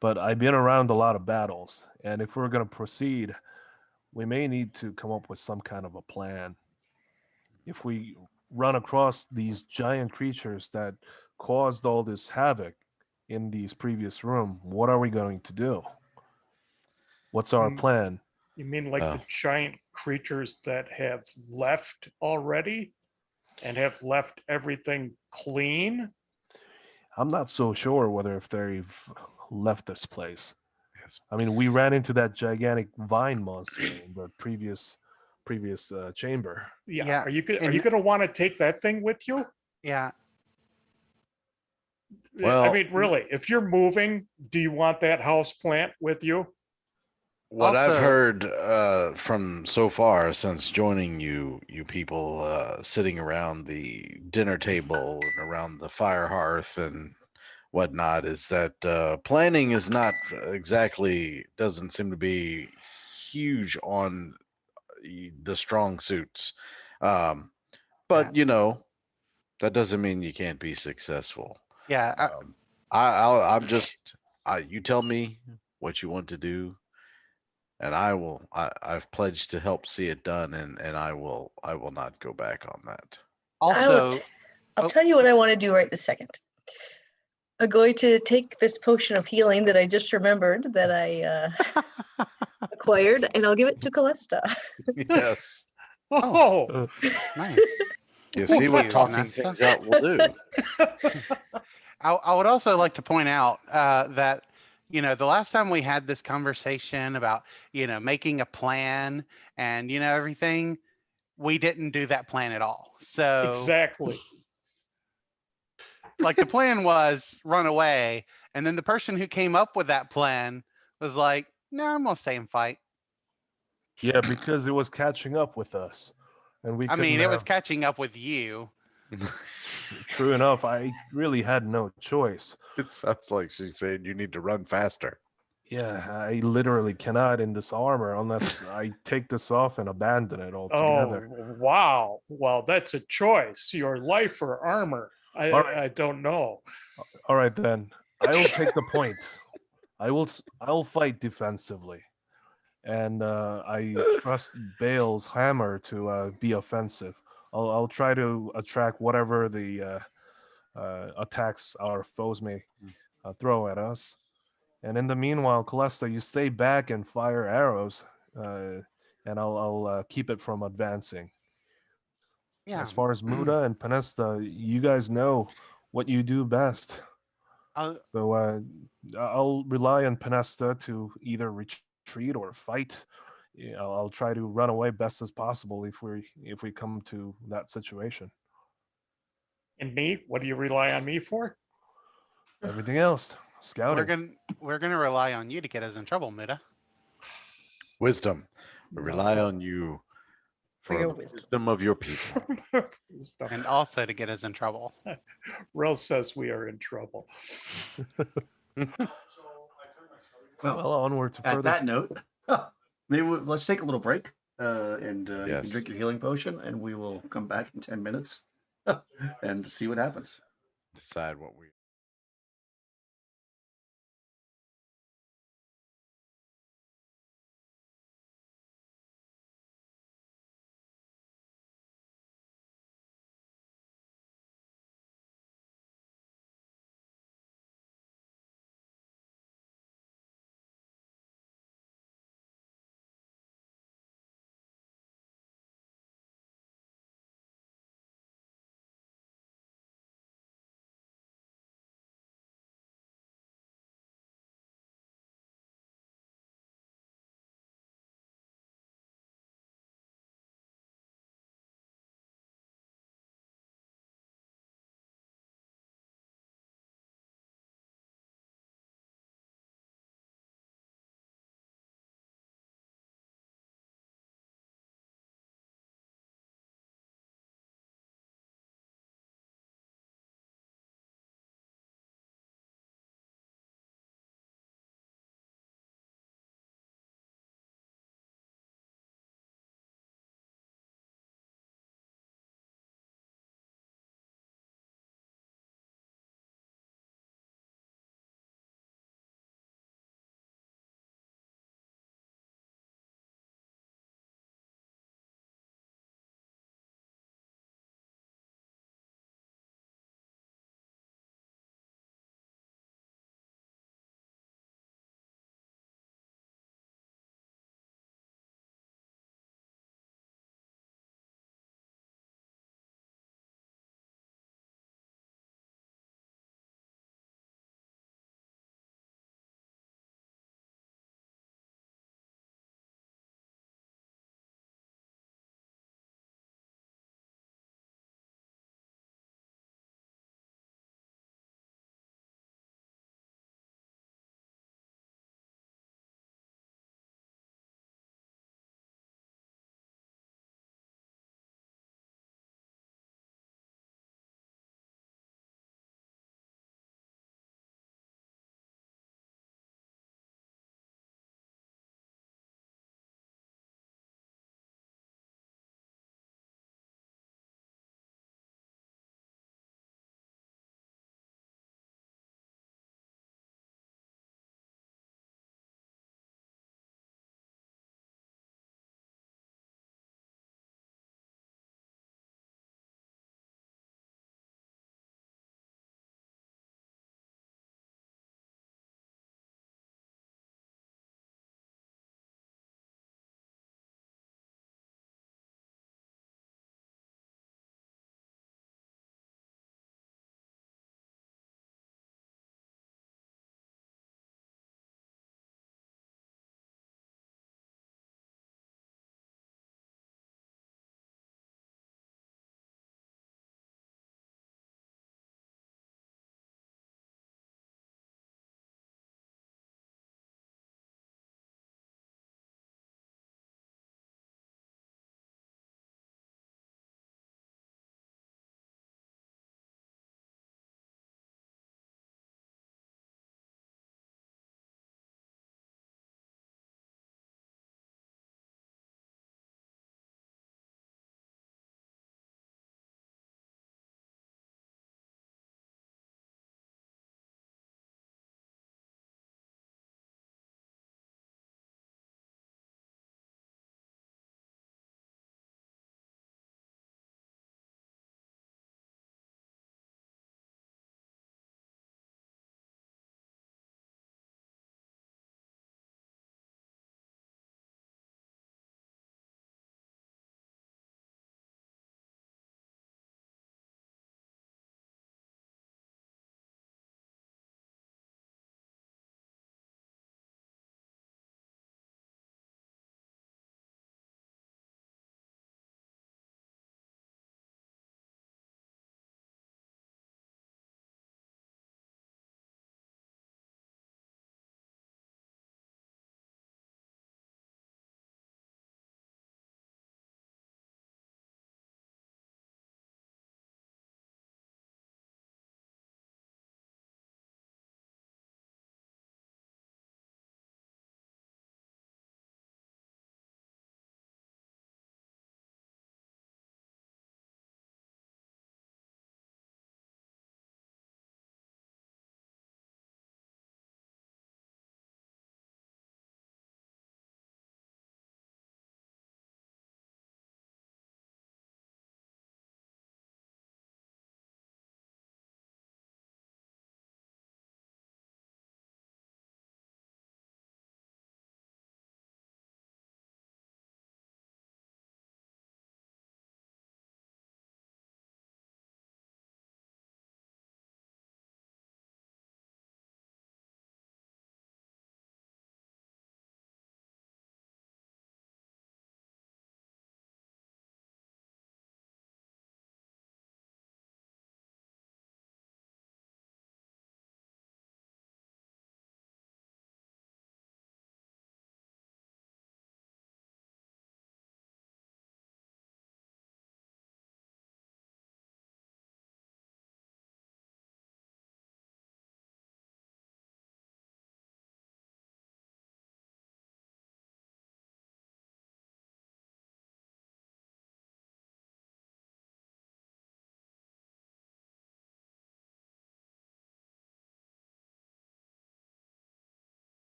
but I've been around a lot of battles, and if we're going to proceed, we may need to come up with some kind of a plan. If we run across these giant creatures that caused all this havoc in these previous room, what are we going to do? What's our Mm. plan? You mean like the giant creatures that have left already and have left everything clean? I'm not so sure whether if they've left this place. Yes. I mean, we ran into that gigantic vine monster in the previous chamber. Yeah. Yeah, Are you and going to want to take that thing with you? yeah, I Well, mean, really, if you're moving, do you want that house plant with you? what I've Also- heard from so far since joining you people sitting around the dinner table and around the fire hearth and whatnot, is that planning is not exactly, doesn't seem to be huge on the strong suits. Um, but that doesn't mean you can't be successful. yeah. I'm just, you tell me what you want to do, and I've pledged to help see it done, and I will not go back on that. Also, I'll oh. tell you what I want to do right this second. I'm going to take this potion of healing that I just remembered that I acquired, and I'll give it to Callista. Yes. Oh, Uh, nice. You Thank see what you, talking Vanessa. things out will do. I would also like to point out that the last time we had this conversation about making a plan and everything, we didn't do that plan at all. So exactly. like the plan was run away, and then the person who came up with that plan was like, "No, I'm gonna stay and fight." yeah, because it was catching up with us, and we I couldn't mean, it was have. catching up with you. True enough, I really had no choice. It sounds like she's saying you need to run faster. Yeah, I literally cannot in this armor unless I take this off and abandon it Oh, altogether. wow. Well, that's a choice. Your life or armor. All right. I don't know. All right then. I will take the point. I'll fight defensively, and I trust Bale's hammer to be offensive. I'll try to attract whatever the attacks our foes may throw at us. And in the meanwhile, Callista, you stay back and fire arrows, and I'll keep it from advancing. Yeah. As far as Muda and Panesta, you guys know what you do best. So I'll rely on Panesta to either retreat or fight. Yeah, I'll try to run away best as possible if we come to that situation. And me? What do you rely on me for? Everything else, scouting. We're gonna rely on you to get us in trouble, Muda. Wisdom. We rely No. on you For for your the wisdom. wisdom of your people. And also to get us in trouble. Rel says we are in trouble. Well, onward to At further. that note, let's take a little break, and you Yes. can drink your healing potion, and we will come back in 10 minutes and see what happens. Decide what we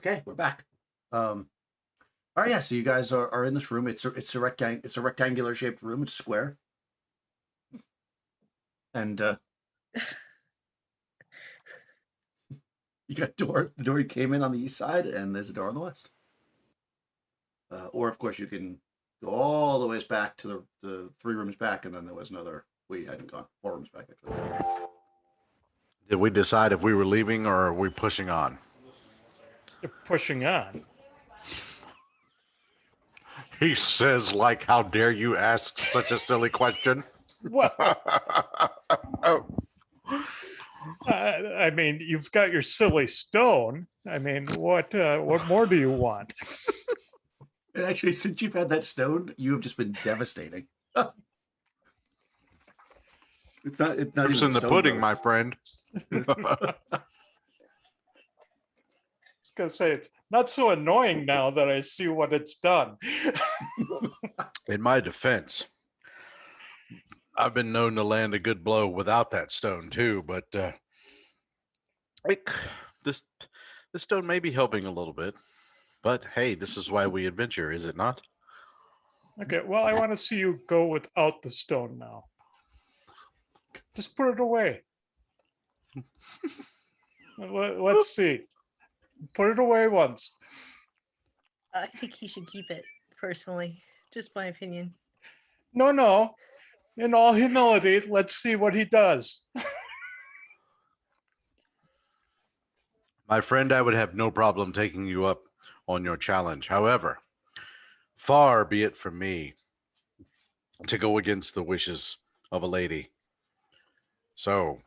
Okay, we're back. All right, yeah. So you guys are in this room. It's a rectangular shaped room. It's square, and you got the door you came in on the east side, and there's a door on the west. Or of course you can go all the ways back to the 3 rooms back, and then there was another. We hadn't gone 4 rooms back actually. Did we decide if we were leaving or are we pushing on? You're pushing on. He says, like, how dare you ask such a silly question? Well, Oh, I mean, you've got your silly stone. I mean, what more do you want? And actually, since you've had that stone, you have just been devastating. It's not proof's even in the stone, pudding, though. my friend. I was gonna say it's not so annoying now that I see what it's done. In my defense, I've been known to land a good blow without that stone too, but this stone may be helping a little bit. But hey, this is why we adventure, is it not? Okay, well, I want to see you go without the stone now. Just put it away. Let's see. Put it away once. I think he should keep it, personally. Just my opinion. No. In all humility, let's see what he does. My friend, I would have no problem taking you up on your challenge. However, far be it from me to go against the wishes of a lady. So,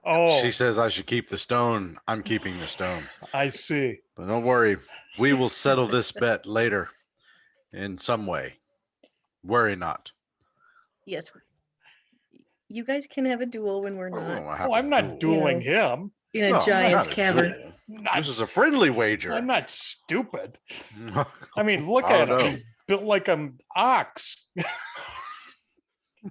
Oh, she says I should keep the stone. I'm keeping the stone. I see. But don't worry, we will settle this bet later in some way. Worry not. Yes. You guys can have a duel when we're Oh, not Oh, I'm not dueling him. in a No, giant's not a cavern. duel. Not This is a friendly I'm wager. not stupid. I mean, look Oh, at him. no. He's built like an ox.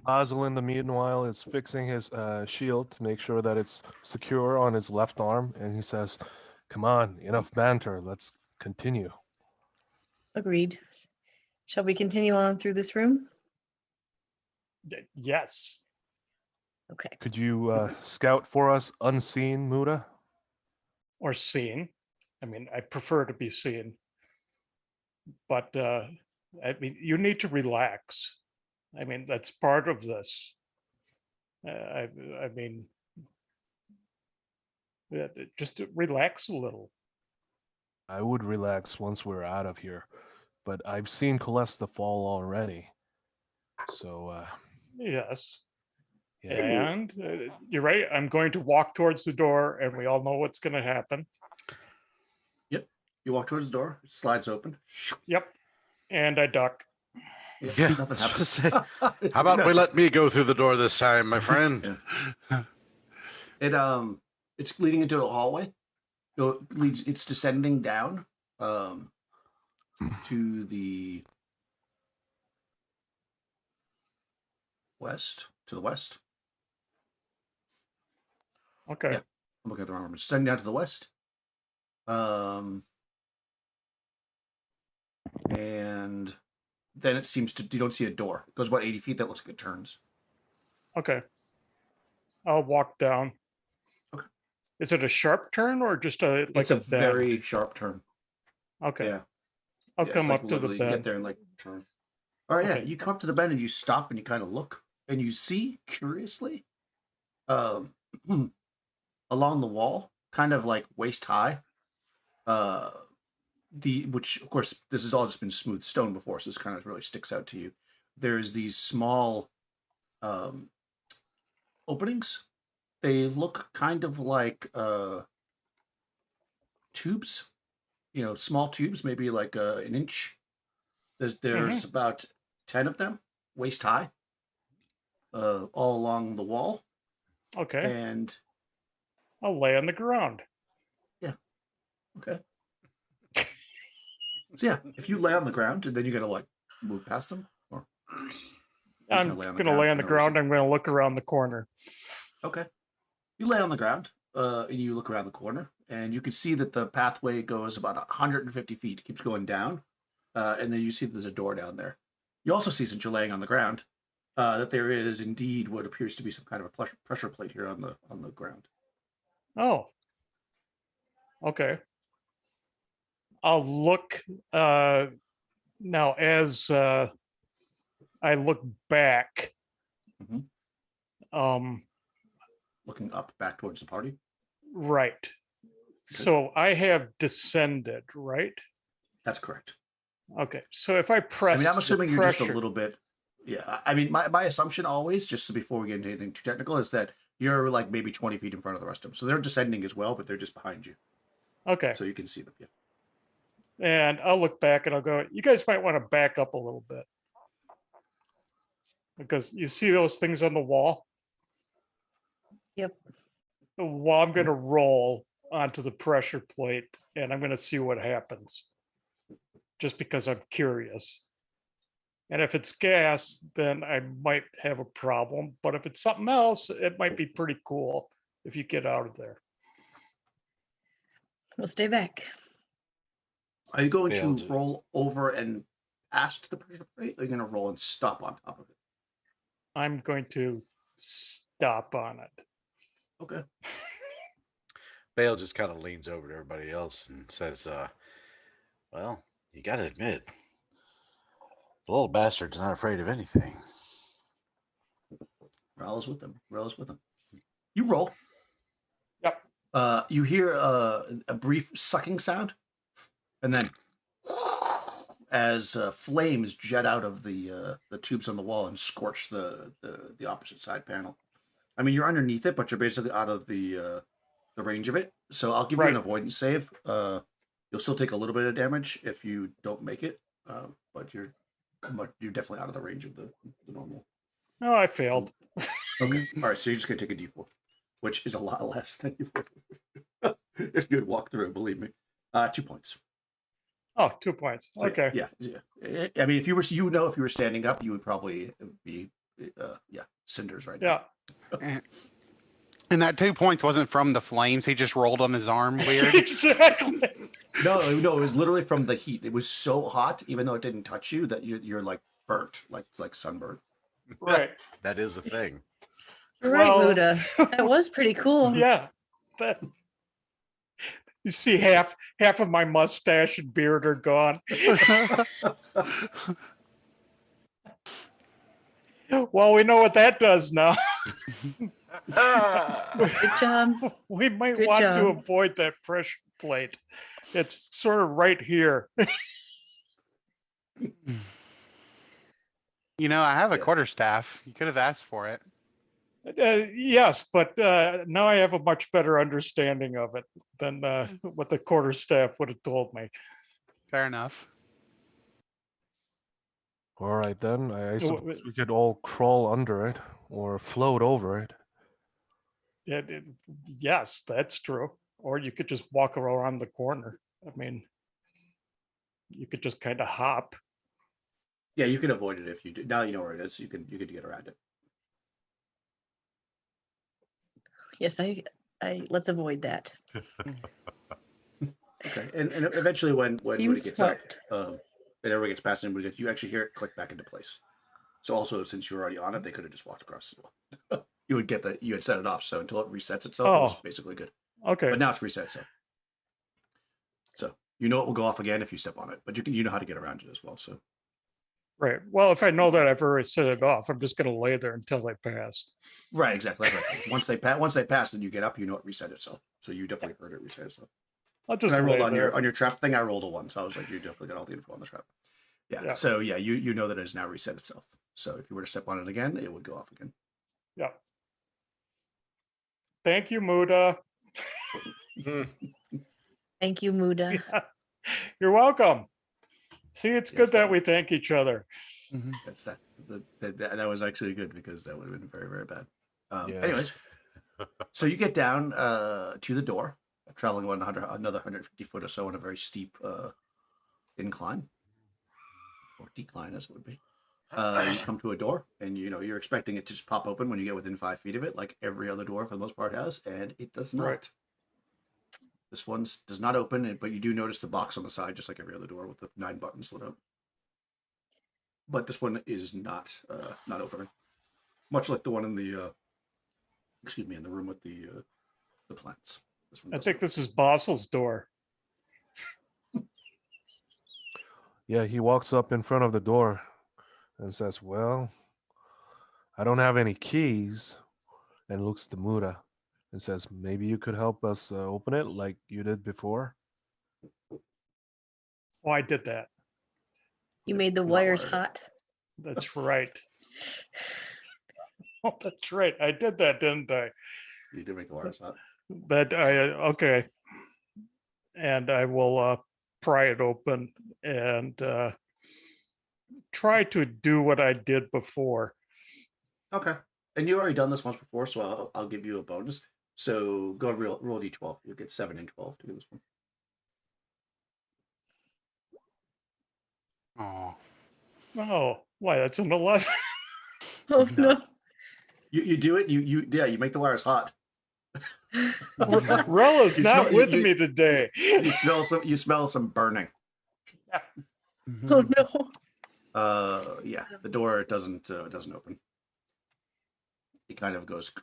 Basil, in the meanwhile, is fixing his shield to make sure that it's secure on his left arm, and he says, "Come on, enough banter. Let's continue." Agreed. Shall we continue on through this room? Yes. Okay. Could you scout for us unseen, Muda? Or seen. I mean, I prefer to be seen. But I mean, you need to relax. I mean, that's part of this. I mean, just to relax a little. I would relax once we're out of here, but I've seen Colesta fall already. So, Yes. yeah. And you're right. I'm going to walk towards the door, and we all know what's going to happen. Yep. You walk towards the door. It slides open. Yep. And I duck. Yeah, Nothing I was happens. gonna say, how about we let me go through the door this time, my friend? Yeah. It's leading into a hallway. It's descending down to the west. Okay. Yeah. I'm looking at the wrong room. It's descending down to the west. And then it seems you don't see a door. It goes about 80 feet. That looks like it turns. Okay. I'll walk down. Okay. Is it a sharp turn or just a like It's a bend? very sharp turn. Okay. Yeah. I'll Yeah, come it's like up to the literally you get bend. there and like turn. All right, yeah. Okay. You come up to the bend and you stop and you kind of look and you see curiously, along the wall, kind of like waist high, which of course this has all just been smooth stone before, so this kind of really sticks out to you. There's these small openings. They look kind of like tubes, small tubes, maybe like an inch. There's about 10 of them, waist high, all along the wall. Okay. And I'll lay on the ground. okay. So yeah, if you lay on the ground and then you're gonna like move past them, or I'm going to lay on the ground. I'm going to look around the corner. Okay. You lay on the ground, and you look around the corner, and you can see that the pathway goes about 150 feet, keeps going down, and then you see there's a door down there. You also see, since you're laying on the ground, that there is indeed what appears to be some kind of a pressure plate here on the ground. Oh. Okay. I'll look now as I look back. Mhm. Looking up back towards the party. Right. So I have descended, right? That's correct. Okay. So if I press, I mean, I'm assuming you're just a pressure- little bit. Yeah, I mean, my assumption always, just before we get into anything too technical, is that you're like maybe 20 feet in front of the rest of them. So they're descending as well, but they're just behind you. Okay. So you can see them. Yeah. And I'll look back and I'll go, you guys might want to back up a little bit. Because you see those things on the wall? Yep. Well, I'm going to roll onto the pressure plate and I'm going to see what happens. Just because I'm curious. And if it's gas, then I might have a problem. But if it's something else, it might be pretty cool if you get out of there. We'll stay back. Are you going to Failed. roll over and past the pressure plate? Or are you going to roll and stop on top of it? I'm going to stop on it. Okay. Bale just kind of leans over to everybody else and says, well, you got to admit, the little bastard's not afraid of anything. Rail is with them. Rail is with them. You roll. Yep. You hear a brief sucking sound, and then as flames jet out of the tubes on the wall and scorch the opposite side panel. I mean, you're underneath it, but you're basically out of the range of it. So I'll give you an Right. avoidance save. You'll still take a little bit of damage if you don't make it, but you're definitely out of the range of the normal. No, I failed. Okay. All right. So you're just gonna take a D4, which is a lot less than you would if you had walked through. Believe me. 2 points. Oh, 2 points. So, Okay. Yeah. I mean, if you were standing up, you would probably be, cinders right now. Yeah. And that 2 points wasn't from the flames. He just rolled on his arm weird. Exactly. No, it was literally from the heat. It was so hot, even though it didn't touch you, that you're like burnt, like sunburned. Right. That is the thing. You're right, Well- Muda. That was pretty cool. Yeah. That, you see half of my mustache and beard are gone. Well, we know what that does now. Good job. We might Good want to job. avoid that pressure plate. It's sort of right here. You know, I have a Yeah. quarterstaff. You could have asked for it. Yes, but now I have a much better understanding of it than what the quarterstaff would have told me. Fair enough. All right, then. I w- suppose we could all crawl under it or float over it. Yes, that's true. Or you could just walk around the corner. I mean, you could just kind of hop. Yeah, you can avoid it if you do. Now you know where it is. You can get around it. Yes, I let's avoid that. Okay, and eventually when Seems it gets smart. up, and everybody gets past, and you actually hear it click back into place. So also, since you were already on it, they could have just walked across as well. You would get that you had set it off, so until it resets itself, it was Oh. basically good. Okay. But now it's reset itself. So you know it will go off again if you step on it, but you know how to get around it as well. So Right. Well, if I know that I've already set it off, I'm just going to lay there until they pass. right, exactly. That's right. Once they pass, then you get up. You know it reset itself. So you definitely heard it reset itself. I'll just And I rolled lay on there. your trap thing. I rolled a 1, so I was like, you definitely got all the info on the trap. Yeah. Yeah. So yeah, you know that it has now reset itself. So if you were to step on it again, it would go off again. Yeah. Thank you, Muda. Thank you, Muda. You're welcome. See, it's Yes, good that thank we thank each other. That's that was actually good because that would have been very, very bad. Yeah. Anyways, so you get down to the door, traveling another 150 foot or so on a very steep incline or decline, as it would be. You come to a door, and you're expecting it to just pop open when you get within 5 feet of it, like every other door for the most part has, and it does not. Right. This one does not open, but you do notice the box on the side, just like every other door with the 9 buttons lit up. But this one is not opening. Much like the one in the in the room with the plants. This one I doesn't think open. this is Basil's door. Yeah, he walks up in front of the door and says, "Well, I don't have any keys," and looks to Muda and says, "Maybe you could help us open it like you did before." Oh, I did that. You made the Not wires wired. hot. That's right. Oh, that's right. I did that, didn't I? You did make the wires hot. But okay. And I will pry it open and try to do what I did before. Okay. And you already done this once before, so I'll give you a bonus. So go roll a d12. You'll get 7 and 12 to do this one. Oh, Oh, why? That's an 11. Oh No. no. You do it. You make the wires hot. Rella's You not smell- with you- me today. You smell some burning. Oh no. Yeah, the door doesn't open. It kind of goes.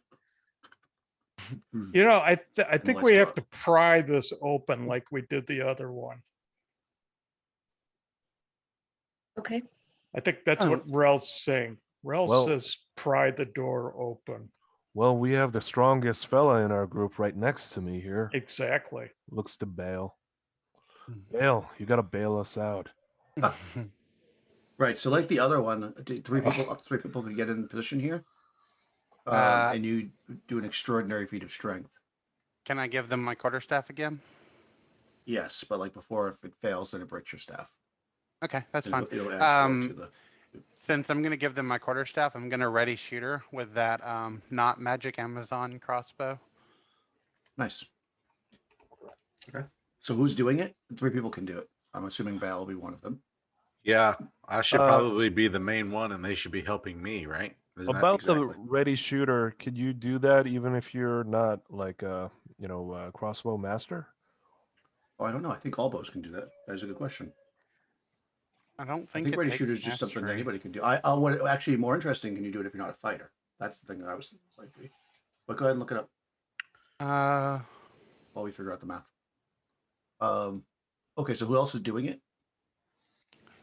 You know, I think lights we go have out. to pry this open like we did the other one. Okay. I think that's what Rel's saying. Rel Well- says pry the door open. Well, we have the strongest fella in our group right next to me here. Exactly. Looks to bail. Hmm. Bail, you gotta bail us out. Right. So like the other one, three people could get in position here, Uh, and you do an extraordinary feat of strength. Can I give them my quarterstaff again? Yes, but like before, if it fails, then it breaks your staff. Okay, that's And fine. It'll add 4 to the. Since I'm going to give them my quarterstaff, I'm going to ready shooter with that not magic Amazon crossbow. Nice. Okay. So who's doing it? 3 people can do it. I'm assuming Bal will be one of them. Yeah, I should Uh, probably be the main one, and they should be helping me, right? Isn't that- About exactly. the ready shooter, could you do that even if you're not like a crossbow master? Oh, I don't know. I think all bows can do that. That is a good question. I don't I think think it ready takes shooter is just something that mastery. anybody can do. What actually more interesting, can you do it if you're not a fighter? That's the thing that I was like. But go ahead and look it up while we figure out the math. Okay, so who else is doing it?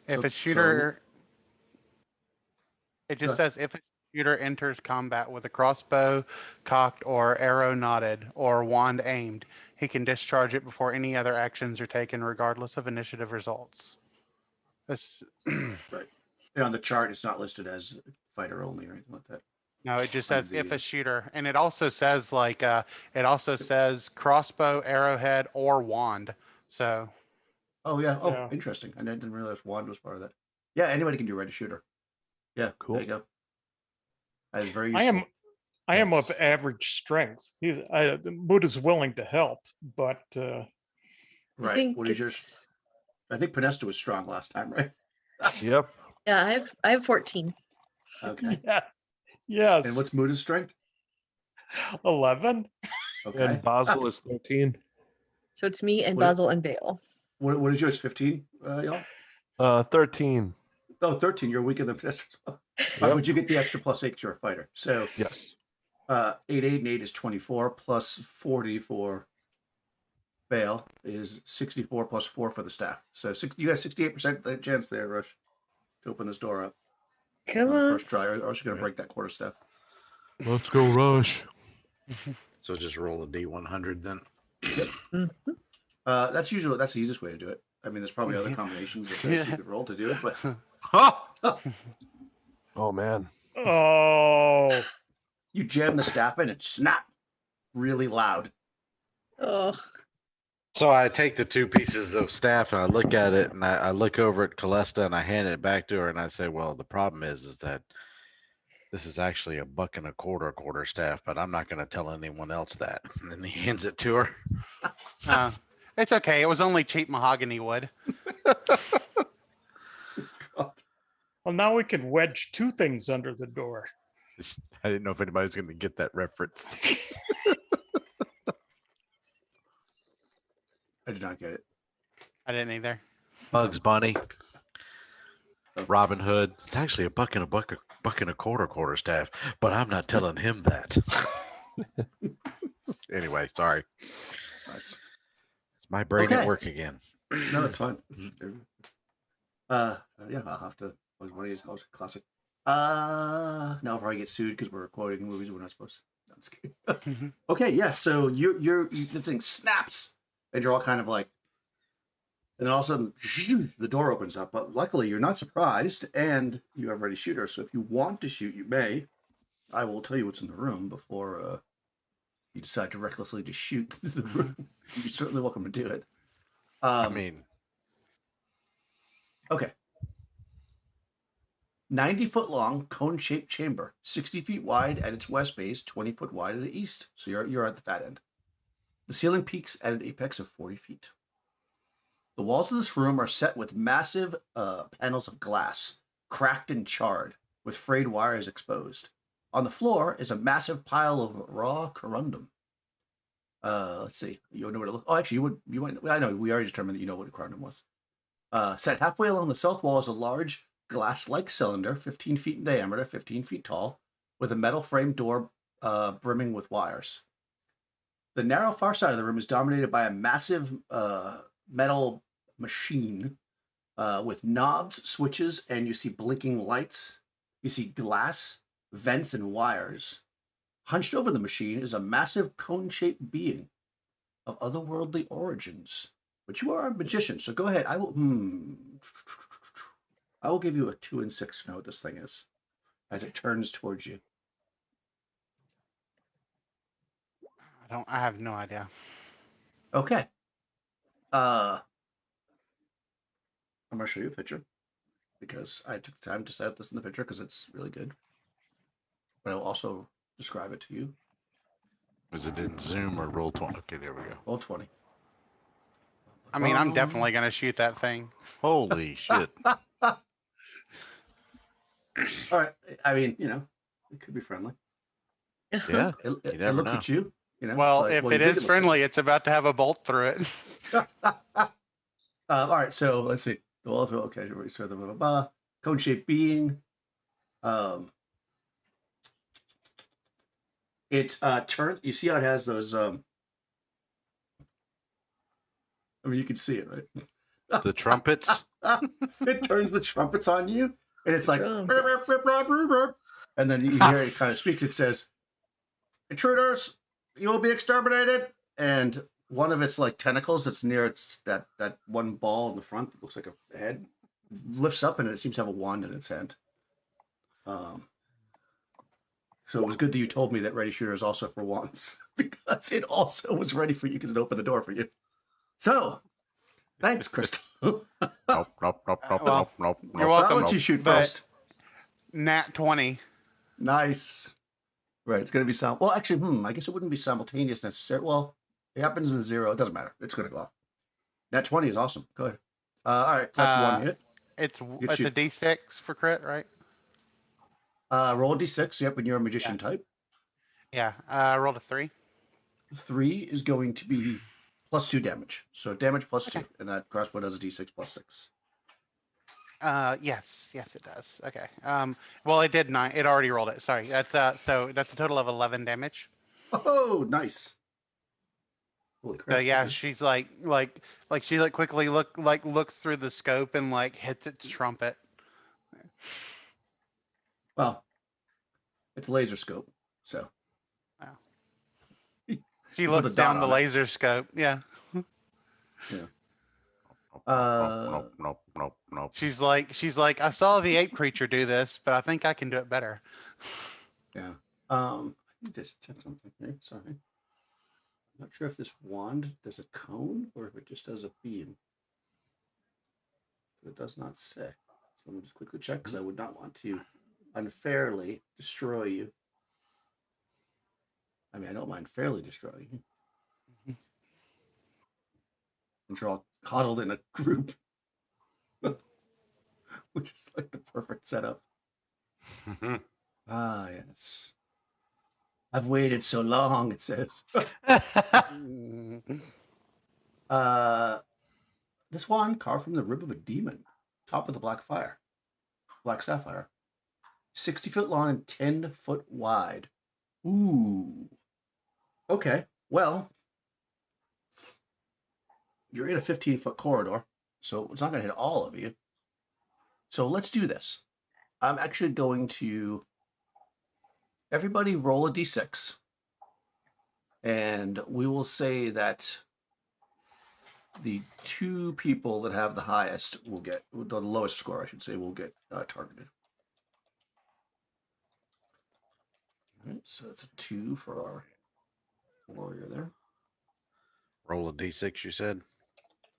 If So- a shooter, it Go just says if a shooter enters combat with a crossbow cocked or arrow knotted or wand aimed, he can discharge it before any other actions are taken, regardless of initiative results. This, Right. And on the chart, it's not listed as fighter only or anything like that. no, it just Under says if the- a shooter, and it also says it also says crossbow, arrowhead, or wand. So Oh yeah. Oh, Yeah. interesting. I didn't realize wand was part of that. Yeah, anybody can do ready shooter. Yeah. Cool. There you go. That is very I useful. am of Nice. average strength. Mood is willing to help, but Right. think What is yours? it's- I think Pinesta was strong last time, right? Yep. Yeah, I have 14. Okay. yeah, yes, And what's Muda's strength? 11. Okay. And Basil is 13. So it's me and What- Basil and Bale. What is yours? 15, y'all? 13. Oh, 13. You're weaker than Pinesta. Yep. Would you get the extra +8 because you're a fighter? So Yes. 8, 8, and 8 is 24 plus 40 for Bale is 64 plus 4 for the staff. So you got 68% chance there, Rush, to open this door up Come on the on. first try, or else you're going to break that quarterstaff. Let's go, Rush. So just roll a D100 then. Mhm. That's the easiest way to do it. I mean, there's probably other Yeah. combinations of dice you Yeah. could roll to do it, but Oh man. Oh, you jam the staff in and snap really loud. Oh, So I take the 2 pieces of staff and I look at it and I look over at Callista and I hand it back to her and I say, well, the problem is that this is actually a buck and a quarter staff, but I'm not going to tell anyone else that. And then he hands it to her. it's okay. It was only cheap mahogany wood. well, now we can wedge 2 things under the door. I didn't know if anybody's going to get that reference. I did not get it. I didn't either. Bugs Bunny, Oh. Robin Hood. It's actually a buck and a quarter staff, but I'm not telling him that. Anyway, sorry. Nice. It's my brain at Okay. work again. No, it's fine. Yeah, I'll have to. Bugs Bunny is also classic. Now I'll probably get sued because we're quoting movies we're not supposed to. No, I'm just kidding. Okay, yeah. So the thing snaps, and you're all kind of like, and then all of a sudden the door opens up. But luckily, you're not surprised, and you have ready shooter. So if you want to shoot, you may. I will tell you what's in the room before you decide to recklessly just shoot the room. You're certainly welcome to do it. I mean, Okay. 90-foot long, cone-shaped chamber, 60 feet wide at its west base, 20 foot wide at the east. So you're at the fat end. The ceiling peaks at an apex of 40 feet. The walls of this room are set with massive panels of glass, cracked and charred, with frayed wires exposed. On the floor is a massive pile of raw corundum. Let's see. You know what it looks. Oh, actually, you might. I know we already determined that you know what a corundum was. Set halfway along the south wall is a large glass-like cylinder, 15 feet in diameter, 15 feet tall, with a metal frame door brimming with wires. The narrow far side of the room is dominated by a massive metal machine with knobs, switches, and you see blinking lights. You see glass, vents, and wires. Hunched over the machine is a massive cone-shaped being of otherworldly origins. But you are a magician, so go ahead. I will give you a 2 and 6 to know what this thing is as it turns towards you. I have no idea. Okay. I'm gonna show you a picture because I took the time to set up this in the picture because it's really good. But I will also describe it to you. was it in Zoom or Roll20? Okay, there we go. Roll20. I mean, I'm definitely gonna shoot that thing. Holy shit. All right. I mean, it could be friendly. Yeah. It never looks know. at you. Well, it's like, if you it think is looks friendly, it's about to have a bolt through it. all right, so let's see. The walls are okay. So the cone-shaped being. It turns. You see how it has those. I mean, you can see it, right? The trumpets. It turns the trumpets on you, and it's like, Trumpets. and then you hear it kind of speaks. It says, "Intruders, you will be exterminated." And one of its like tentacles that's near its that one ball in the front that looks like a head lifts up, and it seems to have a wand in its hand. So it was good that you told me that Ready Shooter is also for wands because it also was ready for you because it opened the door for you. So, thanks, Crystal. Nope. Well, you're I'll welcome. let you shoot but- first. Nat 20. Nice. Right, it's going to be well, actually, I guess it wouldn't be simultaneous necessarily. Well, it happens in 0. It doesn't matter. It's going to go off. Nat 20 is awesome. Go ahead. All right, that's one hit. It's shoot. a D6 for crit, right? Roll a d6. Yep, when you're a magician type. Yeah. I rolled a 3. 3 is going to be +2 damage. So damage +2, Okay. and that crossbow does a d6 +6. Yes, it does. Okay. Well, it did 9. It already rolled it. Sorry. That's so that's a total of 11 damage. Oh, nice. Holy crap. So yeah, okay. she's like she quickly looks through the scope and like hits its trumpet. Well, it's a laser scope, so. She You put looks a dot down the on it. laser scope. Yeah. Nope. She's like, I saw the ape creature do this, but I think I can do it better. Yeah. I need to check something here. Sorry. I'm not sure if this wand does a cone or if it just does a beam. But it does not say. So let me just quickly check because I would not want to unfairly destroy you. I mean, I don't mind fairly destroying you. And you're all huddled in a group, which is like the perfect setup. Ah, yes. I've waited so long, it says. This wand carved from the rib of a demon, top of the black sapphire, 60 foot long and 10 foot wide. Ooh. Okay. Well, you're in a 15-foot corridor, so it's not going to hit all of you. So let's do this. I'm actually going to everybody roll a d6, and we will say that the two people that have the highest will get the lowest score, I should say, will get targeted. All right, so it's a 2 for our warrior there. Roll a d6, you said?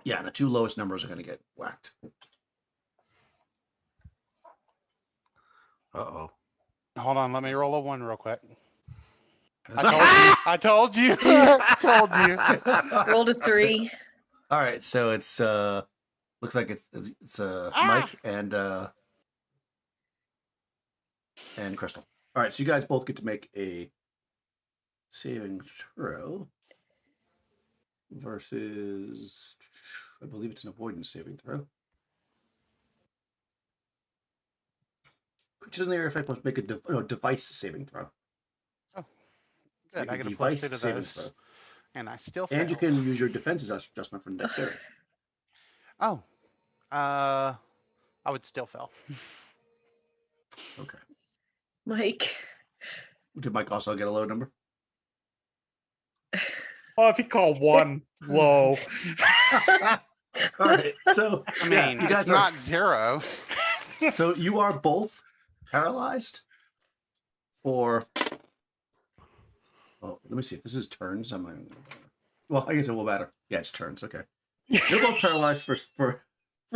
Yeah, and the two lowest numbers are going to get whacked. Uh-oh. Hold on, let me roll a 1 real quick. I told you. I told you. Rolled a 3. All right, so it's looks like it's Mike and Crystal. All right, so you guys both get to make a saving throw versus, I believe it's an avoidance saving throw. Creatures in the area effect must make a device saving throw. Oh, Make good. I a get a device +2 to saving those. throw. And I still And you failed. can use your defense adjustment from dexterity. Oh. I would still fail. Okay. Mike. Did Mike also get a low number? Oh, if you call 1 low. All right. So I yeah, mean, you guys it's not 0. So you are both paralyzed for. Oh, let me see if this is turns. Well, I guess it will matter. Yeah, it's turns. Okay. You're both paralyzed for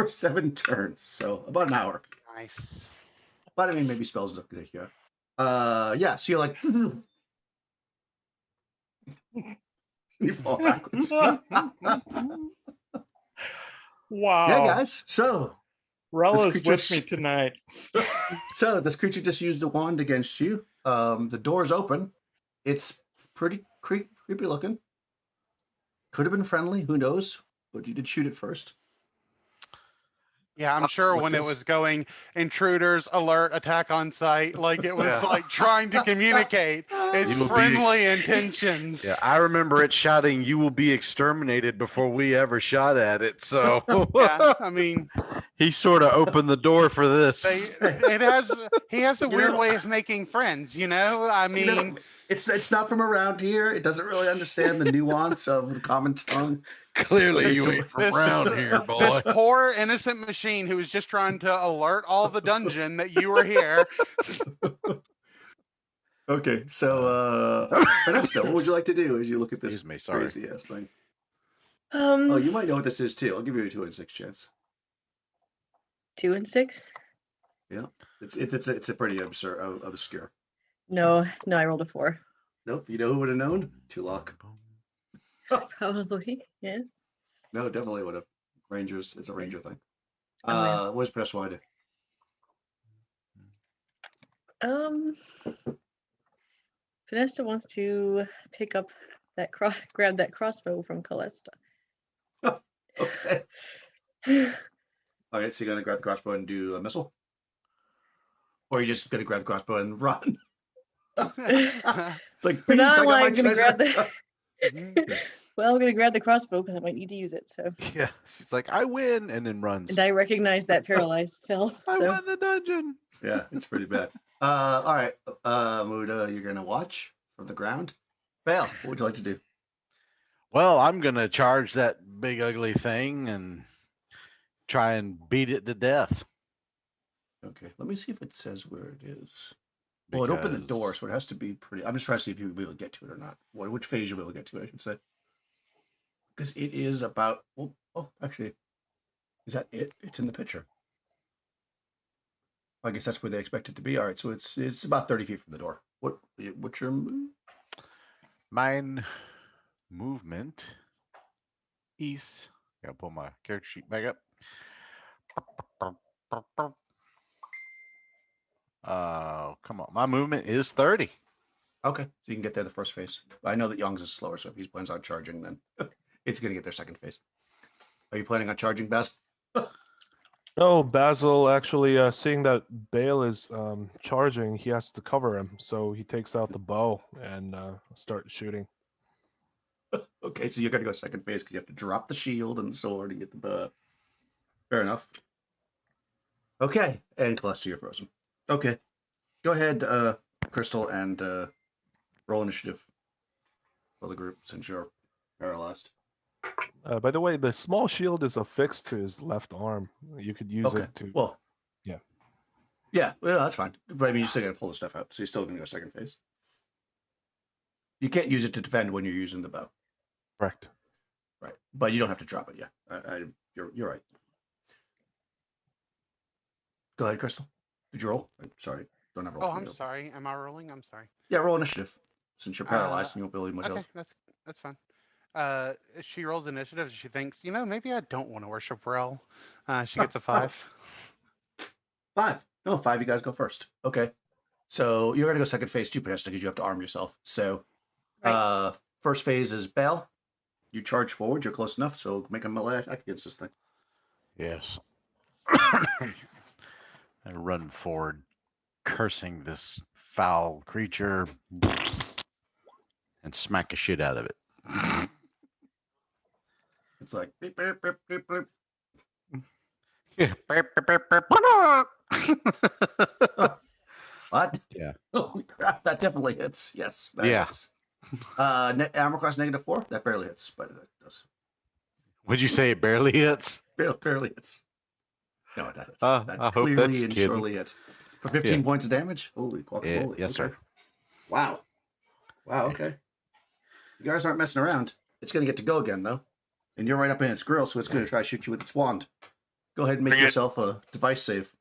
7 turns, so about an hour. Nice. But I mean, maybe spells don't get you. Yeah. So you're like, you fall backwards. Wow. Yeah, guys. So Rella's creature with me tonight. this creature just used a wand against you. The door's open. It's pretty creepy looking. Could have been friendly. Who knows? But you did shoot it first. Yeah, I'm sure Look when it this- was going intruders alert attack on site, like it was Yeah. like trying to communicate its You will be friendly intentions. Yeah, I remember it shouting, "You will be exterminated," before we ever shot at it. So Yeah, I mean, he sort of opened the door for this. he has a You weird know- way of making friends, you know? I mean, You know, it's not from around here. It doesn't really understand the nuance of the common tongue. Clearly, Okay, you so- ain't from around here, boy. this poor innocent machine who was just trying to alert all the dungeon that you were here. Okay, so Ernesto, what would you like to do as you look at this Excuse me, sorry. crazy ass thing? Oh, Oh, you might know what this is too. I'll give you a 2 in 6 chance. 2 and 6. It's a pretty obscure. No, I rolled a 4. Nope. You know who would have known? Tulok. Probably. Yeah. No, definitely would have. Rangers. It's a ranger thing. Oh, yeah. What does Press want to do? Finesta wants to pick up that grab that crossbow from Callista. Okay. All right, so you're gonna grab the crossbow and do a missile, or are you just gonna grab the crossbow and run? It's like, For now, please, I got my I'm gonna grab treasure. Well, I'm gonna grab the crossbow because I might need to use it. So, Yeah, she's like, "I win," and then runs. and I recognize that paralyzed spell. I So, won the dungeon. Yeah, it's pretty bad. All right, Muda, you're gonna watch from the ground. Fail. What would you like to do? Well, I'm gonna charge that big ugly thing and try and beat it to death. Okay, let me see if it says where it is. Well, it opened the door, so it has to be pretty. I'm just trying to see if you'll be able to get to it or not. Which phase you'll be able to get to it, I should say. Because it is about. Oh, actually, is that it? It's in the picture. I guess that's where they expect it to be. All right, so it's about 30 feet from the door. What's your move? Mine movement is. Gotta pull my character sheet back up. Come on. My movement is 30. Okay, so you can get there the first phase. I know that Young's is slower, so if he plans on charging, then It's going to get their second phase. Are you planning on charging, Baz? No, Basil actually, seeing that Bale is charging, he has to cover him. So he takes out the bow and starts shooting. Okay, so you're going to go second phase because you have to drop the shield and the sword and get the bow. Fair enough. Okay, and Callisto, you're frozen. Okay, go ahead, Crystal, and roll initiative for the group since you're paralyzed. By the way, the small shield is affixed to his left arm. You could use Okay, it to. well, Yeah. yeah, well, that's fine. But I mean, you're still going to pull the stuff out, so you're still going to go second phase. You can't use it to defend when you're using the bow. Correct. Right, but you don't have to drop it. Yeah, you're right. Go ahead, Crystal. Did you roll? I'm sorry, don't have roll. Oh, I'm sorry. Am I rolling? I'm sorry. Yeah, roll initiative. Since you're paralyzed and you won't be able to do much Okay, else. that's fine. She rolls initiative. She thinks, maybe I don't want to worship Rel. She gets a 5. 5. No, 5. You guys go first. Okay. So you're gonna go second phase too, Podesta, because you have to arm yourself. So, Right. first phase is Bale. You charge forward. You're close enough, so make a melee attack against this thing. Yes. I run forward, cursing this foul creature, and smack the shit out of it. It's like beep, beep, beep, beep, beep. What? Yeah. Holy crap! That definitely hits. Yes. That Yeah. hits. Armor class -4. That barely hits, but it does. Would you say it barely hits? Barely hits. No, that hits. I That hope clearly that's and kidding. surely hits. For 15 points of damage? Holy Yeah, guacamole. yes, Okay. sir. Wow. Okay. You guys aren't messing around. It's going to get to go again, though. And you're right up in its grill, so it's going to try to shoot you with its wand. Go ahead and make Bring it. yourself a device save.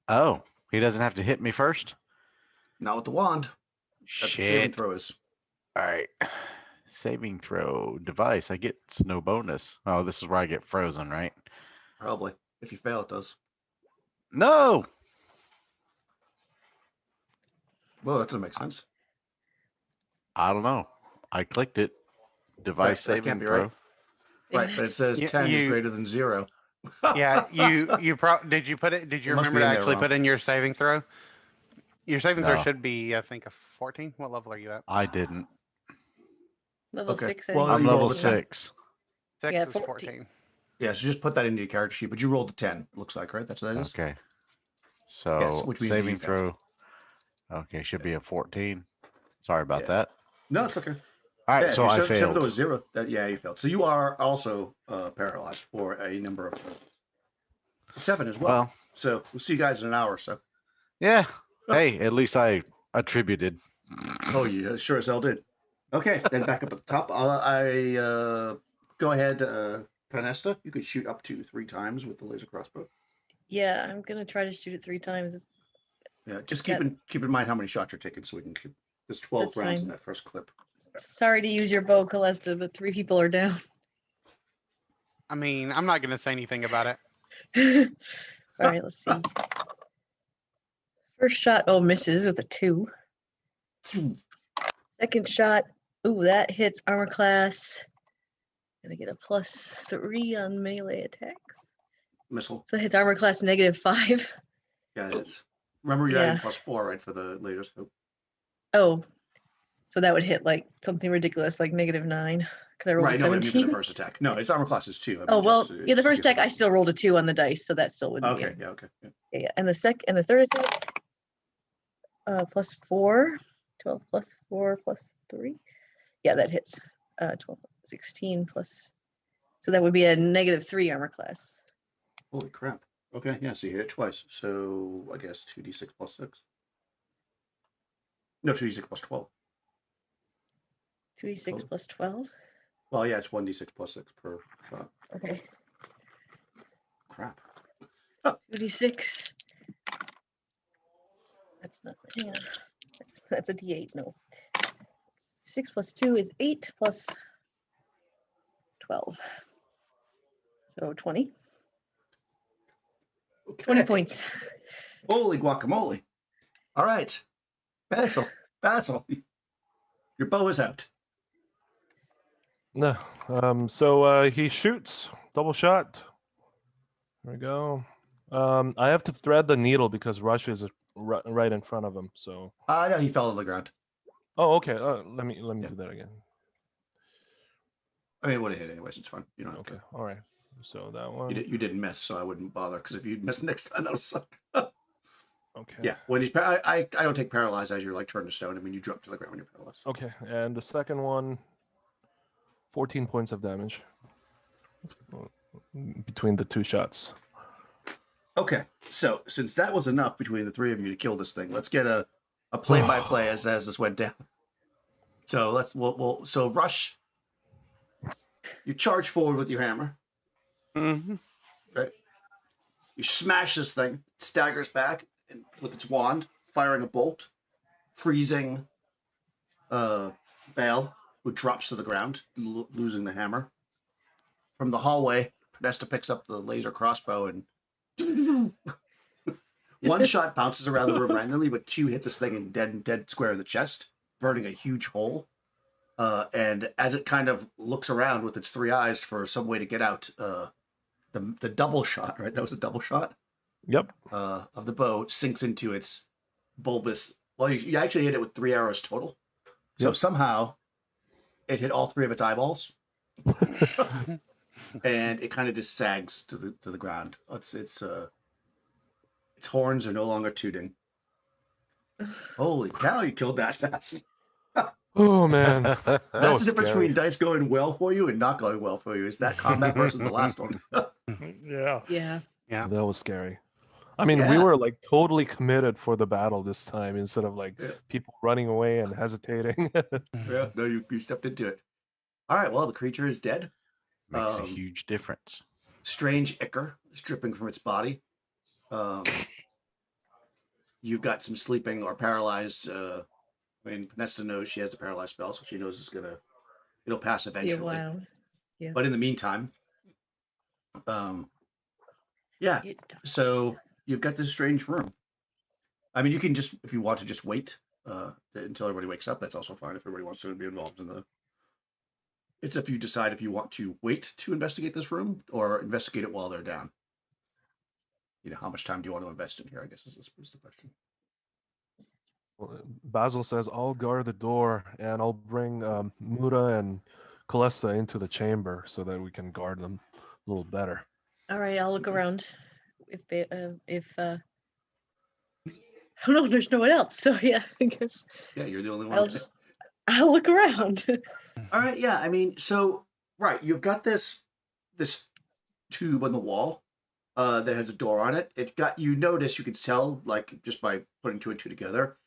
Oh, he doesn't have to hit me first? Not with the wand. That's the saving Shit. throw is. All right. Saving throw device. I get no bonus. Oh, this is where I get frozen, right? Probably. If you fail, it does. No. Well, that doesn't make sense. I don't know. I clicked it. Device That can't saving be throw. right. Right, but it says Yeah, 10 is you- greater than 0. Yeah, did you put it? Did you It must remember be to in there actually wrong. put in your saving throw? Your saving throw No. should be, I think, a 14. What level are you at? I didn't. Level Okay. 6. I Well, think. I'm you roll level the 10. 6. 6 Yeah, is 14. 14. Yeah, so just put that into your character sheet, but you rolled a 10, it looks like, right? That's what that is? Okay. So Yes, which means that you saving failed. throw. Okay, should be a 14. Sorry about Yeah. that. No, it's okay. All right, Yeah, so if I your saving failed. throw was 0, yeah, you failed. So you are also paralyzed for a number of 7 as well. Well, So we'll see you guys in an hour or so. yeah. Hey, at least I attributed. Oh, you sure as hell did. Okay, then back up at the top. Go ahead, Panesta. You could shoot up to 3 times with the laser crossbow. Yeah, I'm gonna try to shoot it 3 times. Yeah, just Yeah. keep in mind how many shots you're taking, so we can keep. There's 12 That's rounds in fine. that first clip. Sorry to use your bow, Calesta, but 3 people are down. I mean, I'm not going to say anything about it. All right, let's see. First shot, misses with a 2. Second shot, that hits armor class. Gonna get a +3 on melee attacks. Missile. So it hits armor class -5. Yeah, it is. Remember, you're Yeah. adding +4, right, for the laser scope. Oh, so that would hit like something ridiculous, like -9, because I rolled Right, a no, I mean for 17. the first attack. No, it's armor classes too. I mean, Oh well, just, yeah, the just first in case attack I it- still rolled a 2 on the dice, so that still wouldn't be Okay, it. yeah, okay. Yeah. Yeah, and the third attack, +4, 12 +4 +3. Yeah, that hits. 12, 16 plus. So that would be a -3 armor class. Holy crap. Okay, yeah, so you hit it twice. So I guess 2d6 + 6. No, 2d6 + 12. 2d6 Oh. plus 12. Well, yeah, it's 1d6 + 6 per shot. Okay. Crap. 2d6. That's not. Hang on. That's a d8. No. 6 plus 2 is 8 plus 12. So 20. 20 Okay. points. Holy guacamole. All right. Basil, your bow is out. No, So he shoots. Double shot. There we go. I have to thread the needle because Rush is right in front of him. So. No, he fell to the ground. Oh, okay. Let me Yeah. do that again. I mean, it would have hit anyways. It's fine. You don't have Okay. to. All right. So that one. You didn't miss, so I wouldn't bother. Because if you'd miss next time, that would suck. Okay. Yeah. When he's, I don't take paralyzed as you're like turned to stone. I mean, you drop to the ground when you're paralyzed. Okay. And the second one. 14 points of damage. Between the two shots. Okay. So since that was enough between the three of you to kill this thing, let's get a play-by-play as this went down. So so Rush, you charge forward with your hammer. Mm-hmm. Right. You smash this thing, it staggers back and with its wand, firing a bolt, freezing Bale, who drops to the ground, losing the hammer. From the hallway, Podesta picks up the laser crossbow and one shot bounces around the room randomly, but two hit this thing in dead square in the chest, burning a huge hole. And as it kind of looks around with its three eyes for some way to get out, the double shot, right? That was a double shot. Yep. Of the bow sinks into its bulbous. Well, you actually hit it with 3 arrows total. So Yep. somehow it hit all three of its eyeballs, and it kind of just sags to the ground. Its horns are no longer tooting. Holy cow! You killed that fast. Oh man. That That's was the difference scary. between dice going well for you and not going well for you. Is that combat versus the last one? Yeah. Yeah. Yeah. That was scary. I mean, we Yeah. were like totally committed for the battle this time instead of like Yeah. people running away and hesitating. Yeah, no, you stepped into it. All right, well, the creature is dead. Makes a huge difference. Strange ichor is dripping from its body. You've got some sleeping or paralyzed. I mean, Nesta knows she has a paralyzed spell, so she knows it'll pass Be a eventually. while. Yeah. But in the meantime, yeah. It So you've got this strange room. I mean, you can just, if you want to, just wait until everybody wakes up. That's also fine if everybody wants to be involved in the. It's if you decide if you want to wait to investigate this room or investigate it while they're down. You know, how much time do you want to invest in here? I guess is the question. Basil says, I'll guard the door and I'll bring Muda and Kalesta into the chamber so that we can guard them a little better. All right, I'll look around. Oh no, there's no one else. So yeah, I guess Yeah, you're the only one. I'll look around. All right, yeah. I mean, so right, you've got this tube on the wall that has a door on it. It's got, you notice, you can tell like just by putting two and two together.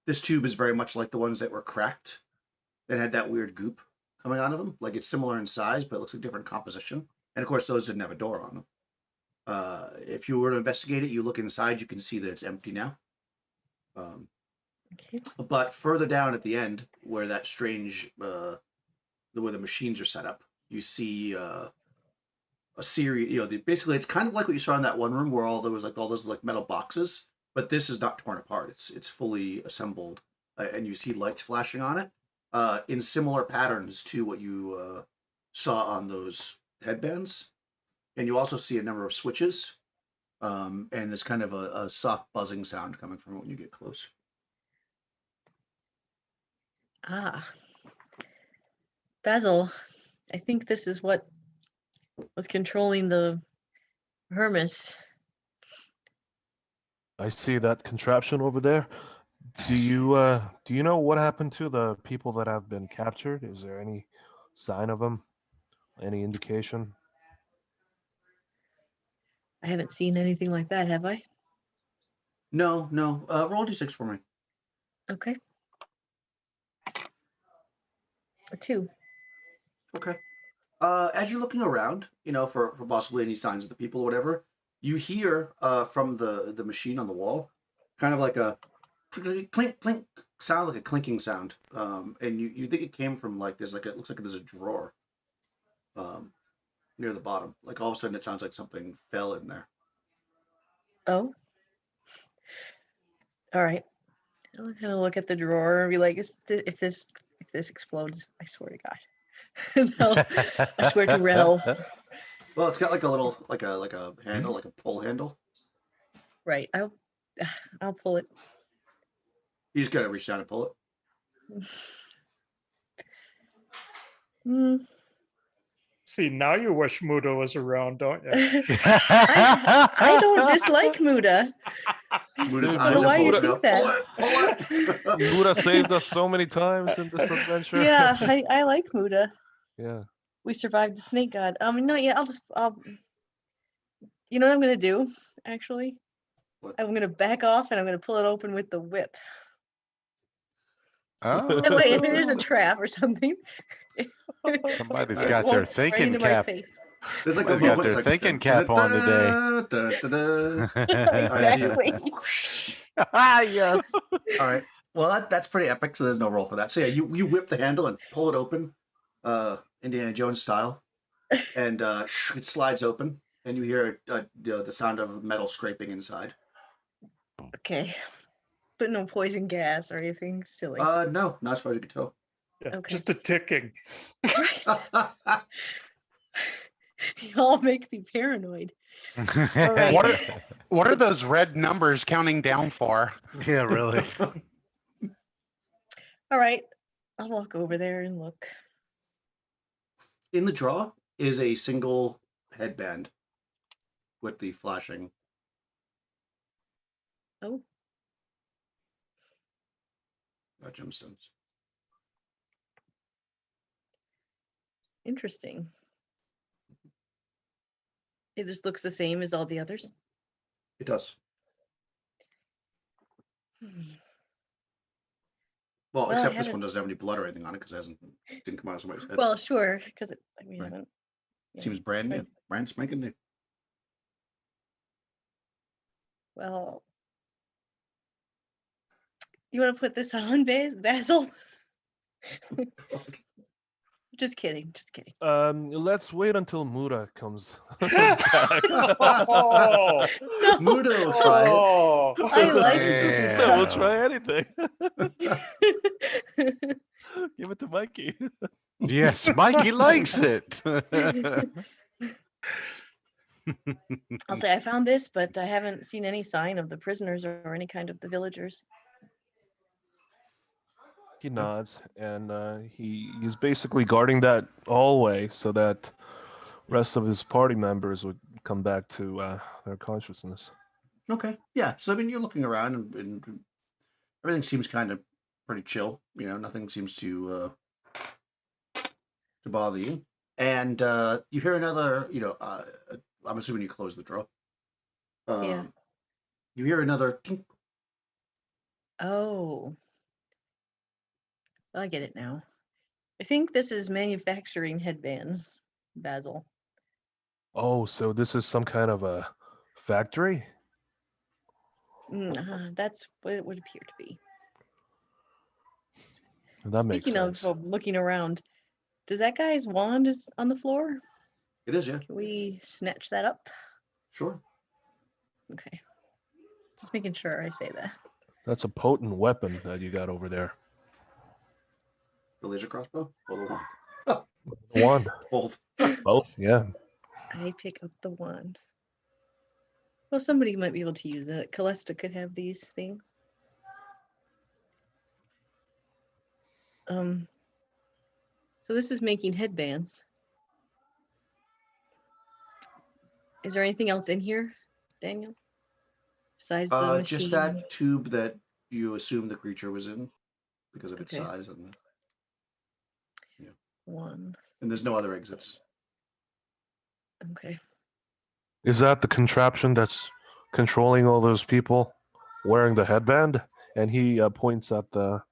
This tube is very much like the ones that were cracked that had that weird goop coming out of them. Like it's similar in size, but it looks like different composition. And of course, those didn't have a door on them. If you were to investigate it, you look inside, you can see that it's empty now. Okay. But further down at the end, where that strange, where the machines are set up, you see a series. You know, basically, it's kind of like what you saw in that one room where all those metal boxes. But this is not torn apart; it's fully assembled, and you see lights flashing on it in similar patterns to what you saw on those headbands. And you also see a number of switches, and there's kind of a soft buzzing sound coming from it when you get close. Ah. Basil, I think this is what was controlling the Hermes. I see that contraption over there. Do you know what happened to the people that have been captured? Is there any sign of them? Any indication? I haven't seen anything like that, have I? No. Roll a d6 for me. Okay. A 2. Okay. As you're looking around, you know, for possibly any signs of the people or whatever, you hear from the machine on the wall, kind of like a clink clink sound, like a clinking sound. And you think it came from like there's like it looks like there's a drawer near the bottom. Like all of a sudden, it sounds like something fell in there. Oh. All right. I'll kind of look at the drawer and be like, if this explodes, I swear to God. No, I swear to Rel. Well, it's got like a little, like a handle, like a pull handle. Right. I'll pull it. You just gotta reach down and pull it. Mm. See, now you wish Muda was around, don't you? I don't dislike Muda. Muda's I eyes don't know are why you bulging think out. that. Pull it. Muda saved us so many times in this adventure. Yeah, I like Muda. Yeah. We survived the snake god. No, yeah, I'll. You know what I'm gonna do? Actually, What? I'm gonna back off and I'm gonna pull it open with the whip. Oh, That way, if it is a trap or something, somebody's It got won't their right thinking into my cap. face. There's like a Somebody's got moment. their It's like, thinking cap on today. Exactly. Ah, yes. All right. Well, that's pretty epic. So there's no roll for that. So yeah, you whip the handle and pull it open, Indiana Jones style, and it slides open, and you hear the sound of metal scraping inside. Okay, but no poison gas or anything silly. No, not as far as you can tell. Yeah, Okay. just a ticking. Right. You all make me paranoid. right. What are those red numbers counting down for? Yeah, really. All right, I'll walk over there and look. In the draw is a single headband with the flashing. Oh, Gemstones. interesting. It just looks the same as all the others. It does. Well, Well, I except this haven't- one doesn't have any blood or anything on it because it didn't come out of somebody's head. Well, sure, because we Right. haven't. yeah. Seems brand new, Right. brand spanking new. Well, you want to put this on, Basil? Just kidding. Just kidding. Let's wait until Muda comes. Oh, No, Muda will try it. oh. I like Yeah. We'll try anything. Give it to Mikey. Yes, Mikey likes it. I'll say I found this, but I haven't seen any sign of the prisoners or any kind of the villagers. He nods, and he's basically guarding that hallway so that rest of his party members would come back to their consciousness. Okay. Yeah. So I mean, you're looking around, and everything seems kind of pretty chill. You know, nothing seems to bother you. And you hear another. I'm assuming you close the draw. Yeah. You hear another. Tink. Oh, I get it now. I think this is manufacturing headbands, Basil. Oh, so this is some kind of a factory? That's what it would appear to be. That makes Speaking sense. of looking around, does that guy's wand is on the floor? It is, yeah. Can we snatch that up? Sure. Okay. Just making sure I say that. That's a potent weapon that you got over there. The laser crossbow or the wand? The wand. Both. Both, yeah. I pick up the wand. Well, somebody might be able to use it. Callista could have these things. So this is making headbands. Is there anything else in here, Daniel? Besides the machine? Just that tube that you assume the creature was in because of its Okay. size, and One. there's no other exits. Okay. Is that the contraption that's controlling all those people wearing the headband? And he points at the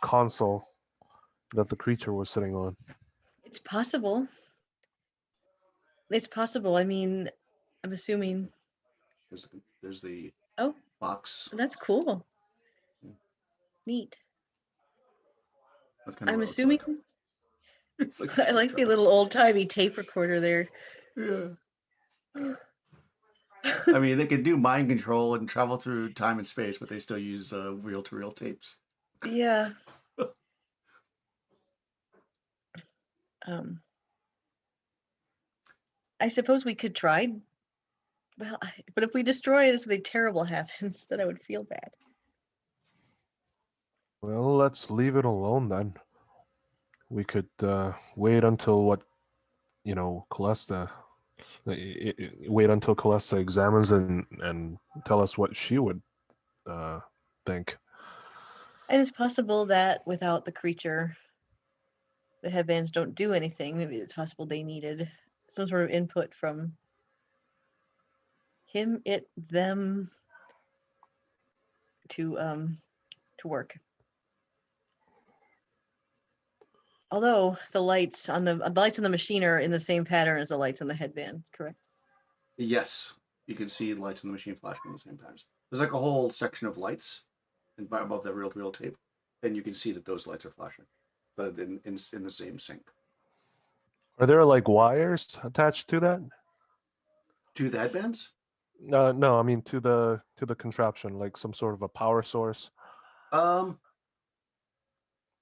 console that the creature was sitting on. It's possible. It's possible. I mean, I'm assuming. There's the Oh, box. that's cool. Neat. That's kind of I'm what it looks assuming. like. It's like I like the little old-timey tape recorder there. Yeah. I mean, they can do mind control and travel through time and space, but they still use reel-to-reel tapes. Yeah. Um, I suppose we could try. Well, but if we destroy it, and something terrible happens, then I would feel bad. Well, let's leave it alone then. We could wait until Callista. Wait until Callista examines and tell us what she would think. And it's possible that without the creature, the headbands don't do anything. Maybe it's possible they needed some sort of input from him, it, them to work. Although the lights on the machine are in the same pattern as the lights on the headband, correct? Yes, you can see lights in the machine flashing in the same times. There's like a whole section of lights above the reel-to-reel tape, and you can see that those lights are flashing, but in the same sync. Are there like wires attached to that? To the headbands? No, I mean to the contraption, like some sort of a power source, Um,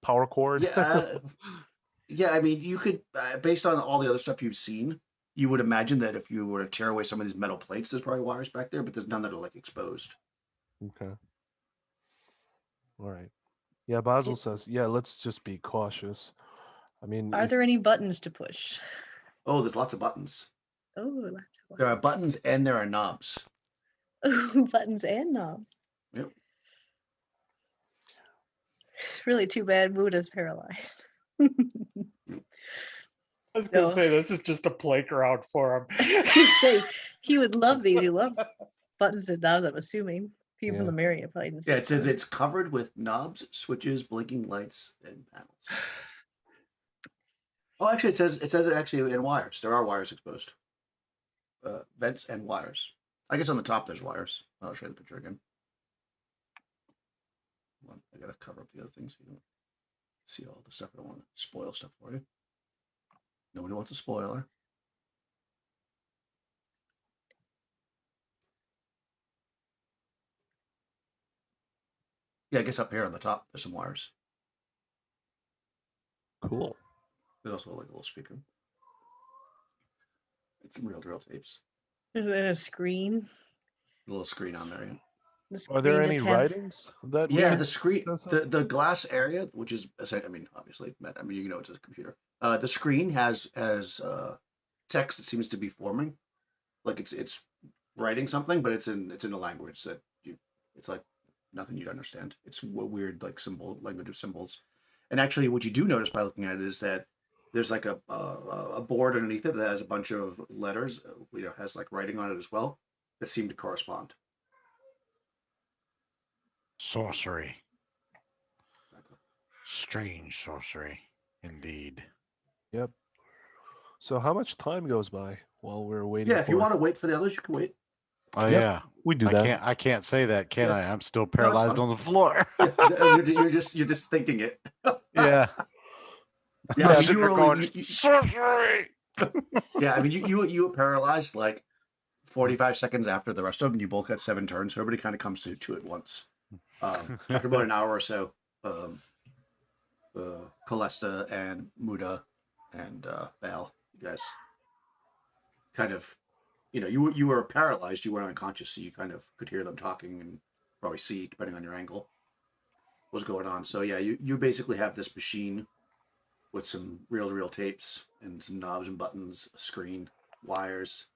power cord. yeah. I mean, you could, based on all the other stuff you've seen, you would imagine that if you were to tear away some of these metal plates, there's probably wires back there, but there's none that are like exposed. Okay. All right. Yeah, Basil says, yeah, let's just be cautious. I mean, Are there any buttons to push? Oh, there's lots of buttons. Oh, lots of There are buttons and there are knobs. buttons and knobs. Yep. It's really too bad Buddha's paralyzed. I was gonna No. say this is just a playground for him. Say he would love these. He loves buttons and knobs, I'm assuming. People from Yeah. the Marriott probably didn't Yeah, say it says that. it's covered with knobs, switches, blinking lights, and panels. Oh, actually, it says it actually in wires. There are wires exposed. Vents and wires. I guess on the top there's wires. I'll show you the picture again. Hold on, I gotta cover up the other things so you don't see all the stuff. I don't want to spoil stuff for you. Nobody wants a spoiler. Yeah, I guess up here on the top there's some wires. cool. There's also like a little speaker. It's some real tapes. There's a screen. A little screen on there. Yeah. The Are there screen any just have- writings that? Yeah, we- the screen, does that? the glass area, which is, I mean, obviously, I mean, you know, it's a computer. The screen has text that seems to be forming, like it's writing something, but it's in a language that it's like nothing you'd understand. It's a weird like language of symbols. And actually, what you do notice by looking at it is that there's like a board underneath it that has a bunch of letters, has like writing on it as well that seem to correspond. Sorcery. Exactly. Strange sorcery, indeed. Yep. So how much time goes by while we're waiting? Yeah, if you want to wait for the others, you can wait. Oh Yep. yeah. We do that. I can't say that, can Yeah. I? I'm still it's paralyzed fine. on the floor. Yeah, you're just thinking it. Yeah. Yeah, I'm I mean, sitting you were there only, going, sorcery. yeah, I mean, you were paralyzed like 45 seconds after the rest of them. You both got 7 turns, so everybody kind of comes to it once. After about an hour or so, Callista and Muda and Val, you guys kind of, you were paralyzed. You weren't unconscious, so you kind of could hear them talking and probably see, depending on your angle, what's going on. So yeah, you basically have this machine with some reel-to-reel tapes and some knobs and buttons, a screen, wires.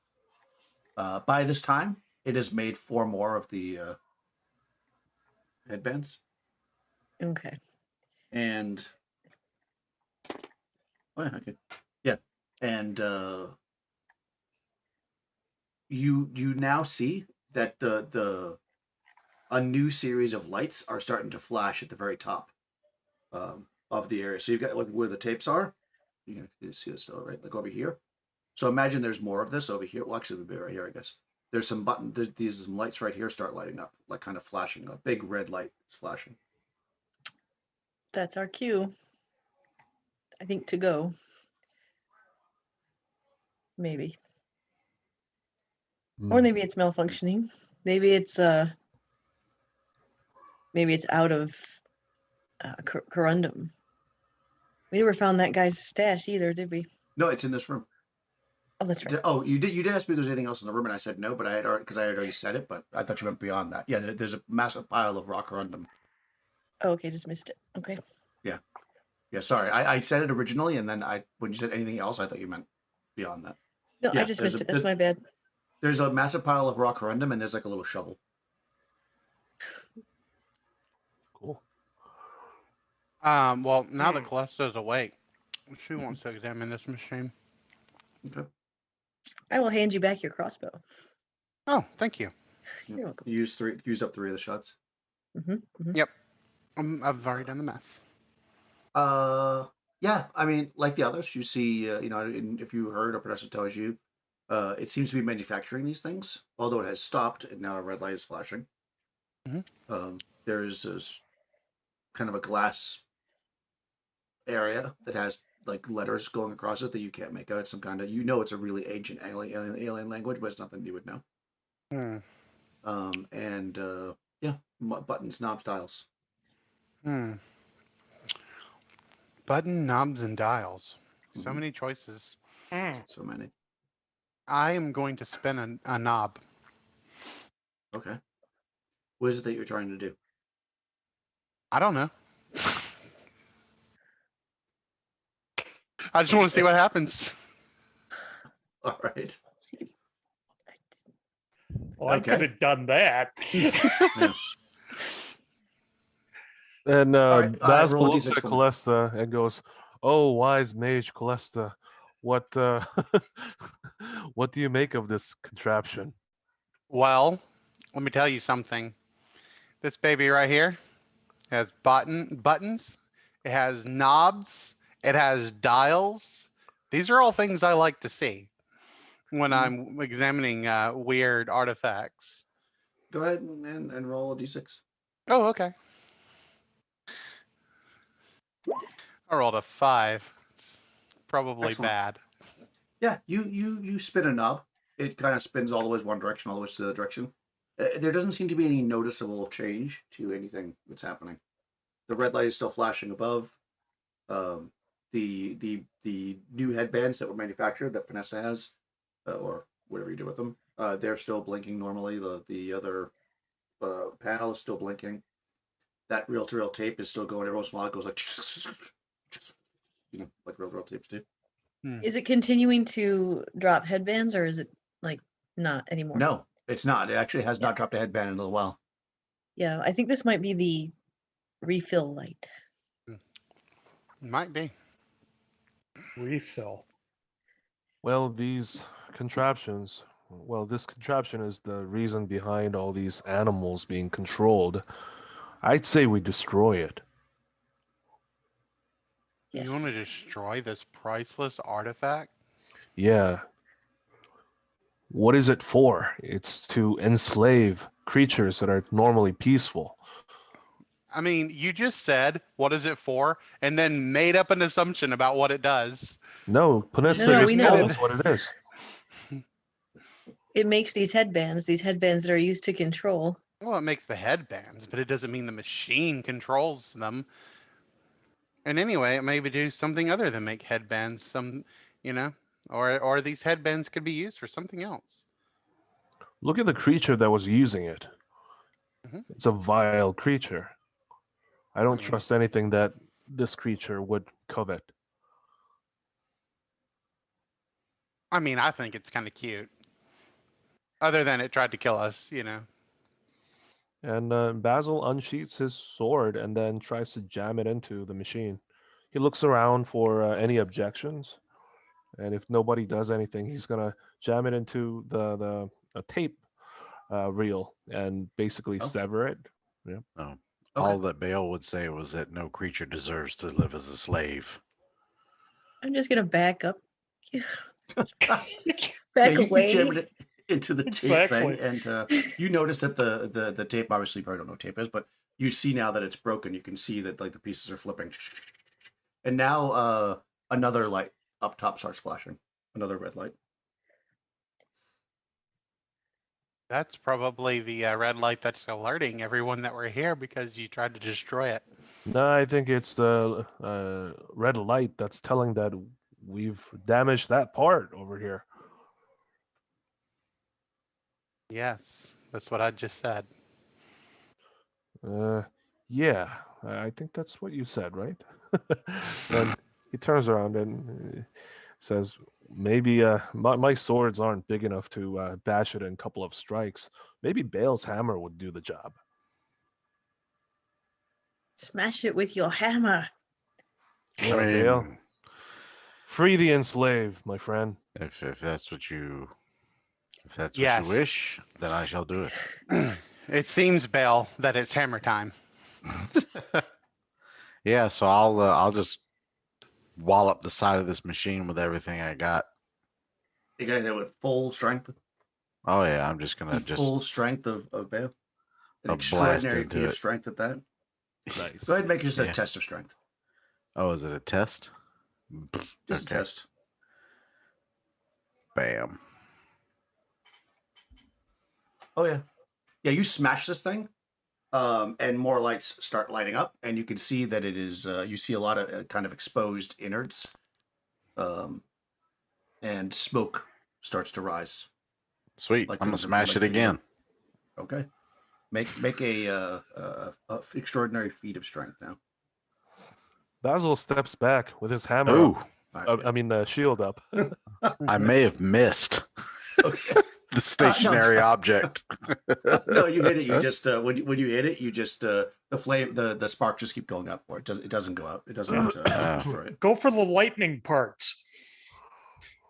By this time, it has made 4 more of the headbands. Okay. And oh yeah, okay, yeah, and you now see that a new series of lights are starting to flash at the very top of the area. So you've got like where the tapes are. You can see it still, right? Like over here. So imagine there's more of this over here. Well, actually, it'll be right here, I guess. There's some button. These some lights right here start lighting up, like kind of flashing. A big red light is flashing. That's our cue. I think to go. Maybe. Or maybe it's malfunctioning. Maybe it's out of corundum. We never found that guy's stash either, did we? No, it's in this room. Oh, that's right. Oh, you did ask me if there's anything else in the room, and I said no, but I had already said it, but I thought you went beyond that. Yeah, there's a massive pile of rock around them. Oh, okay, just missed it. Okay. Yeah, sorry. I said it originally, and then when you said anything else, I thought you meant beyond that. No, Yeah, I just there's missed a- it. That's my bad. There's a massive pile of rock around them, and there's like a little shovel. Cool. Well, now that Callista's awake, she wants to examine this machine. Okay. I will hand you back your crossbow. Oh, thank you. You're welcome. You used up 3 of the shots. Yep. I've already done the math. Yeah. I mean, like the others, you see, if you heard or Professor tells you, it seems to be manufacturing these things, although it has stopped and now a red light is flashing. There is this kind of a glass area that has like letters going across it that you can't make out. It's some kind of, it's a really ancient alien language, but it's nothing you would know. Buttons, knobs, dials. Button, knobs, and dials. So Mhm. many choices. So many. I am going to spin a knob. Okay. What is it that you're trying to do? I don't know. I just want to see what happens. All right. Well, I Okay. could have done that. Yeah. And right, Basil roll a looks D6 at for me. Callista and goes, "Oh, wise mage Callista, what what do you make of this contraption?" Well, let me tell you something. This baby right here has buttons. It has knobs. It has dials. These are all things I like to see when I'm examining weird artifacts. Go ahead and roll a D6. Oh, okay. I rolled a 5. It's probably Excellent. bad. Yeah, you spin a knob. It kind of spins all the way one direction, all the way to the other direction. There doesn't seem to be any noticeable change to anything that's happening. The red light is still flashing above. The new headbands that were manufactured that Vanessa has, or whatever you do with them, they're still blinking normally. The other panel is still blinking. That reel-to-reel tape is still going. Every once in a while, it goes like, like reel-to-reel tapes do. Is it continuing to drop headbands, or is it like not anymore? No, it's not. It actually has not dropped a headband in a little while. Yeah, I think this might be the refill light. Might be. Refill. Well, this contraption is the reason behind all these animals being controlled. I'd say we destroy it. Yes. You want to destroy this priceless artifact? Yeah. What is it for? It's to enslave creatures that are normally peaceful. I mean, you just said, what is it for? And then made up an assumption about what it does. No, Panessa No, just we told know. us what it is. It makes these headbands that are used to control. Well, it makes the headbands, but it doesn't mean the machine controls them. And anyway, it maybe do something other than make headbands. Or these headbands could be used for something else. Look at the creature that was using it. Mhm. It's a vile creature. I don't mean- trust anything that this creature would covet. I mean, I think it's kind of cute. Other than it tried to kill us. And Basil unsheaths his sword and then tries to jam it into the machine. He looks around for any objections, and if nobody does anything, he's gonna jam it into the tape reel and basically Oh. sever it. No. Okay. All that Bale would say was that no creature deserves to live as a slave. I'm just gonna back up. Yeah, Back you away. jammed it into the tape Exactly. thing, and you notice that the tape, obviously you probably don't know what tape is, but you see now that it's broken. You can see that like the pieces are flipping, and now another light up top starts flashing, another red light. That's probably the red light that's alerting everyone that we're here because you tried to destroy it. No, I think it's the red light that's telling that we've damaged that part over here. Yes, that's what I just said. Yeah, I think that's what you said, right? And he turns around and says, maybe my swords aren't big enough to bash it in a couple of strikes. Maybe Bale's hammer would do the job. Smash it with your hammer. Yeah, I Bale. mean, Free the enslaved, my friend. if that's what you Yes. wish, then I shall do It seems, Bell, that it's hammer time. it. Yeah, so I'll just wallop the side of this machine with everything I got. You got to hit it with full strength. Oh yeah, I'm just The gonna just full strength of Bale. An a blast extraordinary into feat of it. strength at that. Nice. Go ahead and make just a Yeah. test of strength. Oh, is it a test? Just Okay. a test. Bam. Oh yeah, yeah. You smash this thing, and more lights start lighting up, and you can see that it is. You see a lot of kind of exposed innards, and smoke starts to rise. Sweet. Like I'm gonna the- smash like it the- again. Okay, make a extraordinary feat of strength now. Basil steps back with his hammer Oh, up. All right, Shield up. I may have missed Okay. the stationary object. No, you hit it. You just when you hit it, you just the flame, the spark just keep going up, or it doesn't go out. It doesn't destroy it. Go for the lightning parts.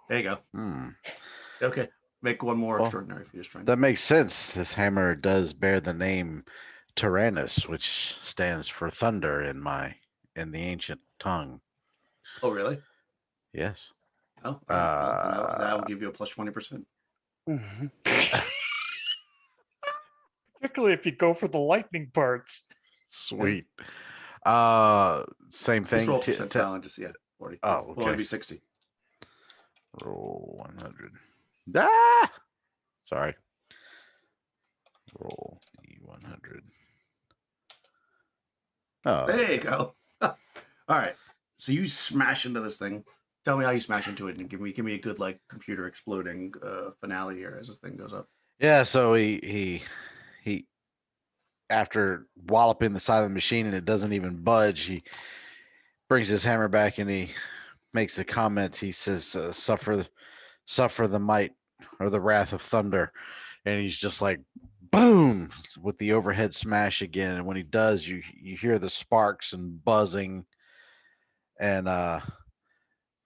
There you go. Hmm. Okay, make one more Well, extraordinary feat of strength. That makes sense. This hammer does bear the name Tyrannus, which stands for thunder in the ancient tongue. Oh, really? Yes. Oh, all right. Well, then I will give you a plus 20%. Particularly if you go for the lightning parts. Sweet. Same Just thing. roll percentile and just 40. Oh, Well, it'd okay. be 60. Roll 100. Ah! Sorry. Roll E100. Oh, There you go. All right. So you smash into this thing. Tell me how you smash into it, and give me a good like computer exploding finale here as this thing goes up. yeah. So he after walloping the side of the machine and it doesn't even budge, he brings his hammer back and he makes a comment. He says, "Suffer the might or the wrath of thunder," and he's just like, boom, with the overhead smash again. And when he does, you hear the sparks and buzzing and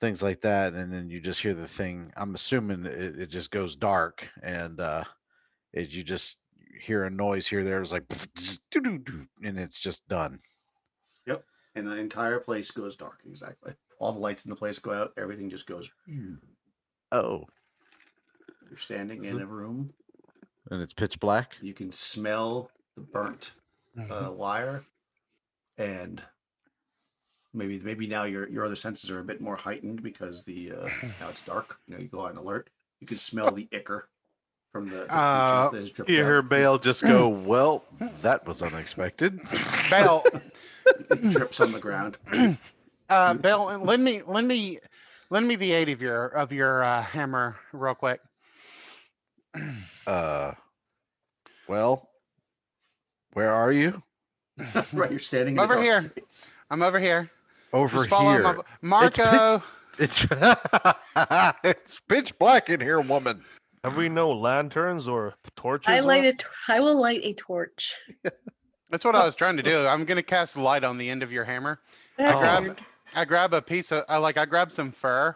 things like that, and then you just hear the thing. I'm assuming it just goes dark, and you just hear a noise here. There's like, and it's just done. Yep. And the entire place goes dark. Exactly. All the lights in the place go out. Everything just goes. Oh, You're standing in a room. and it's pitch black. You can smell the burnt wire, and maybe now your other senses are a bit more heightened because now it's dark. You go on alert. You can smell the ichor from the creature that has dripped You hear out. Bale just go, "Well, that was unexpected." Bell, It drips on the ground. Bell, lend me the aid of your hammer real quick. Well, where are you? Right, you're standing in Over a dark here. space. I'm over here. Over Just follow here. Marco. It's it's pitch black in here, woman. Have we no lanterns or torches? I left? will light a torch. That's what I was trying to do. I'm gonna cast light on the end of your hammer. I grab- figured. I grab a piece of I grab some fur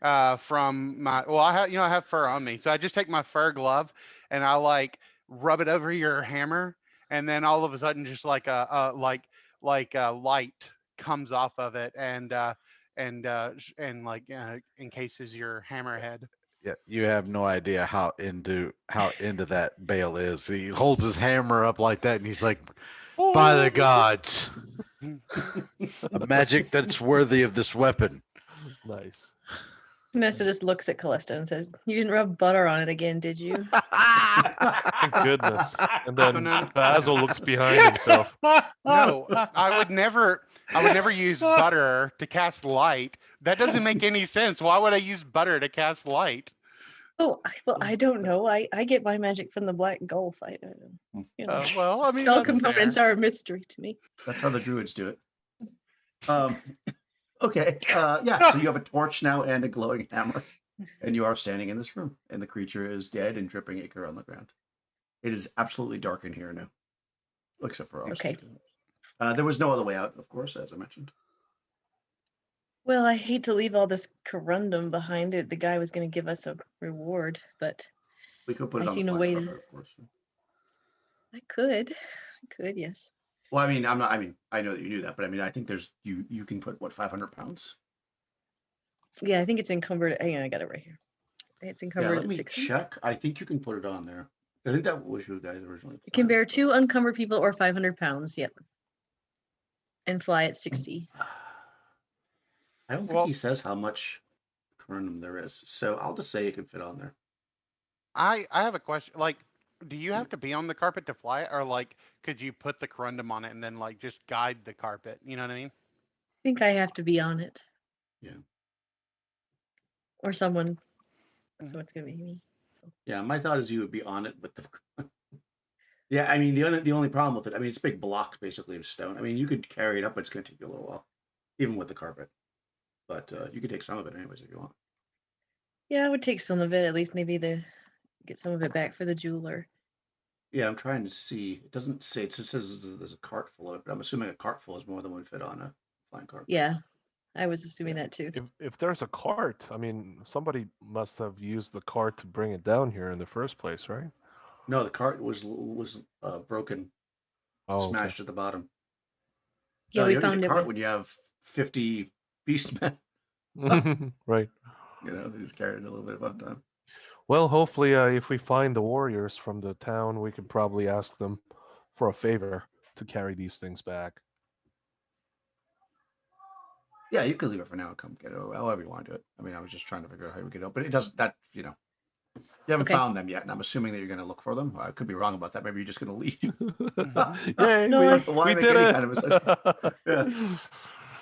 from my I have fur on me. So I just take my fur glove and I rub it over your hammer, and then all of a sudden just like a light comes off of it and encases your hammerhead. Yeah, you have no idea how into that Bale is. He holds his hammer up like that, and he's like, "By the gods, a magic that's worthy of this weapon." Nice. Nessa just looks at Callista and says, "You didn't rub butter on it again, did you?" Thank goodness. And then no. Basil looks behind himself. No, I would never use butter to cast light. That doesn't make any sense. Why would I use butter to cast light? Oh, well, I don't know. I get my magic from the Black Gulf. I don't, Well, I mean, spell that's components fair. are a mystery to me. That's how the druids do it. Okay. Yeah. So you have a torch now and a glowing hammer, and you are standing in this room, and the creature is dead and dripping ichor on the ground. It is absolutely dark in here now, except for obviously. Okay. There was no other way out, of course, as I mentioned. Well, I hate to leave all this corundum behind it. The guy was going to give us a reward, but We could put it I on see the no flying way carpet, to. of course. I could, yes. Well, I mean, I'm not. I mean, I know that you knew that, but I mean, I think there's you can put what 500 pounds. Yeah, I think it's encumbered. Hang on, I got it right here. It's Yeah, encumbered let at me 600. check. I think you can put it on there. I think that was you guys originally. It can planned, bear but- 2 unencumbered people or 500 pounds. Yep. And fly at 60. I don't think Well- he says how much corundum there is, so I'll just say it can fit on there. I have a question. Like, do you have to be on the carpet to fly it, or like, could you put the corundum on it and then like just guide the carpet? You know what I mean? I think I have to be on it. Yeah. Or someone. So it's going to be me. Yeah, my thought is you would be on it with the. Yeah, I mean the only problem with it, I mean it's a big block basically of stone. I mean you could carry it up, but it's going to take you a little while, even with the carpet. But you could take some of it anyways if you want. Yeah, I would take some of it, at least maybe get some of it back for the jeweler. Yeah, I'm trying to see. It doesn't say. It just says there's a cart full of it, but I'm assuming a cart full is more than would fit on a flying carpet. Yeah, I was assuming that too. If there's a cart, I mean, somebody must have used the cart to bring it down here in the first place, right? No, the cart was broken, Oh, smashed at the bottom. Yeah, No, we you don't found need a it. cart when you have 50 beastmen. okay. Right. You know, they just carried it a little bit above time. Well, hopefully, if we find the warriors from the town, we could probably ask them for a favor to carry these things back. Yeah, you can leave it for now and come get it, or however you want to do it. I mean, I was just trying to figure out how we get it, but it doesn't. That you know, you haven't Okay. found them yet, and I'm assuming that you're going to look for them. I could be wrong about that. Maybe you're just going to leave. Yay! No, Why we make did any it. kind of a session? Yeah.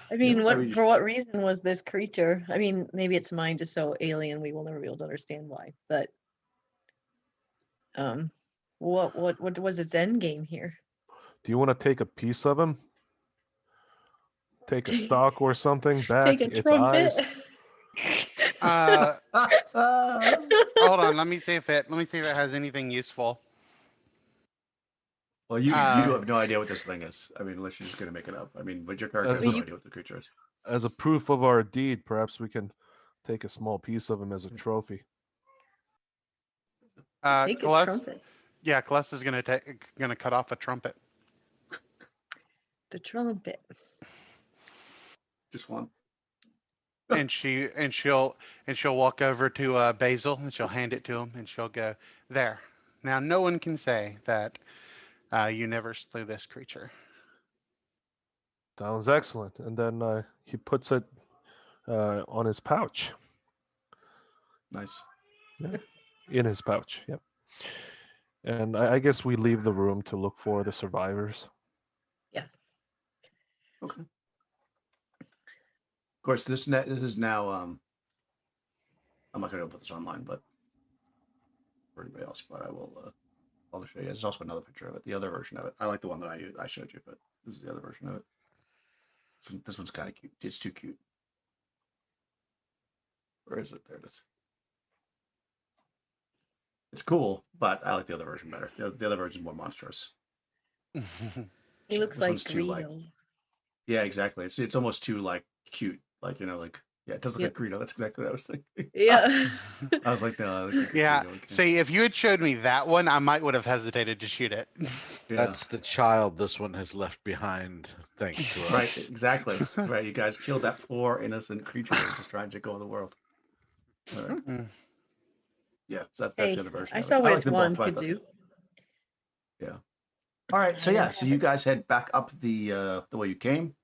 I mean, I mean, for what reason was this creature? I mean, maybe it's mine just so alien we will never be able to understand why. But what was its end game here? Do you want to take a piece of him? Take a stalk or something back Take a its trumpet. eyes. Hold on. Let me see if it has anything useful. Well, you Uh, have no idea what this thing is. I mean, unless you're just going to make it up. I mean, but your character has Well, no you- idea what the creature is. As a proof of our deed, perhaps we can take a small piece of him as a trophy. Take a Celeste, trumpet. yeah, Calesta's gonna cut off a trumpet. The trumpet. Just one. and she'll walk over to Basil and she'll hand it to him and she'll go, there. Now no one can say that you never slew this creature. Sounds excellent. And then he puts it on his pouch. Nice. In his pouch, yep. And I guess we leave the room to look for the survivors. Okay. Of course, this is now. I'm not going to put this online, but for anybody else, but I will. I'll show you. There's also another picture of it, the other version of it. I like the one that I showed you, but this is the other version of it. This one's kind of cute. It's too cute. Where is it? There it is. It's cool, but I like the other version better. The other version is more monstrous. He looks This like one's too, like- Greedo. Yeah, exactly. It's almost too like cute, like like yeah, it does look Yep. like Greedo. That's exactly what I was thinking. Yeah. I was like, no, I look like Yeah. Greedo. Okay. See, if you had showed me that one, I might would have hesitated to shoot it. Yeah. That's the child this one has left behind, thanks to us. Right, exactly. Right, you guys killed that poor innocent creature that was just trying to go in the world. All right. Mm. Yeah, so that's Hey, the other version. I of it. saw what like its them both, wand but I could thought- do. All right, so yeah, so you guys head back up the way you came.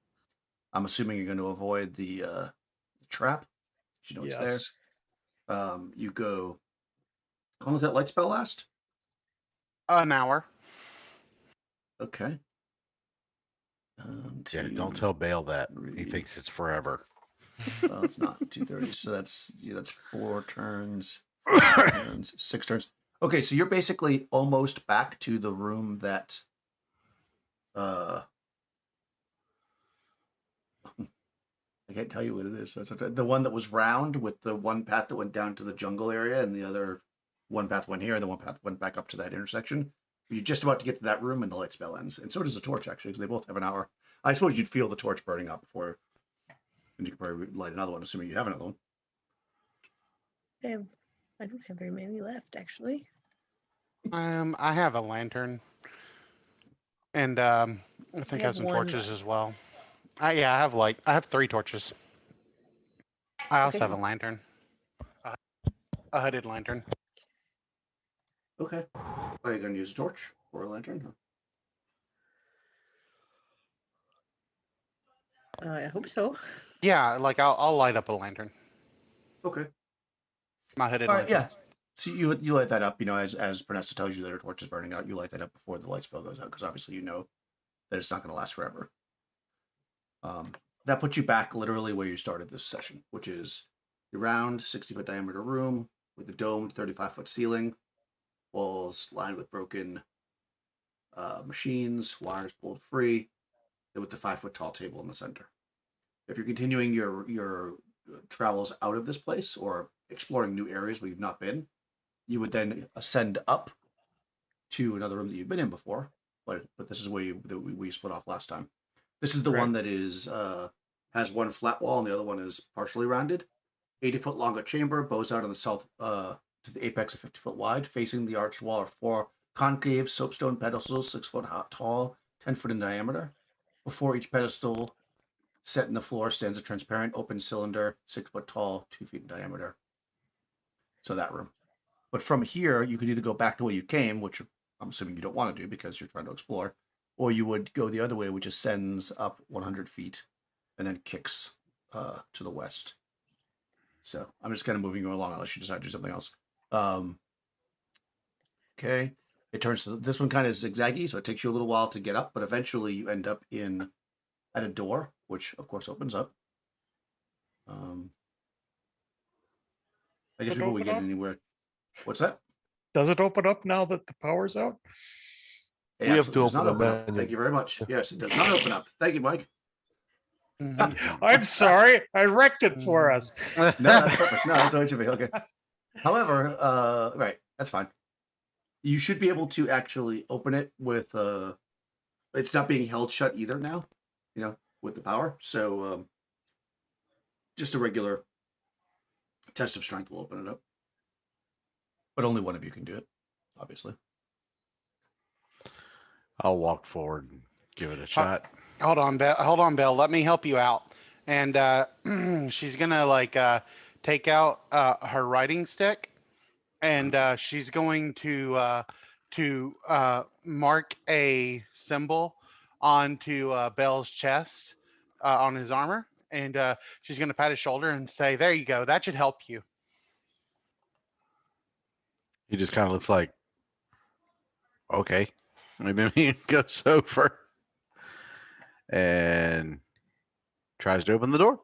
I'm assuming you're going to avoid the trap. You know it's there. Yes. You go. How long does that light spell last? An hour. Okay. Yeah, don't Two, tell Bale that. He 3. thinks it's forever. Well, it's not 2:30, so that's 4 turns, 5 turns, 6 turns. Okay, so you're basically almost back to the room that I can't tell you what it is. So it's the one that was round with the one path that went down to the jungle area, and the other one path went here, and the one path went back up to that intersection. You're just about to get to that room, and the light spell ends, and so does the torch actually, because they both have an hour. I suppose you'd feel the torch burning out before, and you could probably light another one, assuming you have another one. I don't have very many left, actually. I have a lantern, and I think I have have some one torches left. as well. Yeah, I have 3 torches. I also Okay. have a lantern, a hooded lantern. Okay. Are you going to use a torch or a lantern? I hope so. Yeah, like I'll light up a lantern. Okay. My hooded All right. lantern. Yeah. So you light that up. As Pernessa tells you that her torch is burning out, you light that up before the light spell goes out, because obviously you know that it's not going to last forever. That puts you back literally where you started this session, which is your round 60-foot diameter room with a domed 35-foot ceiling, walls lined with broken machines, wires pulled free, and with the 5-foot tall table in the center. If you're continuing your travels out of this place or exploring new areas where you've not been, you would then ascend up to another room that you've been in before. But this is where we split off last time. This is the one that is has one flat wall and the other one is partially rounded. 80-foot longer chamber, bows out on the south to the apex of 50-foot wide. Facing the arched wall are 4 concave soapstone pedestals, 6 foot tall, 10 foot in diameter. Before each pedestal, set in the floor, stands a transparent open cylinder, 6 foot tall, 2 feet in diameter. So that room. But from here, you could either go back to where you came, which I'm assuming you don't want to do because you're trying to explore, or you would go the other way, which ascends up 100 feet and then kicks to the west. So I'm just kind of moving you along unless you decide to do something else. Okay. It turns to this one kind of zigzaggy, so it takes you a little while to get up, but eventually you end up at a door, which of course opens up. I guess Does it before we open get up? anywhere, what's that? Does it open up now that the power's out? It We have absolutely to does not open open the up. menu. Thank you very much. Yes, it does not open up. Thank you, Mike. I'm sorry, I wrecked it for us. No, that's perfect. No, that's how it should be. Okay. However, right, that's fine. You should be able to actually open it with it's not being held shut either now, with the power. So just a regular test of strength will open it up. But only one of you can do it, obviously. I'll walk forward and give it a shot. Hold on, Belle. Let me help you out. And she's gonna take out her writing stick, and she's going to mark a symbol onto Belle's chest on his armor, and she's gonna pat his shoulder and say, "There you go. That should help you." He just kind of looks like, okay. And then he goes over and tries to open the door.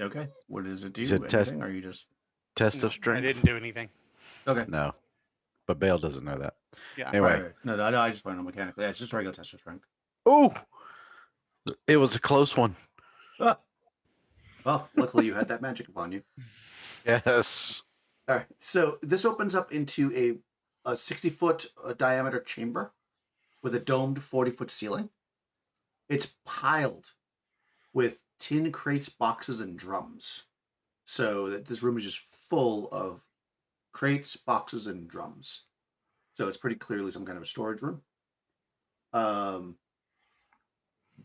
Okay. What does it do? You said Anything? Or you just test No, of strength? I didn't do anything. okay? No, but Bale doesn't know that. Yeah. Anyway. Right. No, I just find it mechanically. Yeah, it's just a regular test of strength. Oh, it was a close one. Ah. Well, luckily you had that magic upon you. Yes. All right. So this opens up into a 60-foot diameter chamber with a domed 40-foot ceiling. It's piled with tin crates, boxes, and drums. So that this room is just full of crates, boxes, and drums. So it's pretty clearly some kind of a storage room.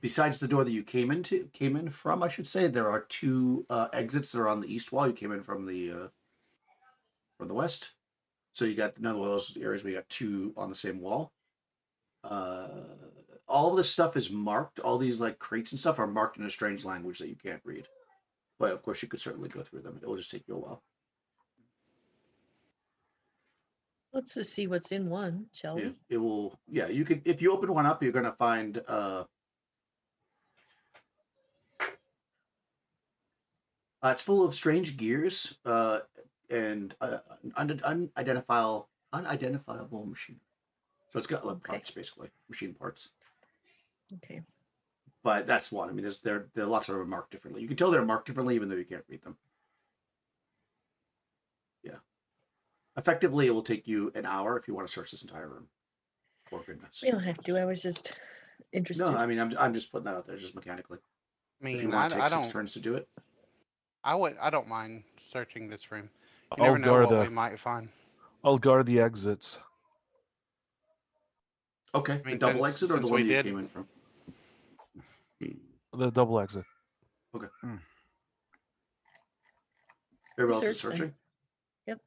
Besides the door that you came in from, I should say, there are 2 exits that are on the east wall. You came in from the west. So you got another one of those areas where you got 2 on the same wall. All of this stuff is marked. All these like crates and stuff are marked in a strange language that you can't read. but of course you could certainly go through them. It will just take you a while. Let's just see what's in one, shall Yeah, we? it will. Yeah, you could. If you open one up, you're gonna find. It's full of strange gears and unidentifiable machine. So it's got like parts, basically machine parts. Okay. But that's one. I mean, there are lots of them marked differently. You can tell they're marked differently, even though you can't read them. Yeah. Effectively, it will take you an hour if you want to search this entire room. For goodness. You don't have to. I was just interested. No, I mean, I'm just putting that out there, just mechanically. I If you mean, want to I take 6 don't. turns to do it. I don't mind searching this room. You I'll never know what guard we might find. I'll guard the exits. Okay, I mean, the double since- exit or the since one we that you did- came in from? The double exit. Everybody else is Search then. searching? Yep.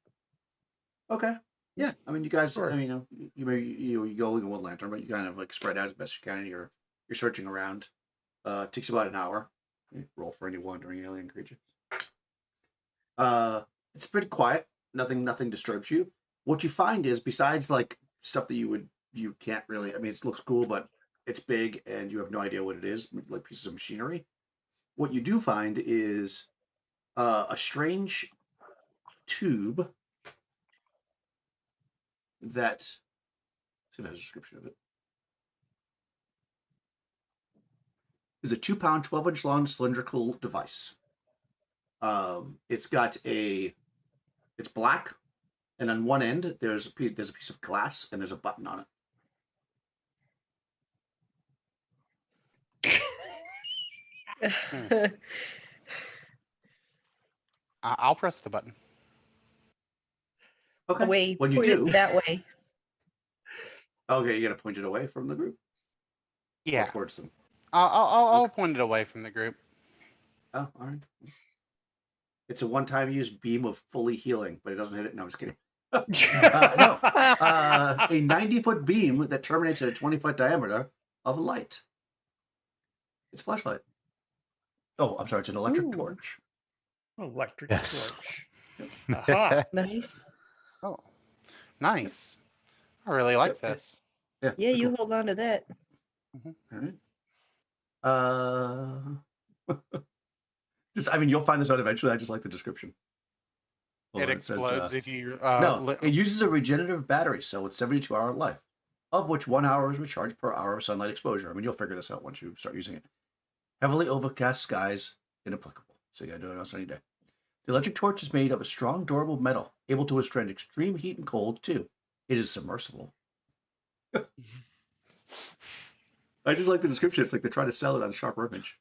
Okay. Yeah. I mean, you guys, Sure. I mean, you may you go in one lantern, but you kind of like spread out as best you can and you're searching around. It takes about an hour. Roll for any wandering alien creature. It's pretty quiet. Nothing disturbs you. What you find is, besides like stuff that you can't really, I mean, it looks cool, but it's big and you have no idea what it is, like pieces of machinery. What you do find is a strange tube that, let's see if it has a description of it. Is a 2-pound, 12-inch long cylindrical device. It's black, and on one end there's a piece of glass, and there's a button on it. I'll press the button. Okay. Away. When you point it do, that way. okay, you gotta point it away from the group. Or Yeah, towards them. I'll Okay. point it away from the group. Oh, all right. It's a one-time use beam of fully healing, but it doesn't hit it. No, I'm just kidding. No. A 90-foot beam that terminates at a 20-foot diameter of light. It's a flashlight. Oh, I'm sorry. It's an electric Ooh. torch. Electric Yes. torch. Aha. Nice. Oh, nice. I really like Yep, this. Yeah, pretty you cool. hold on to that. All right. I mean, you'll find this out eventually. I just like the description. Hold It on, says, explodes if you. no, it uses a regenerative battery cell with 72-hour life, of which 1 hour is recharged per hour of sunlight exposure. I mean, you'll figure this out once you start using it. Heavily overcast skies, inapplicable. So you gotta do it on a sunny day. The electric torch is made of a strong, durable metal, able to withstand extreme heat and cold, too. It is submersible. I just like the description. It's like they're trying to sell it on a Sharper Image.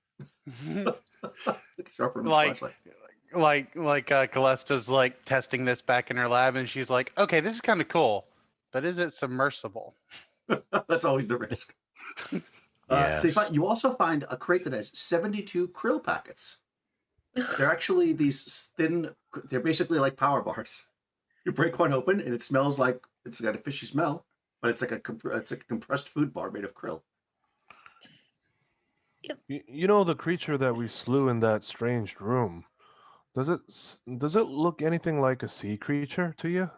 Sharper Image like, flashlight. Calesta's like testing this back in her lab, and she's like, "Okay, this is kind of cool, but is it submersible?" That's always the risk. So you also find a crate that has 72 krill packets. They're actually these thin, they're basically like power bars. You break one open and it smells like, it's got a fishy smell, but it's like a compressed food bar made of krill. You know the creature that we slew in that strange room. Does it look anything like a sea creature to you?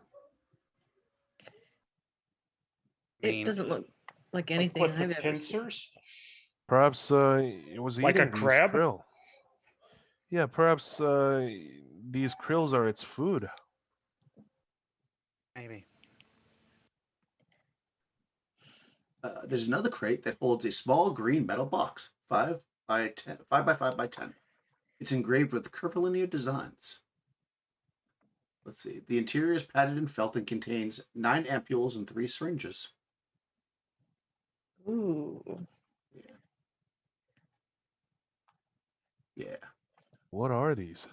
I mean, It doesn't look like Like anything what, I've the ever seen. pincers? Perhaps it was Like a eating these crab? krill. Yeah, perhaps these krills are its food. maybe. There's another crate that holds a small green metal box, 5 by 5 by 10. It's engraved with curvilinear designs. Let's see. The interior is padded and felt and contains 9 ampules and 3 syringes. Ooh. Yeah, What are these?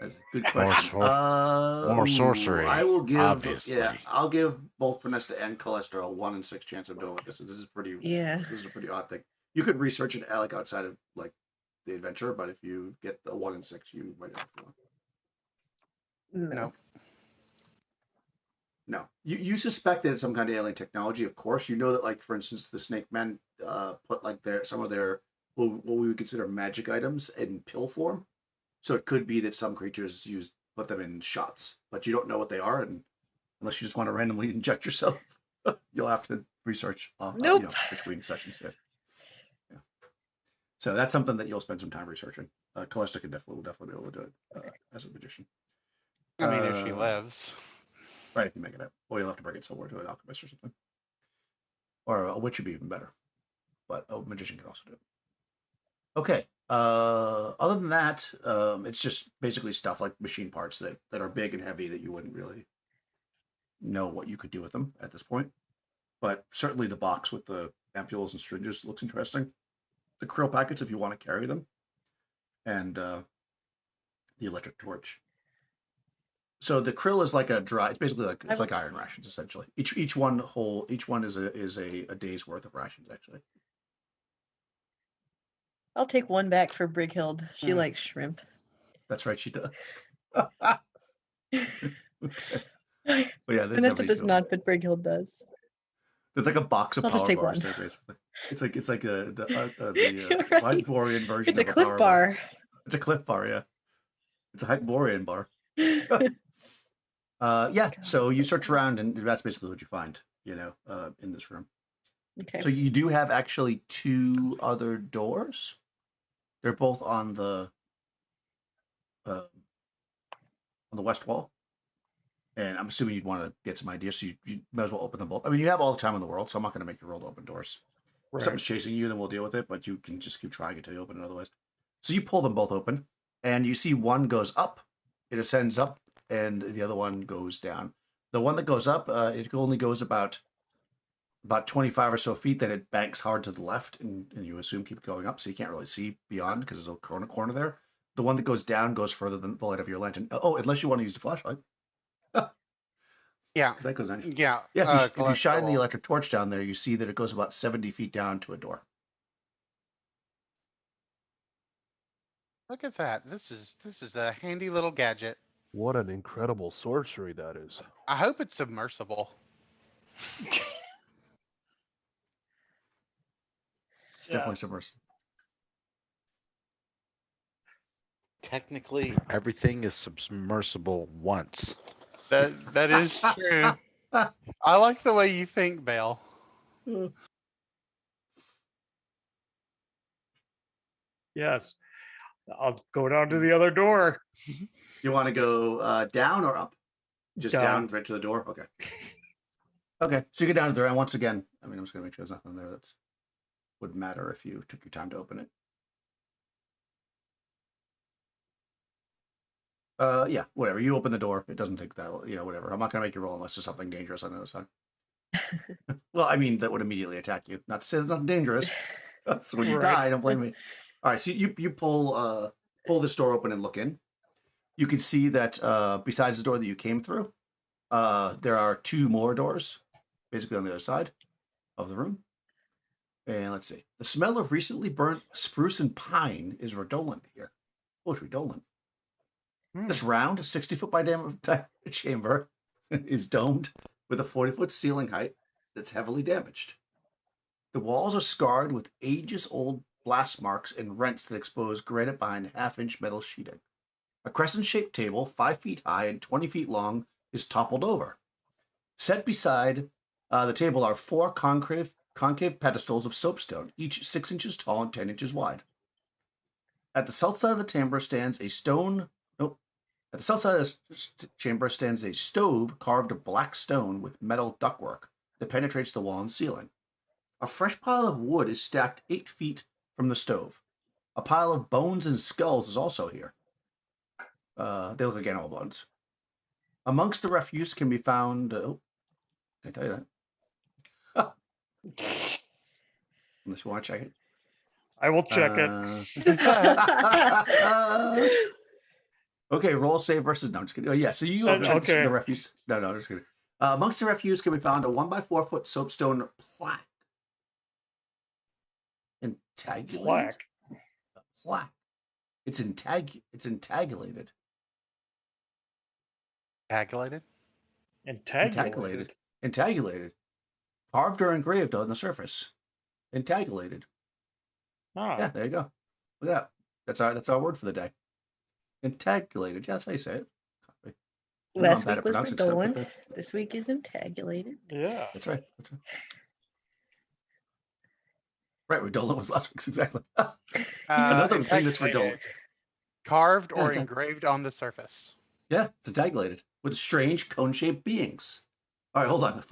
that's a good question. More sorcery, I will give. obviously. Yeah, I'll give both Pernesta and Calesta a 1 in 6 chance of doing this. This is pretty. Yeah. This is a pretty odd thing. You could research it like outside of like the adventure, but if you get the 1 in 6, you might have to. No. No, you suspect that it's some kind of alien technology. Of course, you know that, like for instance, the Snake Men put like some of their what we would consider magic items in pill form. So it could be that some creatures put them in shots, but you don't know what they are, and unless you just want to randomly inject yourself, you'll have to research Nope. between sessions. Yeah. So that's something that you'll spend some time researching. Callista will definitely be able to do it as a magician. I mean, if she lives. Right, if you make it up. Or you'll have to bring it somewhere to an alchemist or something. Or a witch would be even better. But a magician can also do it. Okay. Other than that, it's just basically stuff like machine parts that are big and heavy that you wouldn't really know what you could do with them at this point. But certainly the box with the ampules and syringes looks interesting. The krill packets if you want to carry them. And the electric torch. So the krill is like it's basically like iron rations essentially. Each one is a day's worth of rations actually. I'll take one back for Brighild. She likes shrimp. That's right, she does. Okay. Well, yeah, Vanessa does not, but Brighild does. There's like a box of I'll just power take bars one. there, basically. It's like the Right. Hyperborean version. It's a of Cliff power bar. It's a Cliff bar, yeah. It's a Hyperborean bar. Yeah. So you search around, and that's basically what you find. In this room. Okay. So you do have actually 2 other doors. They're both on the west wall. And I'm assuming you'd want to get some ideas, so you might as well open them both. I mean, you have all the time in the world, so I'm not going to make you roll to open doors. If something's chasing you, then we'll deal with it, but you can just keep trying until you open it otherwise. So you pull them both open, and you see one goes up, it ascends up, and the other one goes down. The one that goes up, it only goes about 25 or so feet, then it banks hard to the left, and you assume keep going up, so you can't really see beyond because there's a corner there. The one that goes down goes further than the light of your lantern. Oh, unless you want to use the flashlight. Yeah. That goes down. Yeah. Yeah, if you shine the electric torch down there, you see that it goes about 70 feet down to a door. Look at that. This is a handy little gadget. What an incredible sorcery that is. I hope it's submersible. It's definitely submersible. Technically, everything is submersible once. That is true. I like the way you think, Bale. Yes. I'll go down to the other door. You want to go down or up? Just down right to the door? Okay. Okay, so you get down to the door, and once again, I mean, I'm just going to make sure there's nothing there that would matter if you took your time to open it. Yeah, whatever. You open the door. It doesn't take that, whatever. I'm not going to make you roll unless there's something dangerous on the other side. Well, I mean, that would immediately attack you. Not to say there's nothing dangerous. That's when you die. Don't blame me. All right, so you pull this door open and look in. You can see that besides the door that you came through, there are 2 more doors, basically on the other side of the room. And let's see. The smell of recently burnt spruce and pine is redolent here. Oh, it's redolent. This round, 60-foot by diameter chamber is domed with a 40-foot ceiling height that's heavily damaged. The walls are scarred with ages-old blast marks and rents that expose granite behind half-inch metal sheeting. A crescent-shaped table, 5 feet high and 20 feet long, is toppled over. Set beside the table are 4 concave pedestals of soapstone, each 6 inches tall and 10 inches wide. At the south side of the chamber stands a stove carved of black stone with metal ductwork that penetrates the wall and ceiling. A fresh pile of wood is stacked 8 feet from the stove. A pile of bones and skulls is also here. They look like animal bones. Amongst the refuse can be found... can I tell you that? Unless you want to check it. I will check it. Okay, roll save versus... No, I'm just kidding. Oh, yeah, so you check the refuse. No, I'm just kidding. Amongst the refuse can be found a 1x4-foot soapstone plaque. Intagulated? Plaque. It's intagulated. Intagulated? Intagulated. Carved or engraved on the surface. Intagulated. Ah. Yeah, there you go. Look at that. That's our word for the day. Intagulated. Yeah, that's how you say it. I know I'm Last bad week at was pronouncing stuff, but redolent. This week is intagulated. Yeah. that's right. That's right. Right, redolent was last week's exactly. Another thing that's redolent. Carved or Yeah, engraved on the surface. Yeah, it's intagulated with strange cone-shaped beings. All right, hold on.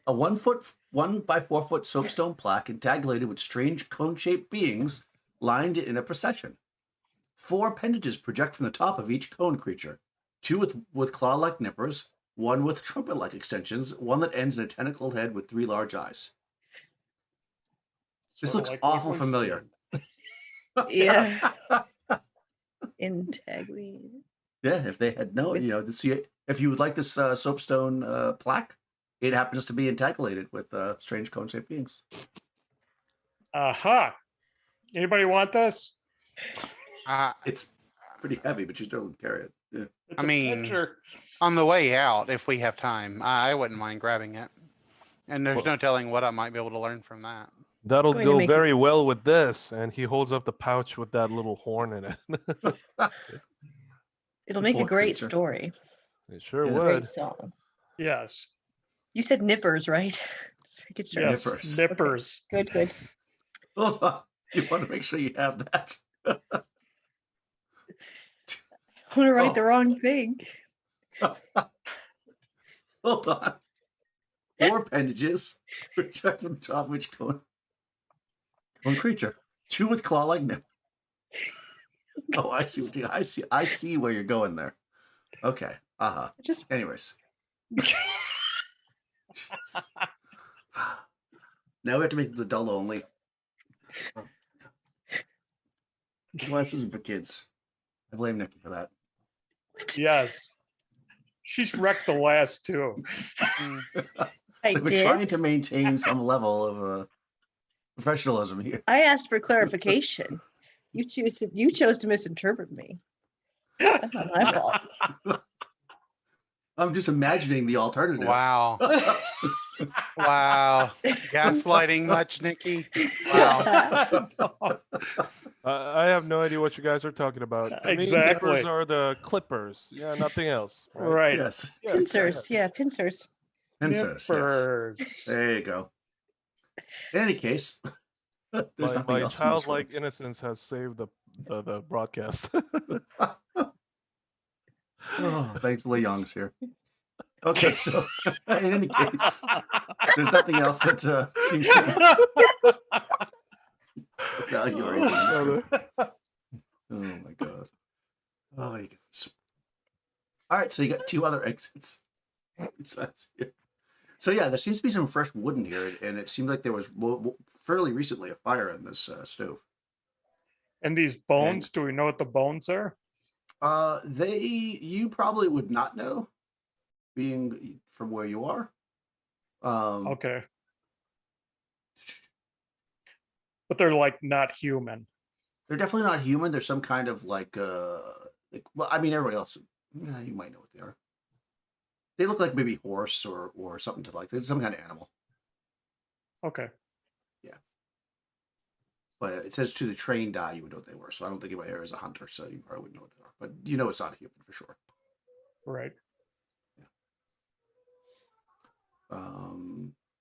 A 1 foot, 1 by 4 foot soapstone plaque intagulated with strange cone-shaped beings lined in a procession. 4 appendages project from the top of each cone creature. 2 with claw-like nippers, 1 with trumpet-like extensions, 1 that ends in a tentacled head with 3 large eyes. This Sorta looks like what awful we've familiar. seen. Yeah. Intagulated. Yeah, if they had known, if you would like this soapstone plaque, it happens to be intagulated with strange cone-shaped beings. Aha. Anybody want this? It's pretty heavy, but you still carry it. Yeah. It's I a mean, picture. on the way out, if we have time, I wouldn't mind grabbing it. And there's Well- no telling what I might be able to learn from that. That'll Going to go make it- very well with this. And he holds up the pouch with that little horn in it. It'll make a Poor great creature. story. It sure Yeah. Great would. song. Yes. You said nippers, right? Just making sure. Yes. Nippers. Nippers. Good, good. Hold on. You want to make sure you have that. I want to write Oh. the wrong thing. Hold on. 4 appendages project from the top of each cone creature. 2 with claw-like nippers. Oh, I see. I see where you're going there. Okay. Just Anyways. Now we have to make this adult only. This one isn't for kids. I blame Nikki for that. what? Yes. She's wrecked the last 2. I Like we're did. trying to maintain some level of professionalism here. I asked for clarification. You chose to misinterpret me. That's not my fault. I'm just imagining the alternative. Wow. Wow. Gaslighting much, Nikki? Wow. I have no idea what you guys are talking about. For me, Exactly. nippers are the clippers. Yeah, nothing else. Right? Right. Yes. Yes, Pincers. Yeah, pincers. Pincers, yes. Nippers. There you go. In any case, there's nothing My else in this room. childlike innocence has saved the broadcast. Oh, thankfully Young's here. Okay, so in any case, there's nothing else that seems to value or anything. Oh my god. Oh my goodness. All right, so you got 2 other exits. So yeah, there seems to be some fresh wood in here, and it seemed like there was fairly recently a fire in this stove. And these bones, do we know what the bones are? You probably would not know, being from where you are. Okay. But they're like not human. They're definitely not human. They're some kind of like well, I mean, everybody else, you might know what they are. They look like maybe horse or something to like. It's some kind of animal. Okay. But it says to the trained eye, you would know what they were. So I don't think anybody here is a hunter, so you probably wouldn't know what they are. But you know it's not a human for sure. Right.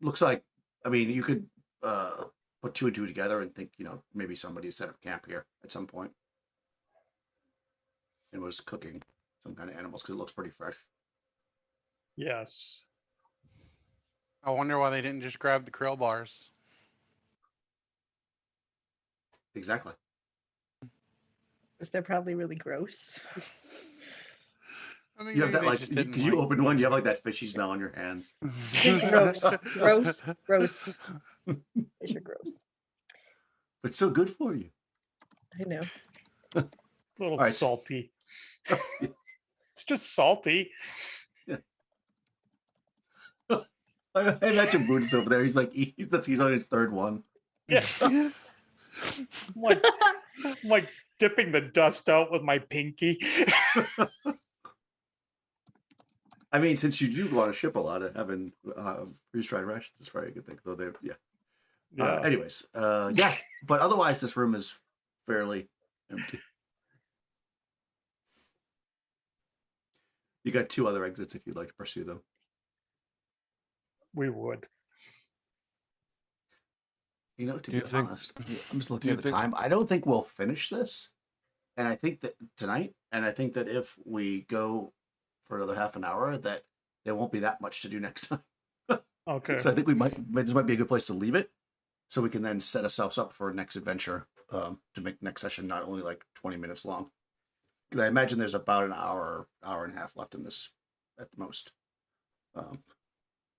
Looks like, I mean, you could put 2 and 2 together and think, maybe somebody set up camp here at some point and was cooking some kind of animals because it looks pretty fresh. Yes. I wonder why they didn't just grab the krill bars. Exactly. Because they're probably really gross. I mean, You have maybe that they like, just didn't because you open one, you have like that fishy smell on your hands. Gross. Gross. Gross. Fish are gross. But it's so good for you. I know. A little All right. salty. It's just salty. I imagine Brutus over there. He's like, he's on his 3rd one. Yeah. I'm like dipping the dust out with my pinky. I mean, since you do go on a ship a lot, having freeze-dried rations is probably a good thing. Though they're Yeah. Anyways, yeah. But otherwise, this room is fairly empty. You got 2 other exits if you'd like to pursue them. We would. You know, to Do be you think- honest, I'm just do looking you at the think- time. I don't think we'll finish this. And I think that tonight, and I think that if we go for another half an hour, that there won't be that much to do next time. Okay. So I think this might be a good place to leave it, so we can then set ourselves up for next adventure, to make next session not only like 20 minutes long. Because I imagine there's about an hour and a half left in this at the most,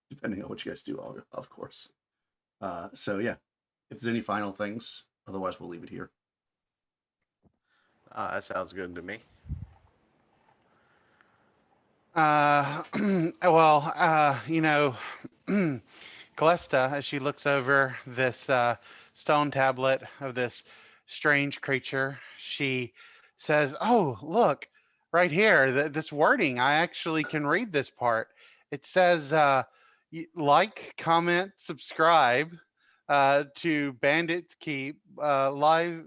depending on what you guys do, of course. So yeah, if there's any final things, otherwise we'll leave it here. That sounds good to me. Well, you know, Callista, as she looks over this stone tablet of this strange creature, she says, "Oh, look, right here, this wording. I actually can read this part. It says, like, comment, subscribe to Bandits Keep live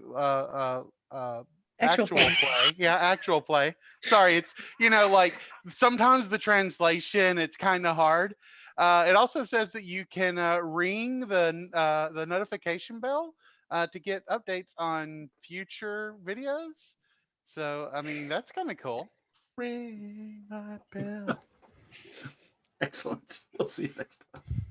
Actual actual play. play. Yeah, actual play. Sorry, it's like sometimes the translation it's kind of hard. It also says that you can ring the notification bell to get updates on future videos. So I mean that's kind of cool. Ring my bell. Excellent. We'll see you next time.